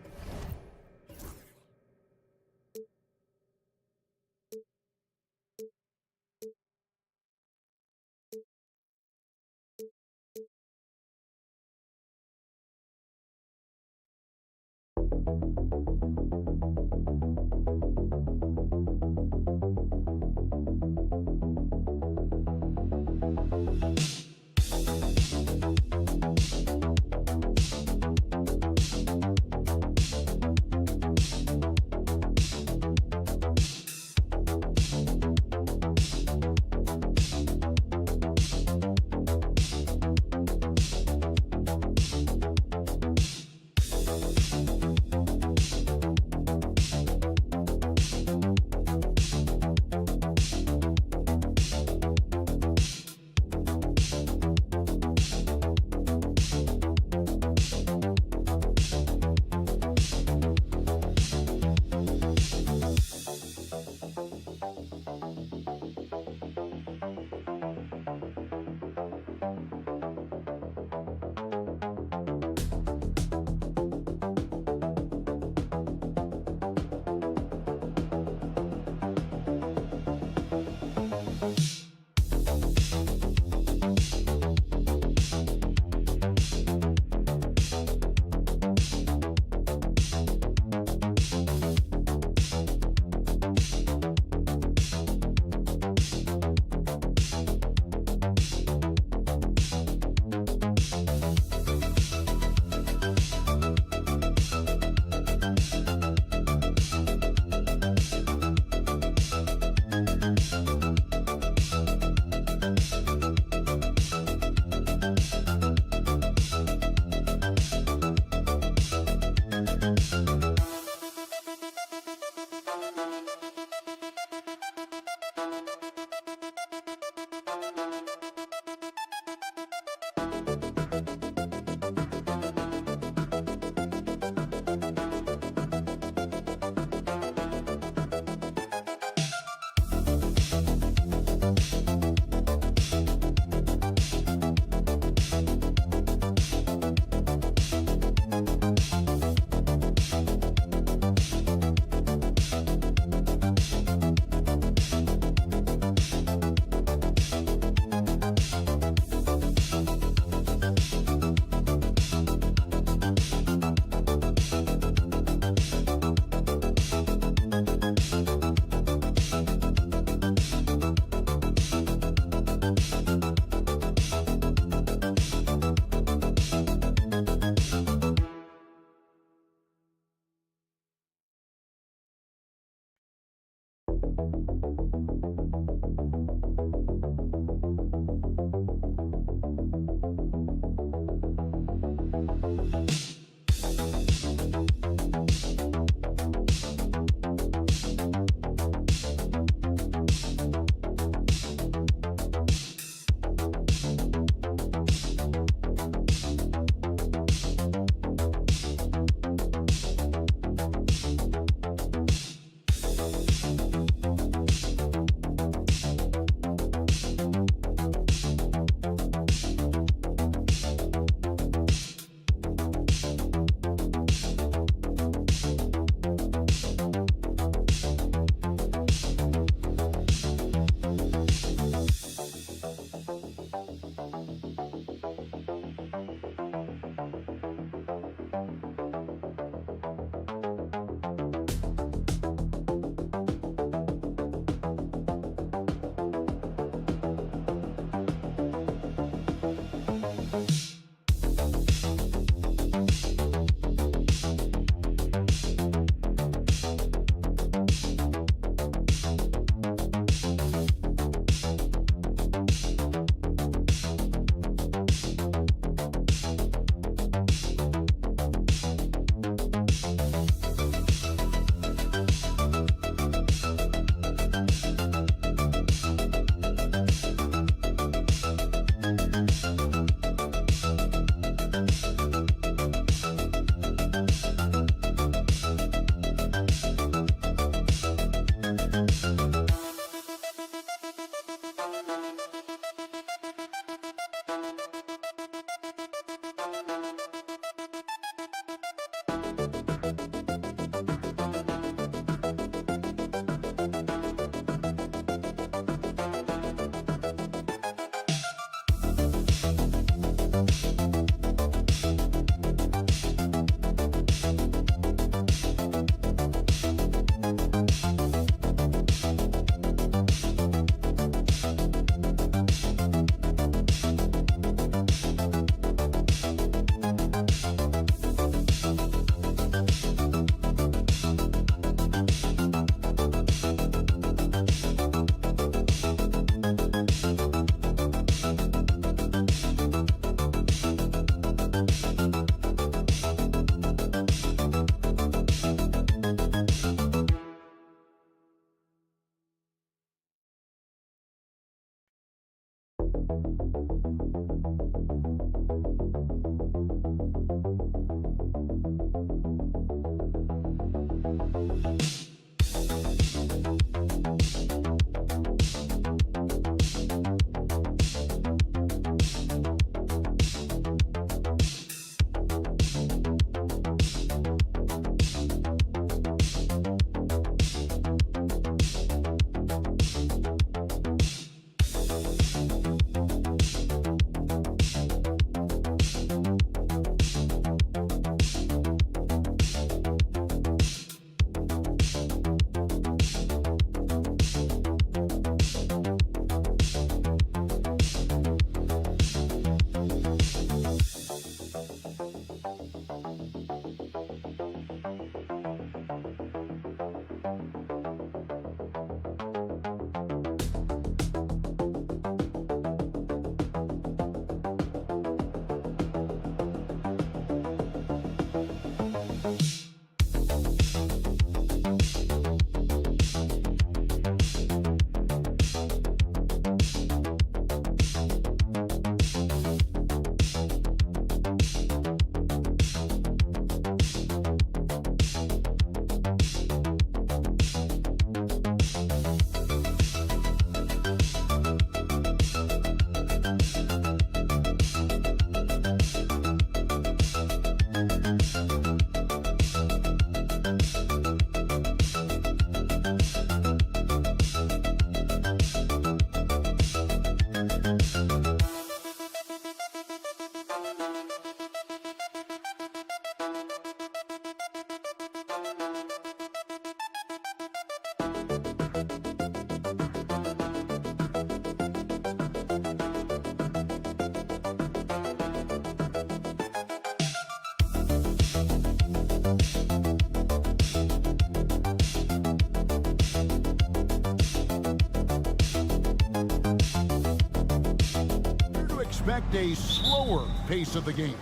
Expect a slower pace of the game.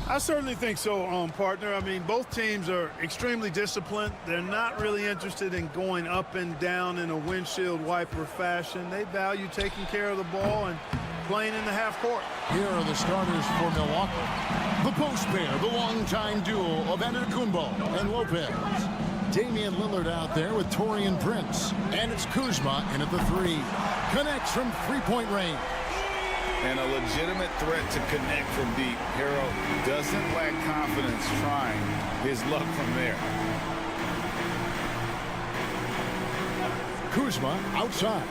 I certainly think so, partner. I mean, both teams are extremely disciplined. They're not really interested in going up and down in a windshield wiper fashion. They value taking care of the ball and playing in the half court. Here are the starters for Milwaukee. The post pair, the longtime duo of Antetokounmpo and Lopez. Damian Lillard out there with Taurean Prince. And it's Kuzma in at the three. Connects from three-point range. And a legitimate threat to connect from deep. Hero doesn't lack confidence trying his luck from there. Kuzma outside.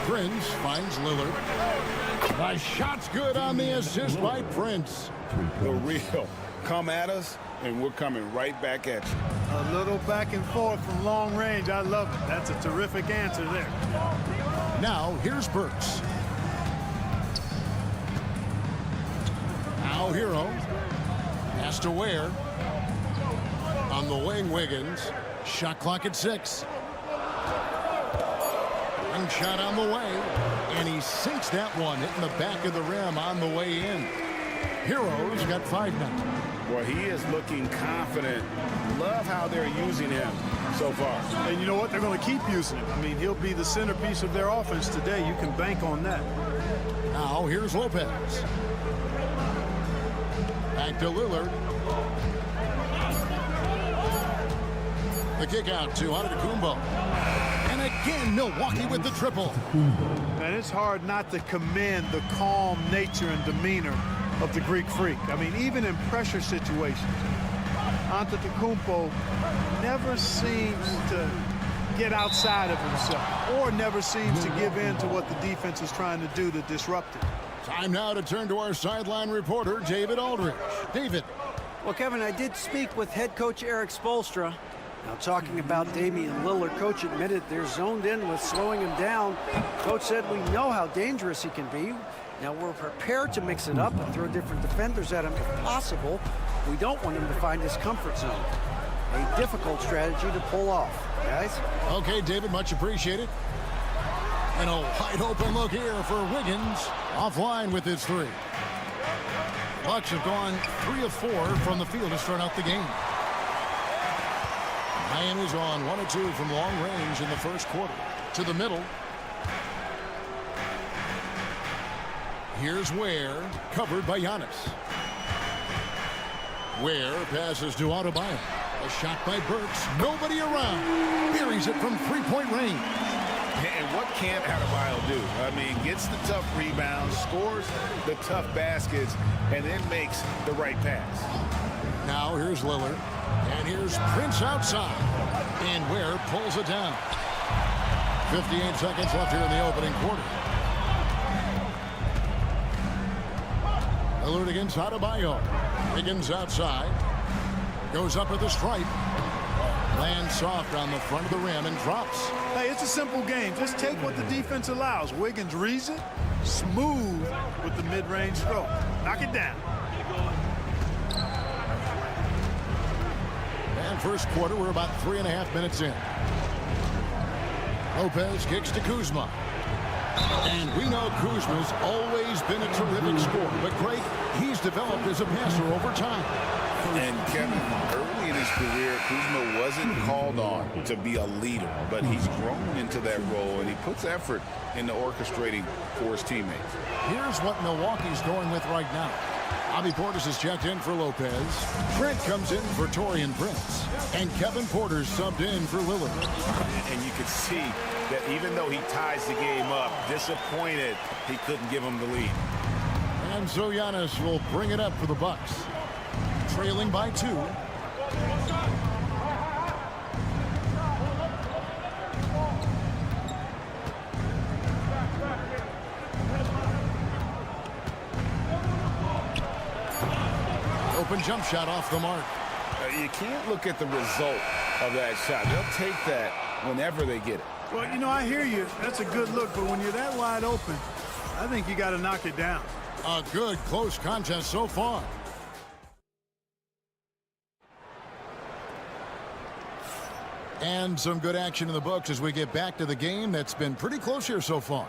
Prince finds Lillard. The shot's good on the assist by Prince. The real. Come at us, and we're coming right back at you. A little back and forth from long range. I love it. That's a terrific answer there. Now, here's Burks. Now Hero has to Ware. On the wing, Wiggins. Shot clock at 6. One shot on the way. And he sinks that one, hitting the back of the rim on the way in. Hero's got 5 now. Well, he is looking confident. Love how they're using him so far. And you know what? They're going to keep using him. I mean, he'll be the centerpiece of their offense today. You can bank on that. Now here's Lopez. Back to Lillard. The kick out to Antetokounmpo. And again, Milwaukee with the triple. And it's hard not to commend the calm nature and demeanor of the Greek Freak. I mean, even in pressure situations, Antetokounmpo never seems to get outside of himself or never seems to give in to what the defense is trying to do to disrupt it. Time now to turn to our sideline reporter, David Aldridge. David. Well, Kevin, I did speak with head coach Eric Spoelstra. Now, talking about Damian Lillard, coach admitted they're zoned in with slowing him down. Coach said we know how dangerous he can be. Now, we're prepared to mix it up and throw different defenders at him if possible. We don't want him to find his comfort zone. A difficult strategy to pull off, guys. Okay, David, much appreciated. And a wide open look here for Wiggins. Offline with his 3. Bucks have gone 3 of 4 from the field to start out the game. Miami's on 1 of 2 from long range in the first quarter. To the middle. Here's Ware, covered by Giannis. Ware passes to Adebayo. A shot by Burks. Nobody around. Buries it from three-point range. And what can't Cavaliers do? I mean, gets the tough rebounds, scores the tough baskets, and then makes the right pass. Now here's Lillard. And here's Prince outside. And Ware pulls it down. 58 seconds left here in the opening quarter. Lillard against Adebayo. Higgins outside. Goes up at the stripe. Lands soft on the front of the rim and drops. Hey, it's a simple game. Just take what the defense allows. Wiggins reads it. Smooth with the mid-range stroke. Knock it down. And first quarter, we're about 3.5 minutes in. Lopez kicks to Kuzma. And we know Kuzma's always been a terrific scorer. But Greg, he's developed as a passer over time. And Kevin, early in his career, Kuzma wasn't called on to be a leader, but he's grown into that role, and he puts effort into orchestrating for his teammates. Here's what Milwaukee's going with right now. Bobby Portis is checked in for Lopez. Trent comes in for Taurean Prince. And Kevin Porter's subbed in for Lillard. And you can see that even though he ties the game up, disappointed he couldn't give him the lead. And so Giannis will bring it up for the Bucks. Trailing by 2. Open jump shot off the mark. You can't look at the result of that shot. They'll take that whenever they get it. Well, you know, I hear you. That's a good look, but when you're that wide open, I think you got to knock it down. A good close contest so far. And some good action in the books as we get back to the game that's been pretty close here so far.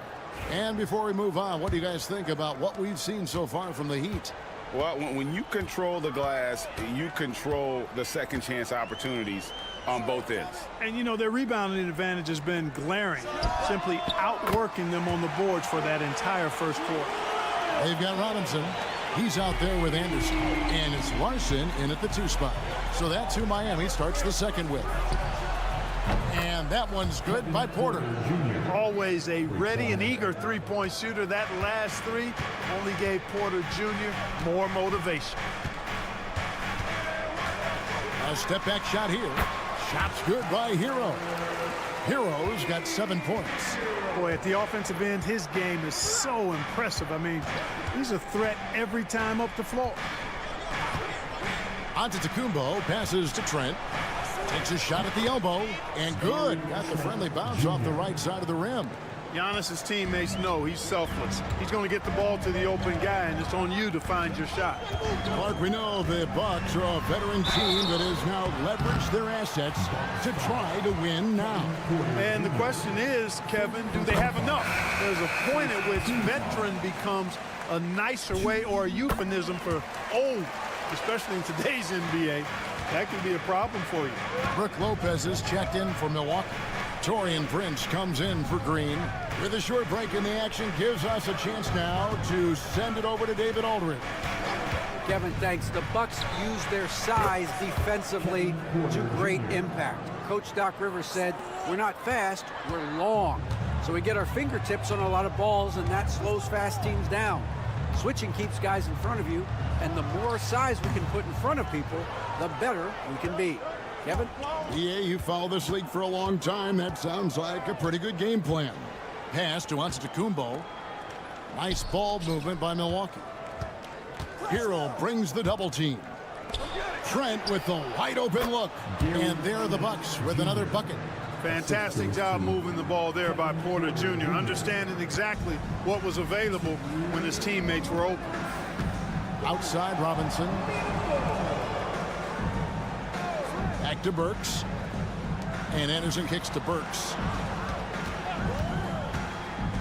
And before we move on, what do you guys think about what we've seen so far from the Heat? Well, when you control the glass, you control the second chance opportunities on both ends. And, you know, their rebounding advantage has been glaring, simply outworking them on the boards for that entire first quarter. They've got Robinson. He's out there with Anderson. And it's Larson in at the 2 spot. So that's who Miami starts the second with. And that one's good by Porter. Always a ready and eager three-point shooter. That last three only gave Porter Jr. more motivation. A step-back shot here. Shot's good by Hero. Hero's got 7 points. Boy, at the offensive end, his game is so impressive. I mean, he's a threat every time up the floor. Antetokounmpo passes to Trent. Takes a shot at the elbow, and good. Got the friendly bounce off the right side of the rim. Giannis's teammates know he's selfless. He's going to get the ball to the open guy, and it's on you to find your shot. Mark, we know the Bucks are a veteran team that has now leveraged their assets to try to win now. And the question is, Kevin, do they have enough? There's a point at which veteran becomes a nicer way or a euphemism for old, especially in today's NBA. That could be a problem for you. Brook Lopez is checked in for Milwaukee. Taurean Prince comes in for Green. With a short break in the action, gives us a chance now to send it over to David Aldridge. Kevin, thanks. The Bucks use their size defensively to great impact. Coach Doc Rivers said, we're not fast, we're long. So we get our fingertips on a lot of balls, and that slows fast teams down. Switching keeps guys in front of you, and the more size we can put in front of people, the better we can be. Kevin? Yeah, you followed this league for a long time. That sounds like a pretty good game plan. Pass to Antetokounmpo. Nice ball movement by Milwaukee. Hero brings the double team. Trent with the wide open look. And there are the Bucks with another bucket. Fantastic job moving the ball there by Porter Jr., understanding exactly what was available when his teammates were open. Outside Robinson. Back to Burks. And Anderson kicks to Burks.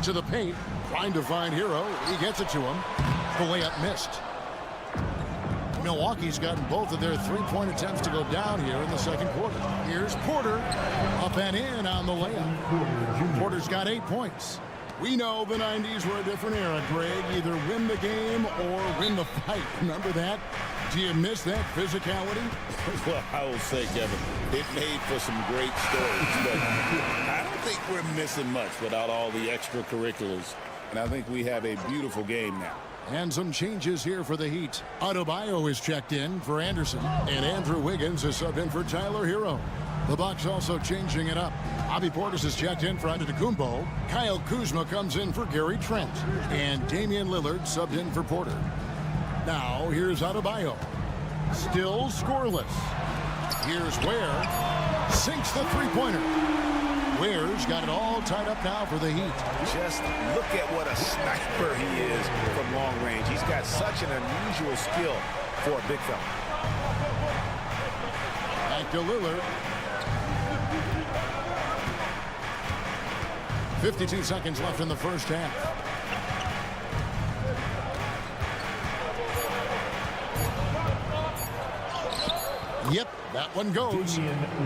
To the paint. Trying to find Hero. He gets it to him. The layup missed. Milwaukee's gotten both of their three-point attempts to go down here in the second quarter. Here's Porter. Up and in on the layup. Porter's got 8 points. We know the 90s were a different era, Greg. Either win the game or win the fight. Remember that? Do you miss that physicality? Well, I will say, Kevin, it made for some great stories, but I don't think we're missing much without all the extracurriculars. And I think we have a beautiful game now. And some changes here for the Heat. Adebayo is checked in for Anderson, and Andrew Wiggins is subbed in for Tyler Hero. The Bucks also changing it up. Bobby Portis is checked in for Antetokounmpo. Kyle Kuzma comes in for Gary Trent. And Damian Lillard subbed in for Porter. Now, here's Adebayo. Still scoreless. Here's Ware. Sinks the three-pointer. Ware's got it all tied up now for the Heat. Just look at what a sniper he is from long range. He's got such an unusual skill for a big fella. Back to Lillard. 52 seconds left in the first half. Yep, that one goes.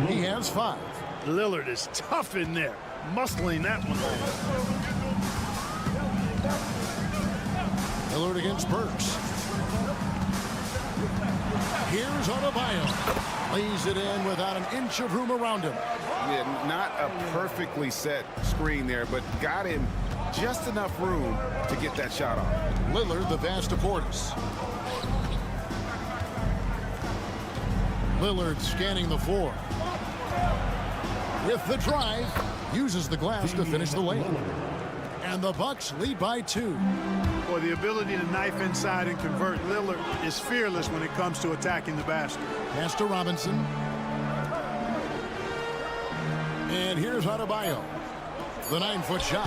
He has 5. Lillard is tough in there, muscling that one. Lillard against Burks. Here's Adebayo. Lays it in without an inch of room around him. Yeah, not a perfectly set screen there, but got him just enough room to get that shot off. Lillard, the pass to Portis. Lillard scanning the floor. With the drive, uses the glass to finish the lane. And the Bucks lead by 2. Boy, the ability to knife inside and convert. Lillard is fearless when it comes to attacking the basket. Pass to Robinson. And here's Adebayo. The 9-foot shot.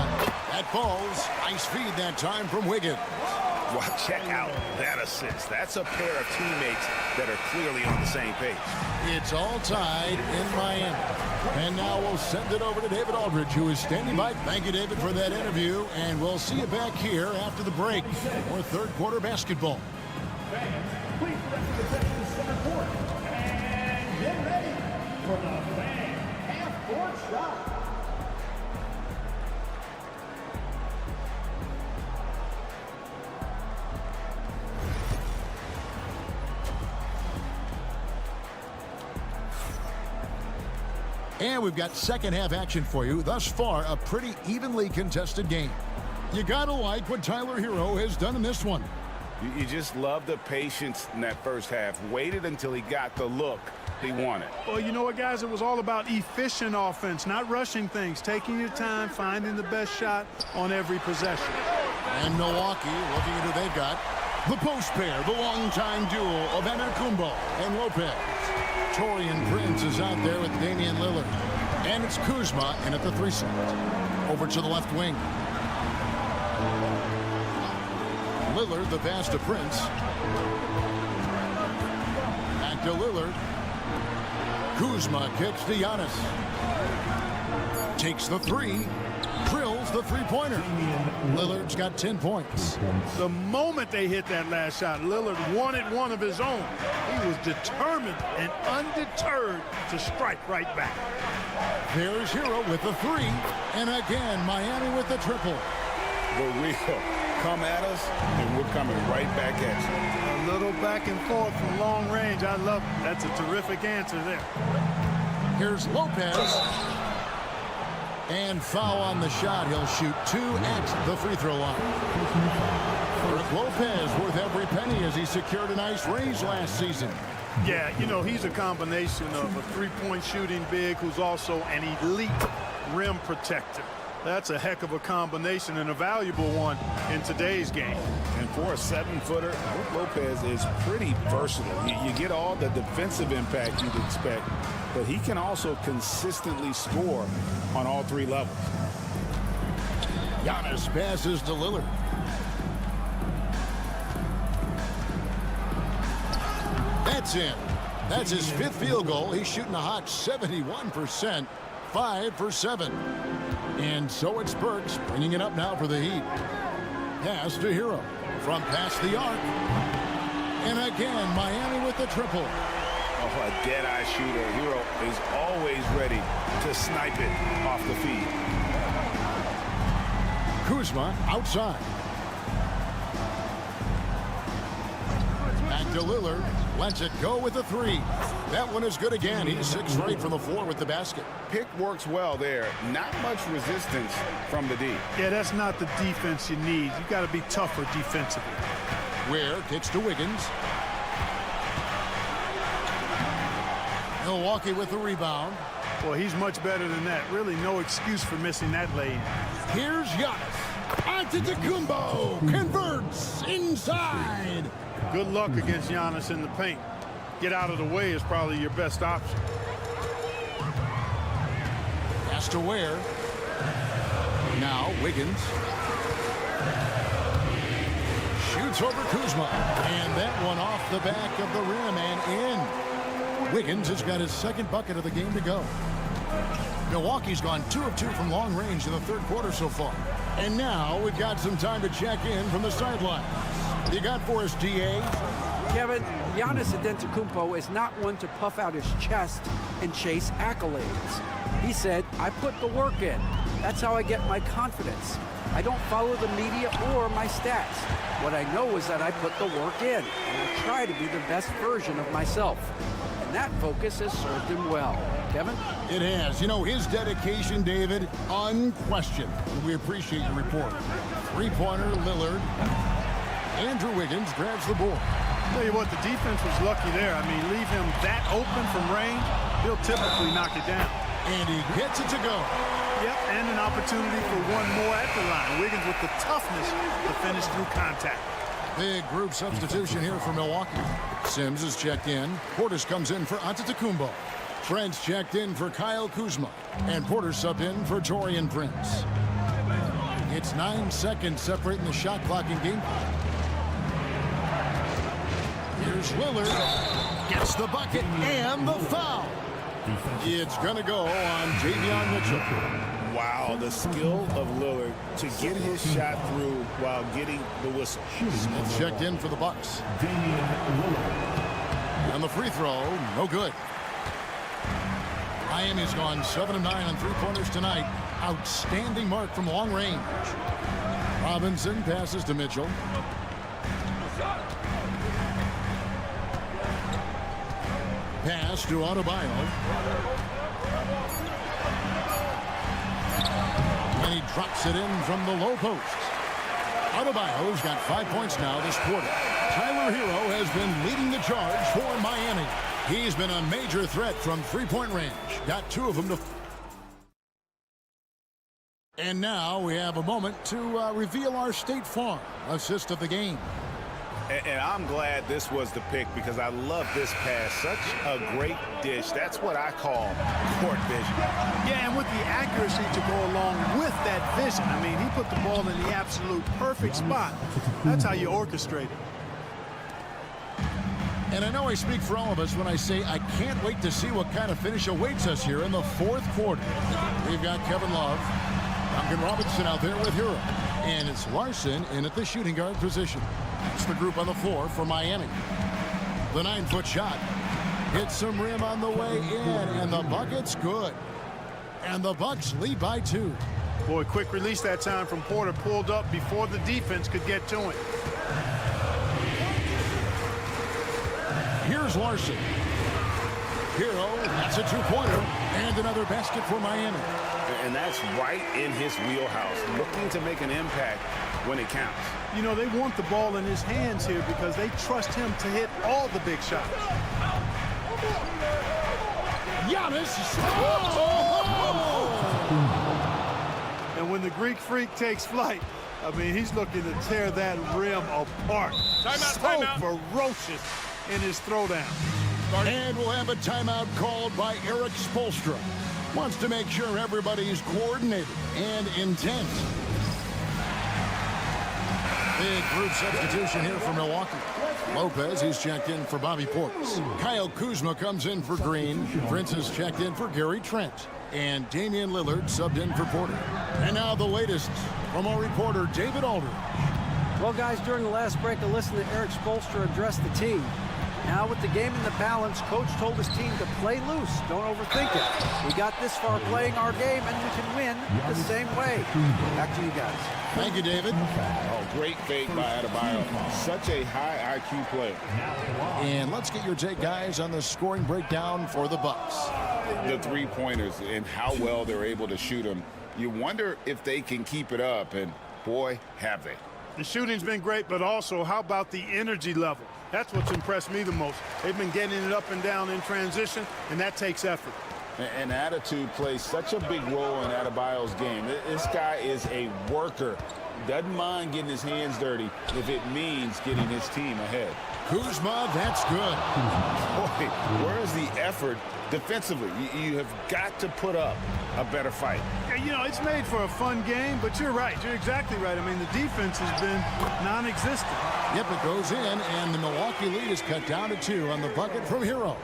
That falls. Nice feed that time from Wiggins. Well, check out that assist. That's a pair of teammates that are clearly on the same page. It's all tied in Miami. And now we'll send it over to David Aldridge, who is standing by. Thank you, David, for that interview. And we'll see you back here after the break for third quarter basketball. Fans, please direct your attention to center court. And get ready for the fan half-court shot. And we've got second half action for you. Thus far, a pretty evenly contested game. You gotta like what Tyler Hero has done in this one. You just love the patience in that first half. Waited until he got the look he wanted. Well, you know what, guys? It was all about efficient offense, not rushing things, taking your time, finding the best shot on every possession. And Milwaukee, looking at who they've got. The post pair, the longtime duo of Antetokounmpo and Lopez. Taurean Prince is out there with Damian Lillard. And it's Kuzma in at the 3 slot. Over to the left wing. Lillard, the pass to Prince. Back to Lillard. Kuzma kicks to Giannis. Takes the 3. Drills the three-pointer. Lillard's got 10 points. The moment they hit that last shot, Lillard wanted one of his own. He was determined and undeterred to strike right back. There's Hero with the 3. And again, Miami with the triple. But we'll come at us, and we're coming right back at you. A little back and forth from long range. I love it. That's a terrific answer there. Here's Lopez. And foul on the shot. He'll shoot 2 at the free throw line. Brook Lopez worth every penny as he secured a nice raise last season. Yeah, you know, he's a combination of a three-point shooting big who's also an elite rim protector. That's a heck of a combination and a valuable one in today's game. And for a 7-footer, Brook Lopez is pretty versatile. You get all the defensive impact you'd expect, but he can also consistently score on all 3 levels. Giannis passes to Lillard. That's in. That's his 5th field goal. He's shooting a hot 71%, 5 for 7. And so it's Burks bringing it up now for the Heat. Pass to Hero from past the arc. And again, Miami with the triple. Oh, a dead-eye shooter. Hero is always ready to snipe it off the feed. Kuzma outside. Back to Lillard. Lets it go with a three. That one is good again. He's 6 straight from the floor with the basket. Pick works well there. Not much resistance from the D. Yeah, that's not the defense you need. You got to be tougher defensively. Ware kicks to Wiggins. Milwaukee with the rebound. Well, he's much better than that. Really no excuse for missing that lane. Here's Giannis. Antetokounmpo converts inside. Good luck against Giannis in the paint. Get out of the way is probably your best option. Pass to Ware. Now Wiggins. Shoots over Kuzma. And that one off the back of the rim and in. Wiggins has got his second bucket of the game to go. Milwaukee's gone 2 of 2 from long range in the third quarter so far. And now we've got some time to check in from the sideline. What you got for us, DA? Kevin, Giannis Antetokounmpo is not one to puff out his chest and chase accolades. He said, I put the work in. That's how I get my confidence. I don't follow the media or my stats. What I know is that I put the work in, and I try to be the best version of myself. And that focus has served him well. Kevin? It has. You know, his dedication, David, unquestioned. We appreciate your report. Three-pointer, Lillard. Andrew Wiggins grabs the board. Tell you what, the defense was lucky there. I mean, leave him that open from range, he'll typically knock it down. And he gets it to go. Yep, and an opportunity for one more at the line. Wiggins with the toughness to finish through contact. Big group substitution here for Milwaukee. Sims is checked in. Portis comes in for Antetokounmpo. Trent's checked in for Kyle Kuzma. And Porter subbed in for Taurean Prince. It's 9 seconds separating the shot clock and game clock. Here's Lillard. Gets the bucket and the foul. It's going to go on Davion Mitchell. Wow, the skill of Lillard to get his shot through while getting the whistle. Smith checked in for the Bucks. And the free throw, no good. Miami's gone 7 of 9 on three-pointers tonight. Outstanding mark from long range. Robinson passes to Mitchell. Pass to Adebayo. And he drops it in from the low post. Adebayo's got 5 points now this quarter. Tyler Hero has been leading the charge for Miami. He's been a major threat from three-point range. Got 2 of them to... And now we have a moment to reveal our State Farm assist of the game. And I'm glad this was the pick because I love this pass. Such a great dish. That's what I call court vision. Yeah, and with the accuracy to go along with that vision. I mean, he put the ball in the absolute perfect spot. That's how you orchestrate it. And I know I speak for all of us when I say I can't wait to see what kind of finish awaits us here in the fourth quarter. We've got Kevin Love, Duncan Robinson out there with Hero. And it's Larson in at the shooting guard position. That's the group on the floor for Miami. The 9-foot shot hits some rim on the way in, and the bucket's good. And the Bucks lead by 2. Boy, quick release that time from Porter. Pulled up before the defense could get to him. Here's Larson. Hero, that's a 2-pointer, and another basket for Miami. And that's right in his wheelhouse, looking to make an impact when it counts. You know, they want the ball in his hands here because they trust him to hit all the big shots. Giannis. And when the Greek Freak takes flight, I mean, he's looking to tear that rim apart. Timeout. Ferocious in his throwdown. And we'll have a timeout called by Eric Spoelstra. Wants to make sure everybody's coordinated and intent. Big group substitution here for Milwaukee. Lopez, he's checked in for Bobby Portis. Kyle Kuzma comes in for Green. Prince is checked in for Gary Trent. And Damian Lillard subbed in for Porter. And now the latest from our reporter, David Alder. Well, guys, during the last break, I listened to Eric Spoelstra address the team. Now with the game in the balance, coach told his team to play loose. Don't overthink it. We got this far playing our game, and we can win the same way. Back to you guys. Thank you, David. Oh, great fake by Adebayo. Such a high IQ player. And let's get your take, guys, on the scoring breakdown for the Bucks. The three-pointers and how well they're able to shoot them. You wonder if they can keep it up, and boy, have they. The shooting's been great, but also how about the energy level? That's what's impressed me the most. They've been getting it up and down in transition, and that takes effort. And attitude plays such a big role in Adebayo's game. This guy is a worker. Doesn't mind getting his hands dirty if it means getting his team ahead. Kuzma, that's good. Boy, where is the effort defensively? You have got to put up a better fight. Yeah, you know, it's made for a fun game, but you're right. You're exactly right. I mean, the defense has been non-existent. Yep, it goes in, and the Milwaukee lead is cut down to 2 on the bucket from Hero.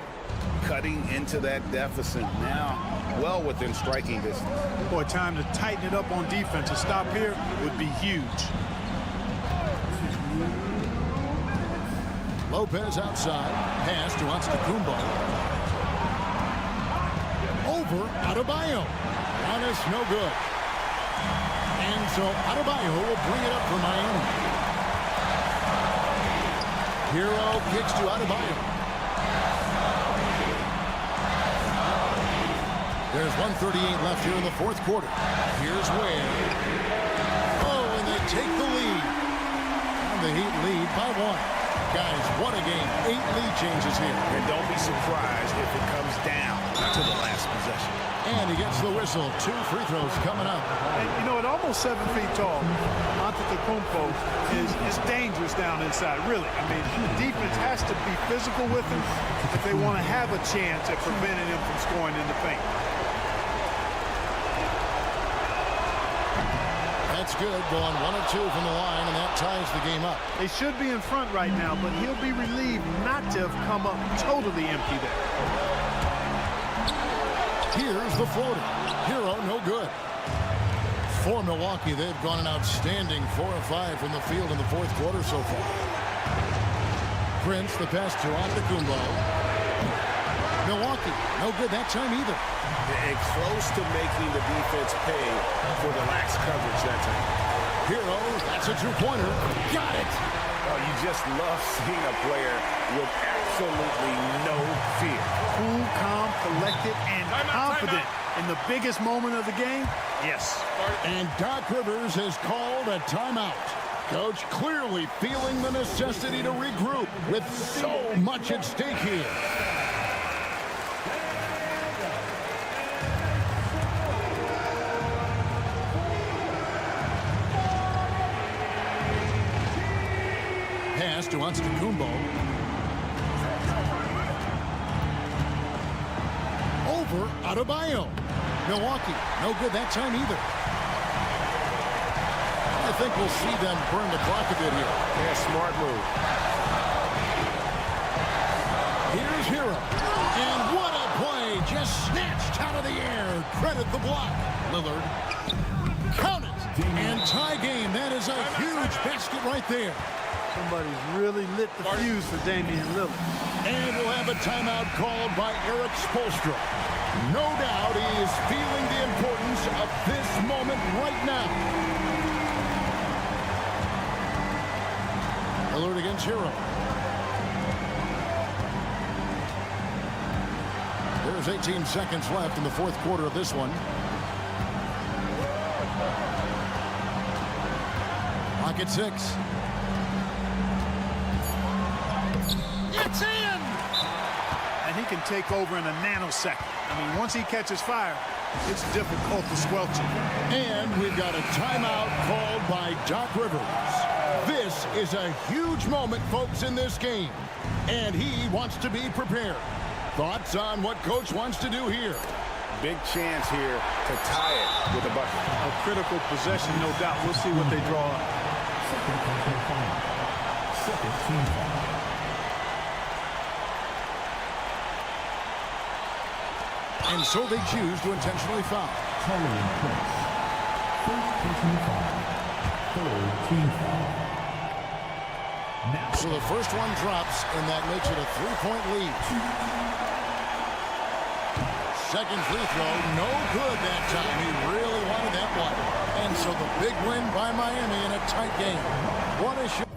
Cutting into that deficit now, well within striking distance. Boy, time to tighten it up on defense. A stop here would be huge. Lopez outside, pass to Antetokounmpo. Over Adebayo. Giannis no good. And so Adebayo will bring it up for Miami. Hero kicks to Adebayo. There's 1:38 left here in the fourth quarter. Here's Ware. Oh, and they take the lead. And the Heat lead by 1. Guys, what a game. 8 lead changes here. And don't be surprised if it comes down to the last possession. And he gets the whistle. 2 free throws coming up. And, you know, at almost 7 feet tall, Antetokounmpo is dangerous down inside, really. I mean, the defense has to be physical with him if they want to have a chance at preventing him from scoring in the paint. That's good, going 1 of 2 from the line, and that ties the game up. They should be in front right now, but he'll be relieved not to have come up totally empty there. Here's the floater. Hero, no good. For Milwaukee, they've gone an outstanding 4 of 5 from the field in the fourth quarter so far. Prince, the pass to Antetokounmpo. Milwaukee, no good that time either. And close to making the defense pay for the lax coverage that time. Hero, that's a 2-pointer. Got it. Oh, you just love seeing a player with absolutely no fear. Cool, calm, collected, and confident in the biggest moment of the game. Yes. And Doc Rivers has called a timeout. Coach clearly feeling the necessity to regroup with so much at stake here. Pass to Antetokounmpo. Over Adebayo. Milwaukee, no good that time either. I think we'll see them burn the clock a bit here. Yeah, smart move. Here's Hero. And what a play. Just snatched out of the air. Credit the block. Lillard. Count it. And tie game. That is a huge basket right there. Somebody's really lit the fuse for Damian Lillard. And we'll have a timeout called by Eric Spoelstra. No doubt he is feeling the importance of this moment right now. Lillard against Hero. There's 18 seconds left in the fourth quarter of this one. Clock at 6. It's in! And he can take over in a nanosecond. I mean, once he catches fire, it's difficult to squelch it. And we've got a timeout called by Doc Rivers. This is a huge moment, folks, in this game. And he wants to be prepared. Thoughts on what Coach wants to do here? Big chance here to tie it with a bucket. A critical possession, no doubt. We'll see what they draw up. And so they choose to intentionally foul. So the first one drops, and that makes it a 3-point lead. Second free throw, no good that time. He really wanted that one. And so the big win by Miami in a tight game. What a shot.